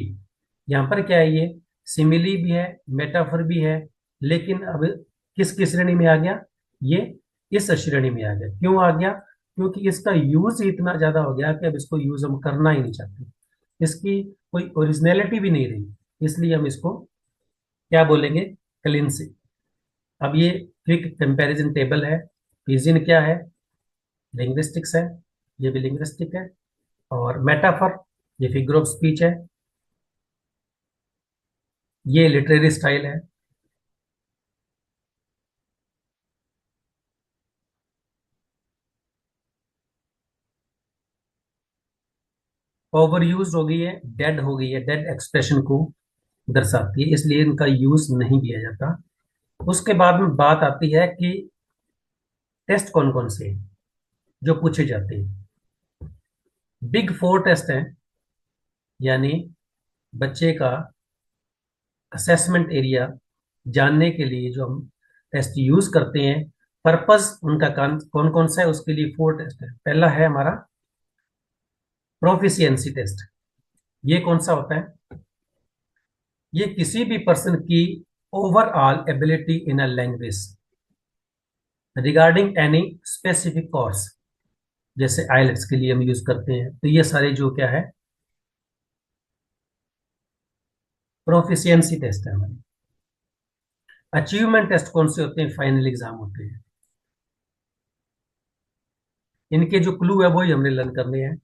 यहाँ पर क्या है? ये सिमिली भी है, मेटाफर भी है, लेकिन अब किस किस श्रेणी में आ गया? ये इस श्रेणी में आ गया। क्यों आ गया? क्योंकि इसका यूज ही इतना ज्यादा हो गया कि अब इसको यूज हम करना ही नहीं चाहते, इसकी कोई ओरिजिनलिटी भी नहीं रही, इसलिए हम इसको क्या बोलेंगे? क्लिनसी। अब ये क्विक कंपैरिजन टेबल है। पिजिन क्या है? लिंग्विस्टिक्स है, ये भी लिंग्विस्टिक है। और मेटाफर ये फिगर ऑफ स्पीच है, ये लिटरेरी स्टाइल है। ओवर यूज हो गई है, डेड हो गई है, डेड एक्सप्रेशन को दर्शाती है, इसलिए इनका यूज नहीं किया जाता। उसके बाद में बात आती है कि टेस्ट कौन कौन से हैं जो पूछे जाते हैं। बिग फोर टेस्ट हैं, यानी बच्चे का असेसमेंट एरिया जानने के लिए जो हम टेस्ट यूज करते हैं। पर्पस उनका कौन कौन सा है, उसके लिए फोर टेस्ट है। पहला है हमारा प्रोफिशिएंसी टेस्ट। ये कौन सा होता है? ये किसी भी पर्सन की overall ability in a language regarding any specific course. जैसे आइलेट्स के लिए हम यूज करते हैं। तो ये सारे जो क्या है, प्रोफिशिएंसी टेस्ट है हमारे। अचीवमेंट टेस्ट कौन से होते हैं? फाइनल एग्जाम होते हैं। इनके जो क्लू है वही हमने लर्न करने हैं।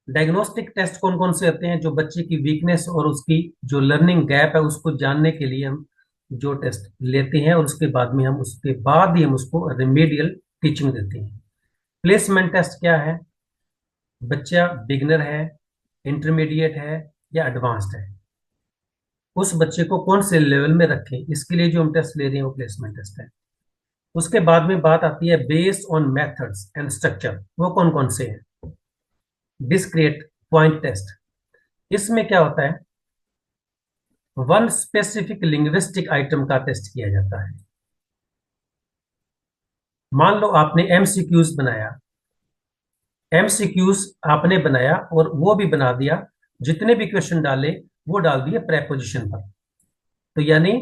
डायग्नोस्टिक टेस्ट कौन कौन से होते हैं? जो बच्चे की वीकनेस और उसकी जो लर्निंग गैप है उसको जानने के लिए हम जो टेस्ट लेते हैं, और उसके बाद ही हम उसको रेमेडियल टीचिंग देते हैं। प्लेसमेंट टेस्ट क्या है? बच्चा बिगनर है, इंटरमीडिएट है या एडवांस्ड है, उस बच्चे को कौन से लेवल में रखें, इसके लिए जो हम टेस्ट ले रहे हैं वो प्लेसमेंट टेस्ट है। उसके बाद में बात आती है based on methods and structure, वो कौन कौन से हैं? डिस्क्रीट पॉइंट टेस्ट, इसमें क्या होता है, वन स्पेसिफिक लिंग्विस्टिक आइटम का टेस्ट किया जाता है। मान लो आपने एमसीक्यूज बनाया, एमसीक्यूज आपने बनाया और वो भी बना दिया, जितने भी क्वेश्चन डाले वो डाल दिए प्रेपोजिशन पर। तो यानी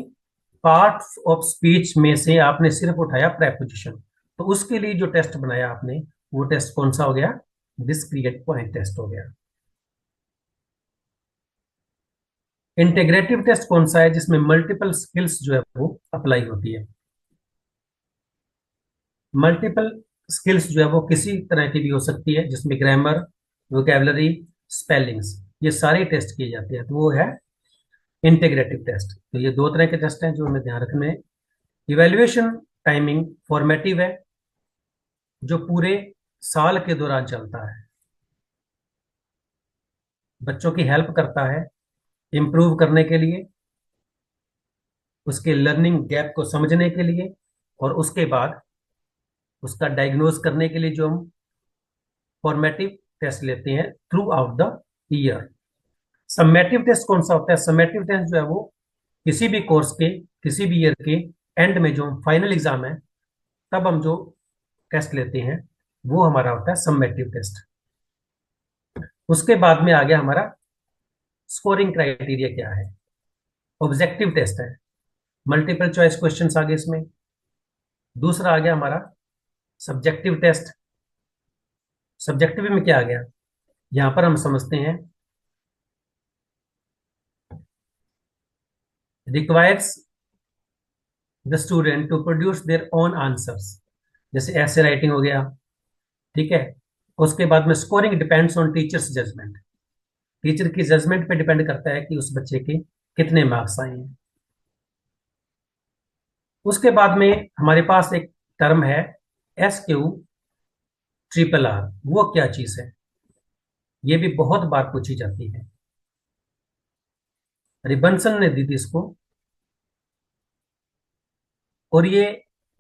पार्ट ऑफ स्पीच में से आपने सिर्फ उठाया प्रेपोजिशन। तो उसके लिए जो टेस्ट बनाया आपने, वो टेस्ट कौन सा हो गया? डिस्क्रीट पॉइंट टेस्ट हो गया। इंटीग्रेटिव टेस्ट कौन सा है? जिसमें मल्टीपल स्किल्स जो है वो अप्लाई होती है। मल्टीपल स्किल्स जो है वो किसी तरह की भी हो सकती है, जिसमें ग्रामर, वोकेबलरी, स्पेलिंग्स, ये सारे टेस्ट किए जाते हैं, तो वो है इंटीग्रेटिव टेस्ट। तो ये दो तरह के टेस्ट हैं जो हमें ध्यान रखने हैं। इवेल्युएशन टाइमिंग फॉर्मेटिव है, जो पूरे साल के दौरान चलता है, बच्चों की हेल्प करता है इम्प्रूव करने के लिए, उसके लर्निंग गैप को समझने के लिए, और उसके बाद उसका डायग्नोज करने के लिए जो हम फॉर्मेटिव टेस्ट लेते हैं throughout the year. Summative test कौन सा होता है? समेटिव टेस्ट जो है वो किसी भी कोर्स के, किसी भी ईयर के एंड में जो फाइनल एग्जाम है तब हम जो टेस्ट लेते हैं वो हमारा होता है समेटिव टेस्ट। उसके बाद में आ गया हमारा स्कोरिंग क्राइटेरिया क्या है। ऑब्जेक्टिव टेस्ट है, मल्टीपल चॉइस क्वेश्चंस आ गए इसमें। दूसरा आ गया हमारा सब्जेक्टिव टेस्ट। सब्जेक्टिव में क्या आ गया? यहां पर हम समझते हैं requires the student to produce their own answers, जैसे ऐसे राइटिंग हो गया, ठीक है। उसके बाद में scoring depends on teacher's judgement, teacher की जजमेंट पे डिपेंड करता है कि उस बच्चे के कितने मार्क्स आए हैं। उसके बाद में हमारे पास एक टर्म है SQRRR, वो क्या चीज है? ये भी बहुत बार पूछी जाती है, रिबनसन ने दी थी इसको। और ये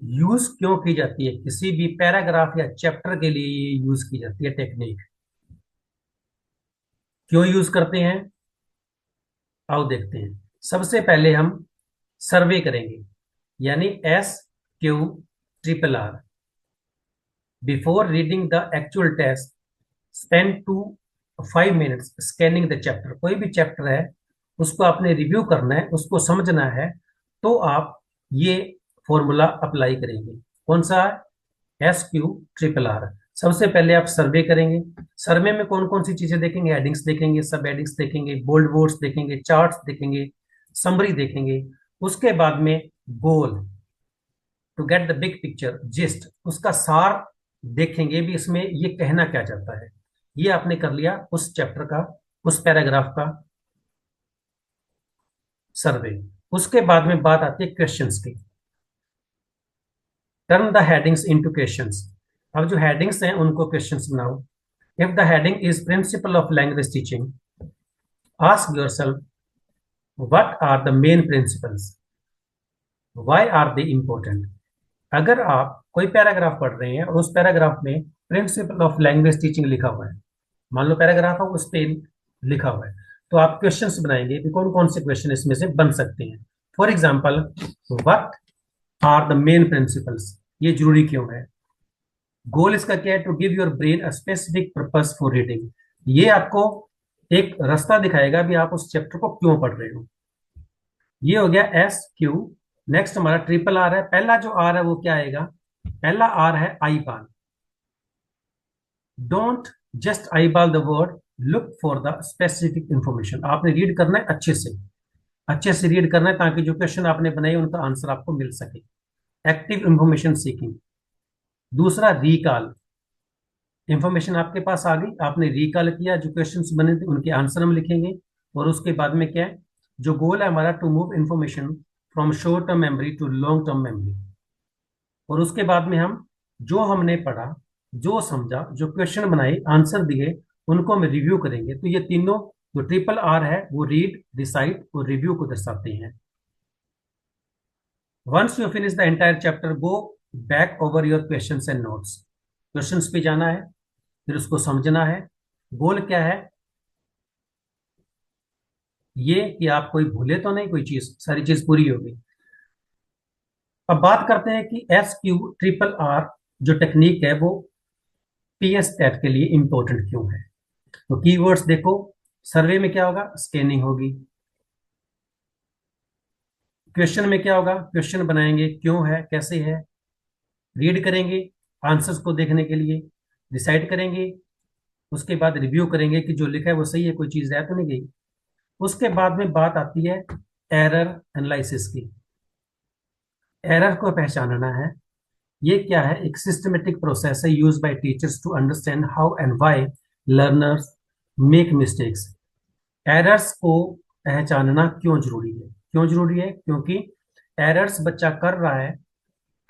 यूज क्यों की जाती है? किसी भी पैराग्राफ या चैप्टर के लिए ये यूज की जाती है टेक्निक। क्यों यूज करते हैं, आओ देखते हैं। सबसे पहले हम सर्वे करेंगे, यानी SQRRR। Before reading the actual test, spend 2 to 5 minutes scanning the chapter. कोई भी चैप्टर है उसको आपने रिव्यू करना है, उसको समझना है, तो आप ये फॉर्मूला अप्लाई करेंगे। कौन सा? SQRRR। सबसे पहले आप सर्वे करेंगे। सर्वे में कौन कौन सी चीजें देखेंगे? हेडिंग्स देखेंगे, सब हेडिंग्स देखेंगे, बोल्ड वर्ड्स देखेंगे, चार्ट्स देखेंगे, समरी देखेंगे। उसके बाद में goal, to get the big picture, gist, उसका सार देखेंगे भी, इसमें ये कहना क्या चाहता है। ये आपने कर लिया उस चैप्टर का, उस पैराग्राफ का सर्वे। उसके बाद में बात आती है क्वेश्चंस की। Turn the headings into questions. अब जो हेडिंग्स हैं उनको क्वेश्चंस बनाओ। If the heading is principle of language teaching, ask yourself what are the main principles, why are they important. अगर आप कोई पैराग्राफ पढ़ रहे हैं और उस पैराग्राफ में प्रिंसिपल ऑफ लैंग्वेज टीचिंग लिखा हुआ है, मान लो पैराग्राफ है उस पे लिखा हुआ है, तो आप क्वेश्चंस बनाएंगे कि कौन कौन से क्वेश्चन इसमें से बन सकते हैं। For example, what are the main principles, ये जरूरी क्यों है? गोल इसका क्या है? To give your brain a specific purpose for reading. ये आपको एक रास्ता दिखाएगा भी आप उस चैप्टर को क्यों पढ़ रहे हो। ये हो गया SQ। नेक्स्ट हमारा ट्रिपल आर है। पहला जो आर है वो क्या आएगा? पहला आर है आई बान। Don't just eye ball the word, look for the specific information. आपने रीड करना है अच्छे से रीड करना है, ताकि जो क्वेश्चन आपने बनाए उनका आंसर आपको मिल सके। Active information seeking. दूसरा, रिकॉल। इंफॉर्मेशन आपके पास आ गई, आपने रिकॉल किया, जो क्वेश्चंस बने थे उनके आंसर हम लिखेंगे। और उसके बाद में क्या है, जो गोल है हमारा, to move information from short term memory to long term memory. और उसके बाद में हम जो हमने पढ़ा, जो समझा, जो क्वेश्चन बनाए, आंसर दिए, उनको हम रिव्यू करेंगे। तो ये तीनों जो ट्रिपल आर है वो रीड, रिसाइट और रिव्यू को दर्शाते हैं। Once you finish the entire chapter, go back over your questions and notes. Questions पे जाना है, फिर उसको समझना है। गोल क्या है, ये कि आप कोई भूले तो नहीं, कोई चीज, सारी चीज पूरी होगी। अब बात करते हैं कि एस क्यू ट्रिपल आर जो टेक्निक है वो पीएस टेट के लिए इंपॉर्टेंट क्यों है। तो कीवर्ड्स देखो, सर्वे में क्या होगा, स्कैनिंग होगी। क्वेश्चन में क्या होगा, क्वेश्चन बनाएंगे, क्यों है, कैसे है। रीड करेंगे आंसर्स को देखने के लिए, डिसाइड करेंगे, उसके बाद रिव्यू करेंगे कि जो लिखा है वो सही है, कोई चीज रह तो नहीं गई। उसके बाद में बात आती है एरर एनालिसिस की। एरर को पहचानना है। ये क्या है, एक सिस्टमेटिक प्रोसेस है use by teachers to understand how and why learners make mistakes. Errors को पहचानना क्यों जरूरी है, क्यों जरूरी है, क्योंकि एरर्स बच्चा कर रहा है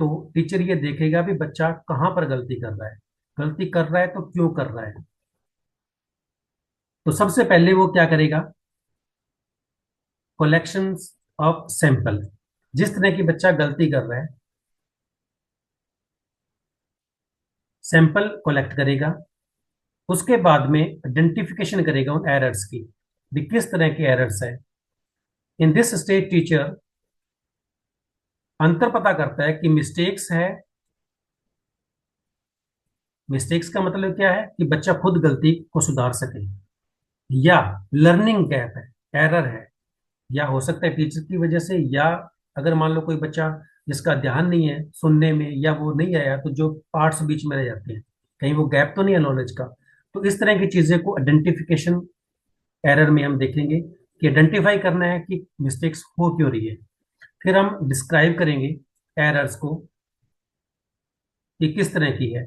तो टीचर ये देखेगा भी बच्चा कहाँ पर गलती कर रहा है, गलती कर रहा है तो क्यों कर रहा है। तो सबसे पहले वो क्या करेगा, कलेक्शंस ऑफ सैंपल। जिस तरह की बच्चा गलती कर रहा है, सैंपल कलेक्ट करेगा। उसके बाद में आइडेंटिफिकेशन करेगा उन एरर्स की, भी किस तरह के एरर्स है। इन दिस स्टेज टीचर अंतर पता करता है कि मिस्टेक्स है। मिस्टेक्स का मतलब क्या है कि बच्चा खुद गलती को सुधार सके, या लर्निंग गैप है, एरर है, या हो सकता है टीचर की वजह से, या अगर मान लो कोई बच्चा जिसका ध्यान नहीं है सुनने में, या वो नहीं आया तो जो पार्ट्स बीच में रह जाते हैं, कहीं वो गैप तो नहीं है नॉलेज का। तो इस तरह की चीजें को आइडेंटिफिकेशन एरर में हम देखेंगे कि आइडेंटिफाई करना है कि मिस्टेक्स हो क्यों रही है। फिर हम डिस्क्राइब करेंगे एरर्स को कि किस तरह की है।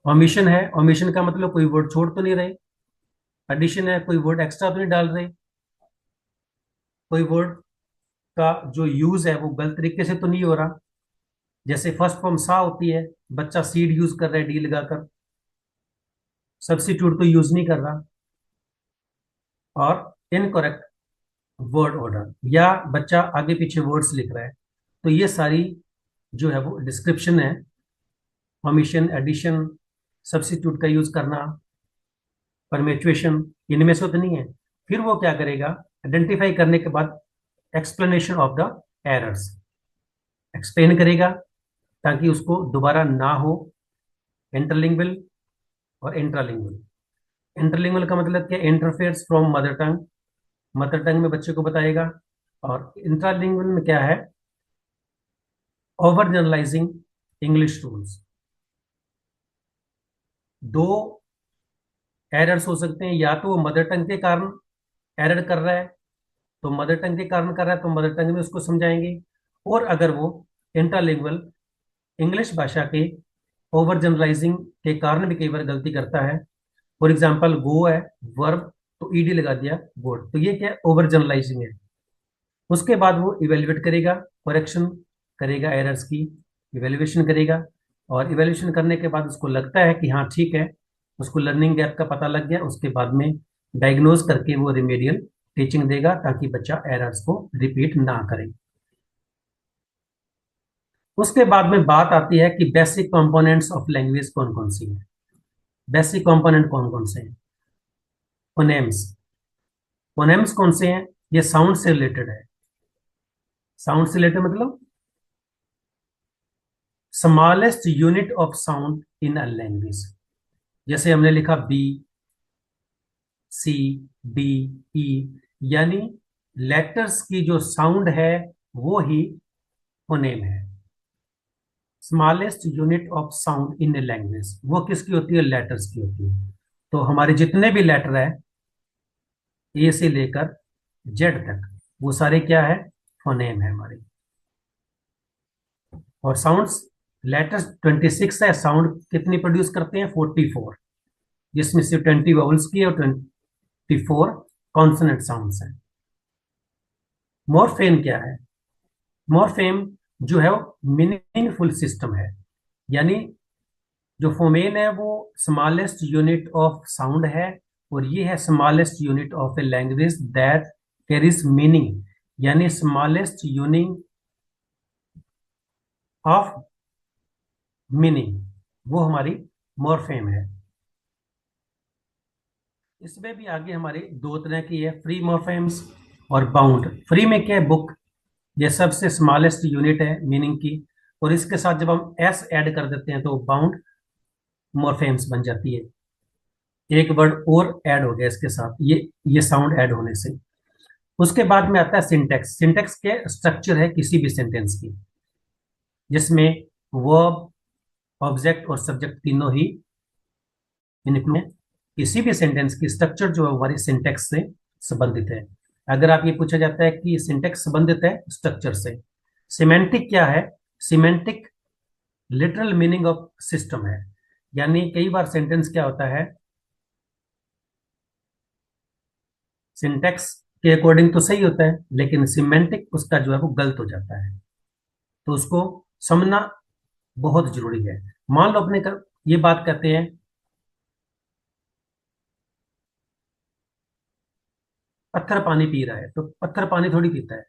ओमिशन है, ओमिशन का मतलब कोई वर्ड छोड़ तो नहीं रहे। एडिशन है, कोई वर्ड एक्स्ट्रा तो नहीं डाल रहे। कोई वर्ड का जो यूज है वो गलत तरीके से तो नहीं हो रहा। जैसे फर्स्ट फॉर्म सा होती है, बच्चा सीड यूज कर रहा है डी लगाकर, सब्स्टिट्यूट तो यूज नहीं कर रहा। और इनकरेक्ट वर्ड ऑर्डर, या बच्चा आगे पीछे वर्ड्स लिख रहा है। तो ये सारी जो है वो डिस्क्रिप्शन है। ओमिशन, एडिशन, सब्स्टिट्यूट का यूज करना, परमेचुएशन, इनमें से तो नहीं है। फिर वो क्या करेगा, आइडेंटिफाई करने के बाद explanation of the errors, explain करेगा ताकि उसको दोबारा ना हो। इंटरलिंग्वल और इंट्रालिंग्वल। इंटरलिंग्वल का मतलब क्या, interferes from mother tongue, mother tongue में बच्चे को बताएगा। और इंट्रालिंग्वल में क्या है, ओवर जनरलाइजिंग इंग्लिश रूल्स। दो एरर्स हो सकते हैं, या तो वो मदर टंग के कारण एरर कर रहा है, तो मदर टंग के कारण कर रहा है तो मदर टंग में उसको समझाएंगे। और अगर वो इंट्रालिंग्वल इंग्लिश भाषा के ओवर जनरलाइजिंग के कारण भी कई बार गलती करता है। फॉर एग्जाम्पल गो है वर्ब, तो ईडी लगा दिया गोड, तो ये क्या ओवर जनरलाइजिंग है। उसके बाद वो इवेल्युएट करेगा, करेक्शन करेगा एरर्स की, इवेल्युएशन करेगा। और इवेल्युएशन करने के बाद उसको लगता है कि हाँ ठीक है, उसको लर्निंग गैप का पता लग गया, उसके बाद में डायग्नोज करके वो रिमेडियल टीचिंग देगा ताकि बच्चा एरर्स को रिपीट ना करे। उसके बाद में बात आती है कि बेसिक कंपोनेंट्स ऑफ लैंग्वेज कौन कौन सी है। बेसिक कंपोनेंट कौन कौन से हैं, फोनेम्स। फोनेम्स कौन से हैं, ये साउंड से रिलेटेड है। साउंड से रिलेटेड मतलब smallest unit of sound in a language. जैसे हमने लिखा बी, सी, डी, ई, यानी लेटर्स की जो साउंड है वो ही फोनेम है। Smallest unit of sound in a language, वो किसकी होती है? लेटर्स की होती है। तो हमारे जितने भी लेटर है ए से लेकर जेड तक, वो सारे क्या है? फोनेम है हमारे। और साउंड्स, लेटर्स 26 है, साउंड कितनी प्रोड्यूस करते हैं? 44, जिसमें से 20 वावल्स की और 24 कॉन्सोनेंट साउंड्स हैं। मॉर्फेम क्या है? मॉर्फेम जो है वो मीनिंगफुल सिस्टम है, यानी जो फोमेन है वो स्मॉलेस्ट यूनिट ऑफ साउंड है, और ये है smallest unit of a language that carries meaning, यानी स्मॉलेस्ट यूनिट ऑफ मीनिंग, वो हमारी मॉर्फेम है। इसमें भी आगे हमारे दो तरह की है, फ्री मॉर्फेम्स और बाउंड। फ्री में क्या है? बुक, ये सबसे स्मॉलेस्ट यूनिट है मीनिंग की, और इसके साथ जब हम एस ऐड कर देते हैं तो बाउंड मॉर्फेम्स बन जाती है। एक वर्ड और ऐड हो गया इसके साथ, ये साउंड ऐड होने से। उसके बाद में आता है सिंटेक्स। सिंटेक्स के स्ट्रक्चर है किसी भी सेंटेंस की, जिसमें वर्ब, ऑब्जेक्ट और सब्जेक्ट तीनों ही इंक्लूड है। किसी भी सेंटेंस की स्ट्रक्चर जो है हमारी सिंटेक्स से संबंधित है। अगर आप ये पूछा जाता है कि सिंटेक्स संबंधित है स्ट्रक्चर से। सिमेंटिक क्या है? Semantic literal meaning of system है, यानी कई बार सेंटेंस क्या होता है, सिंटेक्स के अकॉर्डिंग तो सही होता है, लेकिन सिमेंटिक उसका जो है वो गलत हो जाता है, तो उसको समझना बहुत जरूरी है। मान लो अपने ये बात कहते हैं, पत्थर पानी पी रहा है, तो पत्थर पानी थोड़ी पीता है,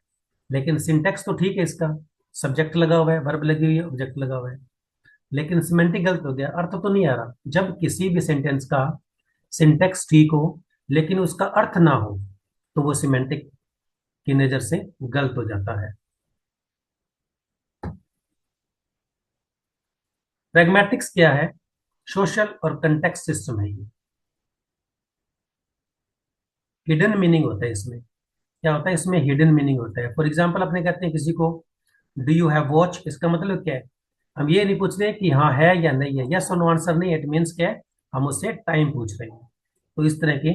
लेकिन सिंटेक्स तो ठीक है इसका, सब्जेक्ट लगा हुआ है, वर्ब लगी हुई है, ऑब्जेक्ट लगा हुआ है, लेकिन सिमेंटिक गलत हो गया, अर्थ तो नहीं आ रहा। जब किसी भी सेंटेंस का सिंटेक्स ठीक हो लेकिन उसका अर्थ ना हो, तो वो सिमेंटिक की नजर से गलत हो जाता है। प्रैग्मेटिक्स क्या है? सोशल और कंटेक्स्ट सिस्टम है ये। हिडन मीनिंग होता है इसमें। क्या होता है इसमें? हिडन मीनिंग होता है। फॉर एग्जाम्पल अपने कहते हैं किसी को डू यू हैव वॉच, इसका मतलब क्या है? हम ये नहीं पूछ रहे कि हाँ है या नहीं है, यस और नो आंसर नहीं, इट मीन्स क्या है, हम उससे टाइम पूछ रहे हैं। तो इस तरह के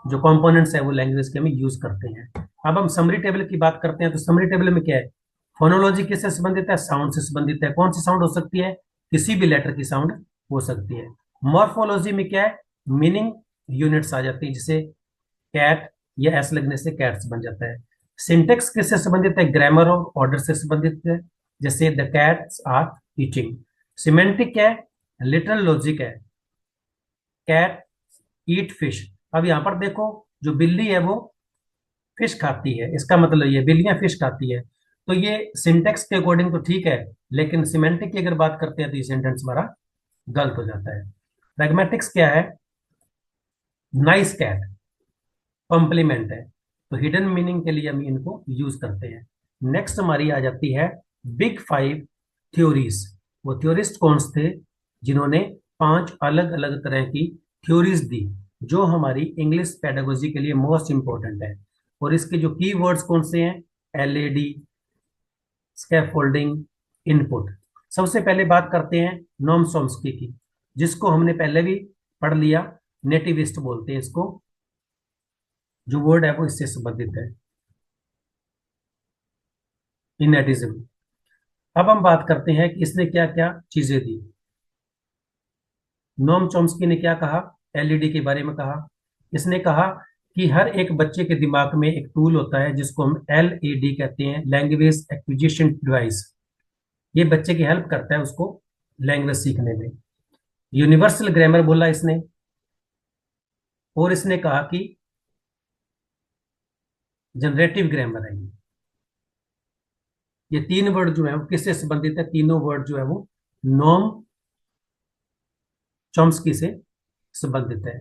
जो कंपोनेंट्स है वो लैंग्वेज के हम यूज करते हैं। अब हम समरी टेबल की बात करते हैं, तो समरी टेबल में क्या है? फोनोलॉजी किससे संबंधित है? साउंड से संबंधित है। कौन सी साउंड हो सकती है? किसी भी लेटर की साउंड हो सकती है। मॉर्फोलॉजी में क्या है? मीनिंग यूनिट्स आ जाती है, जिसे कैट या एस लगने से कैट्स बन जाता है। सिंटेक्स किससे संबंधित है? ग्रामर और ऑर्डर से संबंधित है, जैसे the cats are eating. Semantic क्या है? लिटरल लॉजिक है, कैट ईट फिश। अब यहाँ पर देखो, जो बिल्ली है वो फिश खाती है, इसका मतलब ये बिल्लियां फिश खाती है, तो ये सिंटेक्स के अकॉर्डिंग तो ठीक है, लेकिन सिमेंटिक की अगर बात करते हैं तो ये सेंटेंस हमारा गलत हो जाता है। प्रैग्मेटिक्स क्या है? नाइस कैट कॉम्प्लीमेंट है, तो हिडन मीनिंग के लिए हम इनको यूज करते हैं। नेक्स्ट हमारी आ जाती है बिग फाइव थ्योरीज। वो थ्योरिस्ट कौन थे? जिन्होंने 5 अलग अलग तरह की थ्योरीज दी, जो हमारी इंग्लिश पेडागोजी के लिए मोस्ट इंपॉर्टेंट है। और इसके जो की वर्ड्स कौन से हैं? LAD, scaffolding, input. सबसे पहले बात करते हैं नोम चॉम्स्की की, जिसको हमने पहले भी पढ़ लिया, नेटिविस्ट बोलते हैं इसको। जो वर्ड है वो इससे संबंधित है, इनेटिज्म। अब हम बात करते हैं कि इसने क्या क्या चीजें दी। नोम चॉम्स्की ने क्या कहा? एलईडी के बारे में कहा। इसने कहा कि हर एक बच्चे के दिमाग में एक टूल होता है जिसको हम एलईडी कहते हैं, लैंग्वेज एक्विजिशन डिवाइस। ये बच्चे की हेल्प करता है उसको लैंग्वेज सीखने में। यूनिवर्सल ग्रामर बोला इसने, और इसने कहा कि जनरेटिव ग्रामर है ये 3 वर्ड जो है वो किससे संबंधित है? तीनों वर्ड जो है वो नोम चॉम्स्की से संबंधित है।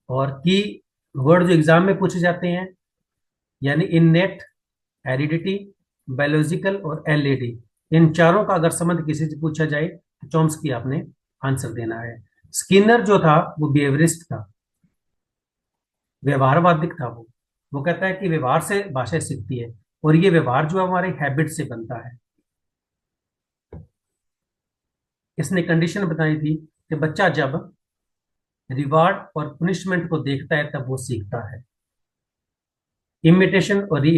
और की वर्ड जो एग्जाम में पूछे जाते हैं, यानी इननेट, हेरिडिटी, बायोलॉजिकल और एलईडी, इन चारों का अगर संबंध किसी से पूछा जाए तो चॉम्स्की आपने आंसर देना है। स्किनर जो था वो बिहेवियरिस्ट था, व्यवहारवादिक था। वो कहता है कि व्यवहार से भाषा सीखती है, और ये व्यवहार जो है हमारे हैबिट से बनता है। इसने कंडीशन बताई थी कि बच्चा जब रिवार्ड और पनिशमेंट को देखता है तब वो सीखता है। इमिटेशन और री,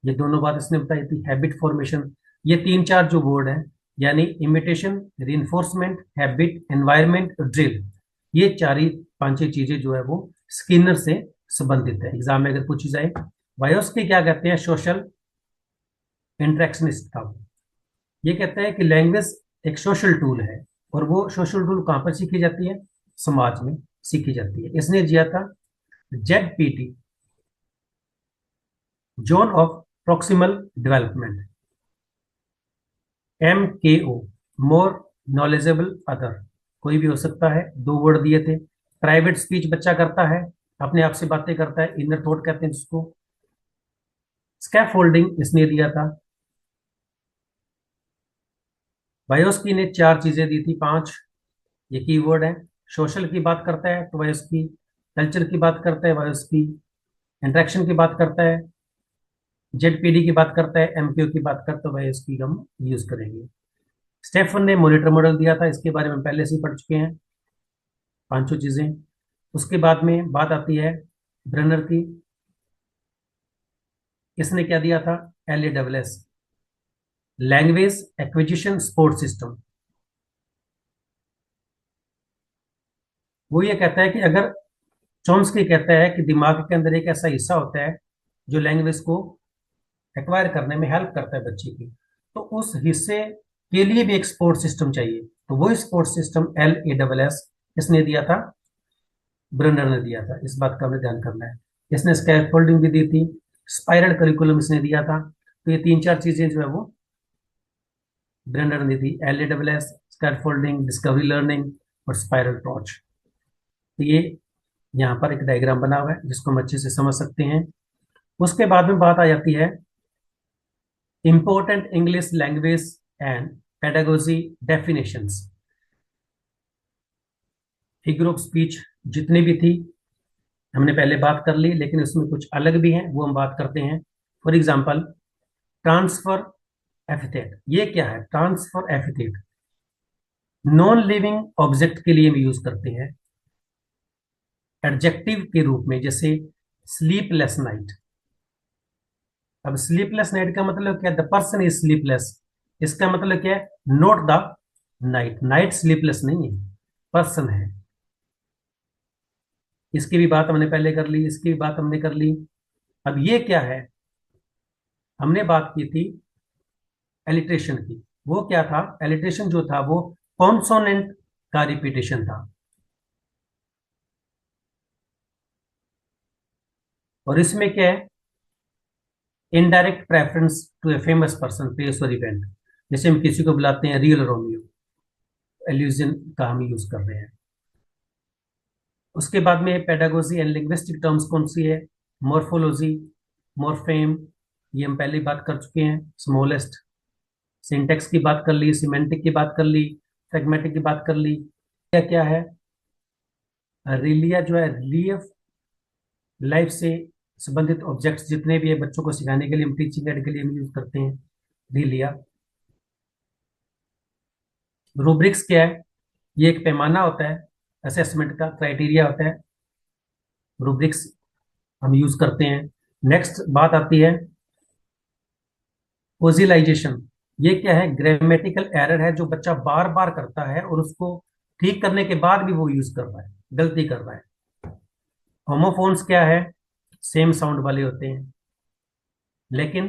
ये दोनों बात इसने बताई थी। हैबिट फॉर्मेशन, ये तीन चार जो वर्ड है, यानी imitation, reinforcement, habit, environment, drill, ये चार ही पांच ही चीजें जो है वो स्किनर से संबंधित है। एग्जाम में अगर पूछी जाए, वायोस्की क्या कहते हैं, सोशल इंटरेक्शनिस्ट था वो। ये कहता है कि लैंग्वेज एक सोशल टूल है, और वो सोशल टूल कहाँ पर सीखी जाती है, समाज में सीखी जाती है। इसने दिया था Z zone of proximal development, MKO more knowledgeable other, कोई भी हो सकता है, दो वर्ड दिए थे। प्राइवेट स्पीच बच्चा करता है, अपने आप से बातें करता है, इनर थॉट कहते हैं जिसको। स्कैफोल्डिंग इसने दिया था। वायोस्की ने चार चीजें दी थी, पांच, ये कीवर्ड है। सोशल की बात करता है तो वायोस्की, कल्चर की बात करता है वायोस्की, इंटरेक्शन की बात करता है, जेडपीडी की बात करता है, MKO की बात करता है वायोस्की, हम यूज करेंगे। स्टेफन ने मॉनिटर मॉडल दिया था, इसके बारे में पहले से ही पढ़ चुके हैं पांचों चीजें। उसके बाद में बात आती है ब्रनर की। इसने क्या दिया था, LASS, language acquisition support system. वो ये कहता है कि अगर, चॉम्स्की कहता है कि दिमाग के अंदर एक ऐसा हिस्सा होता है जो लैंग्वेज को एक्वायर करने में हेल्प करता है बच्चे की, तो उस हिस्से के लिए भी एक सपोर्ट सिस्टम चाहिए। तो वो सपोर्ट सिस्टम LASS इसने दिया था, ब्रनर ने दिया था। इस बात का हमें ध्यान करना है। इसने स्कैफोल्डिंग भी दी थी, स्पाइरल करिकुलम इसने दिया था। तो ये तीन चार चीजें जो है वो ब्रनर ने दी, LASS, स्कैफोल्डिंग, डिस्कवरी लर्निंग और स्पाइरल टॉर्च। तो ये यहाँ पर एक डायग्राम बना हुआ है जिसको हम अच्छे से समझ सकते हैं। उसके बाद में बात आ जाती है important English language and pedagogy definitions. Figure of speech जितनी भी थी हमने पहले बात कर ली, लेकिन उसमें कुछ अलग भी हैं, वो हम बात करते हैं। फॉर एग्जाम्पल, ट्रांसफर एपिथेट, ये क्या है, transfer epithet non living object के लिए हम यूज करते हैं एडजेक्टिव के रूप में, जैसे स्लीपलेस नाइट। अब स्लीपलेस नाइट का मतलब क्या है, द पर्सन इज स्लीपलेस, इसका मतलब क्या है, not the night, night sleepless नहीं है, पर्सन है। इसकी भी बात हमने पहले कर ली, इसकी भी बात हमने कर ली। अब ये क्या है, हमने बात की थी एलिट्रेशन की। वो क्या था, एलिट्रेशन जो था वो कॉन्सोनेंट का रिपीटेशन था। और इसमें क्या है, indirect preference to a famous person, place और इवेंट। जैसे हम किसी को बुलाते हैं रियल रोमियो, एल्यूजन का हम यूज कर रहे हैं। उसके बाद में पेडागोजी एंड लिंग्विस्टिक टर्म्स कौन सी है, मॉर्फोलॉजी, मॉर्फेम, ये हम पहले बात कर चुके हैं। स्मॉलेस्ट, सिंटेक्स की बात कर ली, सिमेंटिक की बात कर ली, फ्रेगमेटिक की बात कर ली। क्या क्या है, रिलिया जो है रिलीफ, लाइफ से संबंधित ऑब्जेक्ट्स जितने भी है बच्चों को सिखाने के लिए, हम टीचिंग एड के लिए हम यूज करते हैं रिलिया। रूब्रिक्स क्या है, ये एक पैमाना होता है, असेसमेंट का क्राइटेरिया होता है, रूब्रिक्स हम यूज करते हैं। नेक्स्ट बात आती है ओजिलाइजेशन। ये क्या है, ग्रामेटिकल एरर है जो बच्चा बार बार करता है और उसको ठीक करने के बाद भी वो यूज कर रहा है, गलती कर रहा है। होमोफोन्स क्या है, सेम साउंड वाले होते हैं लेकिन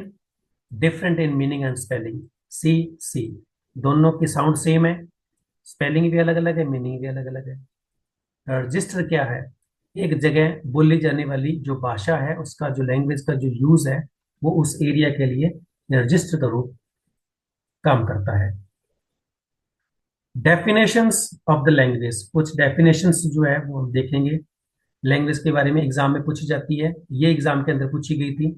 different in meaning and spelling. Sea see, दोनों की साउंड सेम है, स्पेलिंग भी अलग अलग है, मीनिंग भी अलग अलग है। रजिस्टर क्या है, एक जगह बोली जाने वाली जो भाषा है उसका जो लैंग्वेज का जो यूज है वो उस एरिया के लिए रजिस्टर का रूप काम करता है। डेफिनेशंस ऑफ द लैंग्वेज, कुछ डेफिनेशंस जो है वो हम देखेंगे लैंग्वेज के बारे में, एग्जाम में पूछी जाती है, ये एग्जाम के अंदर पूछी गई थी।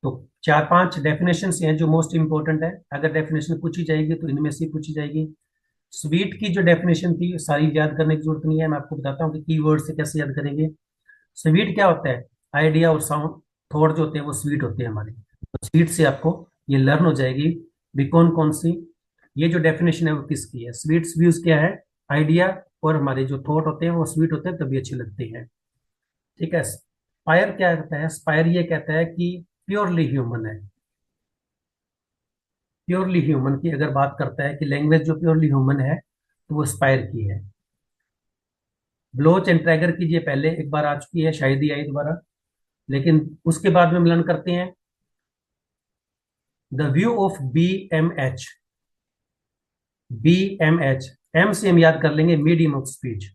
तो चार पांच डेफिनेशंस हैं जो मोस्ट इंपॉर्टेंट है, अगर डेफिनेशन पूछी जाएगी तो इनमें से पूछी जाएगी। स्वीट की जो डेफिनेशन थी सारी याद करने की जरूरत नहीं है, मैं आपको बताता हूँ कि कीवर्ड से कैसे याद करेंगे। स्वीट क्या होता है, आइडिया और साउंड, थॉट जो होते हैं वो स्वीट होते हैं हमारे, तो स्वीट से आपको ये लर्न हो जाएगी भी कौन कौन सी ये जो डेफिनेशन है वो किसकी है? स्वीट्स व्यूज क्या है? आइडिया और हमारे जो थॉट होते हैं वो स्वीट होते हैं तभी अच्छे लगते हैं। ठीक है। स्पायर क्या कहता है? स्पायर ये कहता है कि प्योरली ह्यूमन है। प्योरली ह्यूमन की अगर बात करता है कि लैंग्वेज जो प्योरली ह्यूमन है तो वो स्पायर की है। ब्लोच एंड ट्रैगर की ये पहले एक बार आ चुकी है, शायद ही आई दोबारा, लेकिन उसके बाद में मिलन करते हैं। The view of BMH। BMH, M से हम याद कर लेंगे मीडियम ऑफ स्पीच।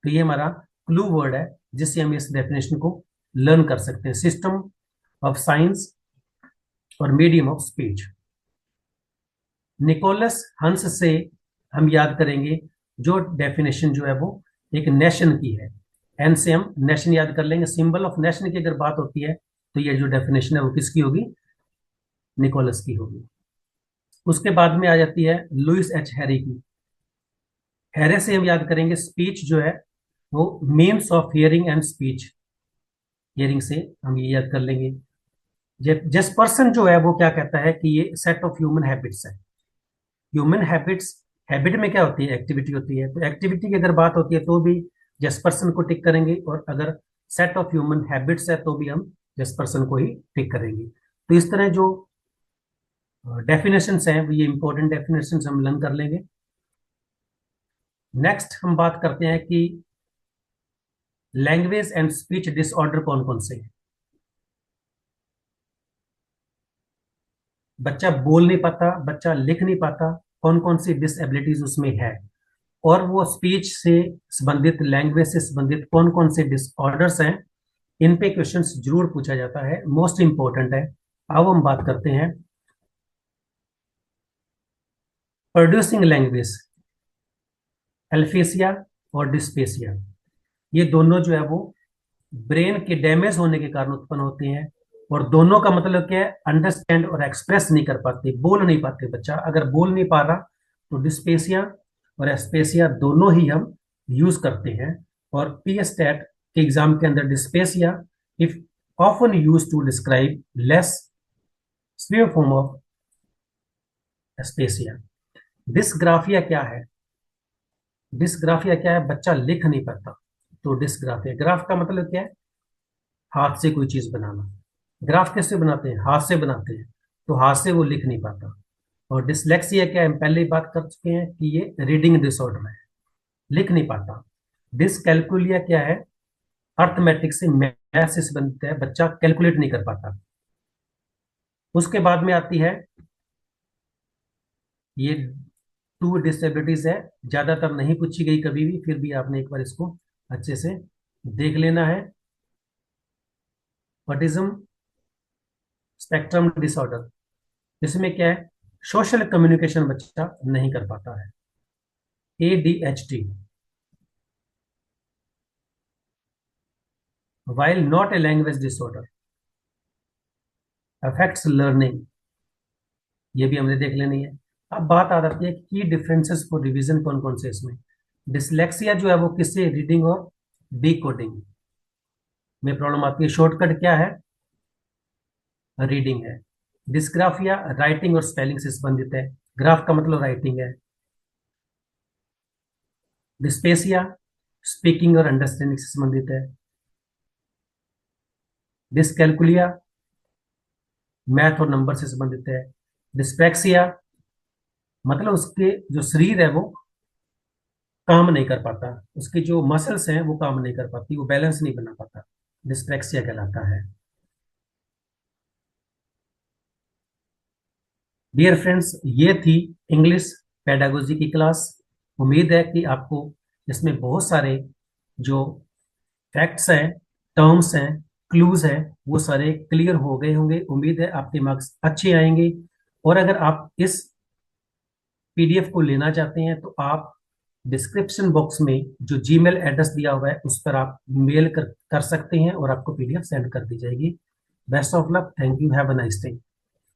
तो ये हमारा क्लू वर्ड है जिससे हम इस डेफिनेशन को लर्न कर सकते हैं। सिस्टम ऑफ साइंस और मीडियम ऑफ स्पीच। निकोलस हंस से हम याद करेंगे जो डेफिनेशन जो है वो एक नेशन की है। एन से हम नेशन याद कर लेंगे। सिंबल ऑफ नेशन की अगर बात होती है तो ये जो डेफिनेशन है वो किसकी होगी? निकोलस की होगी। उसके बाद में आ जाती है लुइस एच हैरी की। हैरे से हम याद करेंगे स्पीच जो है वो means of hearing and speech. Hearing से हम ये याद कर लेंगे। जिस पर्सन जो है वो क्या कहता है कि ये सेट ऑफ ह्यूमन हैबिट्स है। ह्यूमन हैबिट्स, हैबिट में क्या होती है? एक्टिविटी होती है। तो एक्टिविटी की अगर बात होती है तो भी जिस पर्सन को टिक करेंगे, और अगर सेट ऑफ ह्यूमन हैबिट्स है तो भी हम जिस पर्सन को ही टिक करेंगे। तो इस तरह जो डेफिनेशंस हैं ये इंपॉर्टेंट डेफिनेशंस हम लर्न कर लेंगे। नेक्स्ट हम बात करते हैं कि लैंग्वेज एंड स्पीच डिसऑर्डर कौन कौन से हैं। बच्चा बोल नहीं पाता, बच्चा लिख नहीं पाता, कौन कौन सी डिसएबिलिटीज उसमें है, और वो स्पीच से संबंधित, लैंग्वेज से संबंधित कौन कौन से डिसऑर्डर्स हैं, इन पे क्वेश्चंस जरूर पूछा जाता है, मोस्ट इंपॉर्टेंट है। अब हम बात करते हैं प्रोड्यूसिंग लैंग्वेज, एल्फेसिया और डिस्पेसिया। ये दोनों जो है वो ब्रेन के डैमेज होने के कारण उत्पन्न होते हैं, और दोनों का मतलब क्या है? अंडरस्टैंड और एक्सप्रेस नहीं कर पाते, बोल नहीं पाते। बच्चा अगर बोल नहीं पा रहा तो डिस्पेसिया और एस्पेसिया दोनों ही हम यूज करते हैं। और पीएसटेट के एग्जाम के अंदर dysphasia if often use to describe less severe form of aphasia. Dysgraphia क्या है? डिस्ग्राफिया क्या है? बच्चा लिख नहीं पाता तो डिस्ग्राफिया। ग्राफ का मतलब क्या है? हाथ से कोई चीज बनाना। ग्राफ कैसे बनाते हैं? हाथ से बनाते हैं। तो हाथ से वो लिख नहीं पाता। और डिसलेक्सिया क्या है? हम पहले ही बात कर चुके हैं कि ये रीडिंग डिसऑर्डर है, लिख नहीं पाता। डिसकैलकुलिया क्या है? अर्थमेटिक से, मैथ से संबंधित है, बच्चा कैलकुलेट नहीं कर पाता। उसके बाद में आती है ये टू डिसेबिलिटीज है, ज्यादातर नहीं पूछी गई कभी भी, फिर भी आपने एक बार इसको अच्छे से देख लेना है। ऑटिज्म स्पेक्ट्रम डिसऑर्डर, इसमें क्या है? सोशल कम्युनिकेशन बच्चा नहीं कर पाता है। ADHD, while not a language disorder, affects learning, ये भी हमने देख लेनी है। अब बात आ जाती है की डिफरेंसेस फॉर रिवीजन कौन कौन से इसमें। डिसलेक्सिया जो है वो किससे? रीडिंग और डिकोडिंग में प्रॉब्लम आती है। शॉर्टकट क्या है? रीडिंग है। डिस्ग्राफिया राइटिंग और स्पेलिंग से संबंधित है, ग्राफ का मतलब राइटिंग है। डिस्पेसिया स्पीकिंग और अंडरस्टैंडिंग से संबंधित है। डिसकैलकुलिया मैथ और नंबर से संबंधित है। डिस्पेक्सिया मतलब उसके जो शरीर है वो काम नहीं कर पाता, उसकी जो मसल्स हैं वो काम नहीं कर पाती, वो बैलेंस नहीं बना पाता, डिस्पेक्सिया कहलाता है। डियर फ्रेंड्स, ये थी इंग्लिश पेडागोजी की क्लास। उम्मीद है कि आपको इसमें बहुत सारे जो फैक्ट्स हैं, टर्म्स हैं, क्लूज हैं, वो सारे क्लियर हो गए होंगे। उम्मीद है आपके मार्क्स अच्छे आएंगे। और अगर आप इस PDF को लेना चाहते हैं तो आप डिस्क्रिप्शन बॉक्स में जो जीमेल एड्रेस दिया हुआ है उस पर आप मेल कर सकते हैं और आपको PDF सेंड कर दी जाएगी। Best of luck, thank you, have a nice day.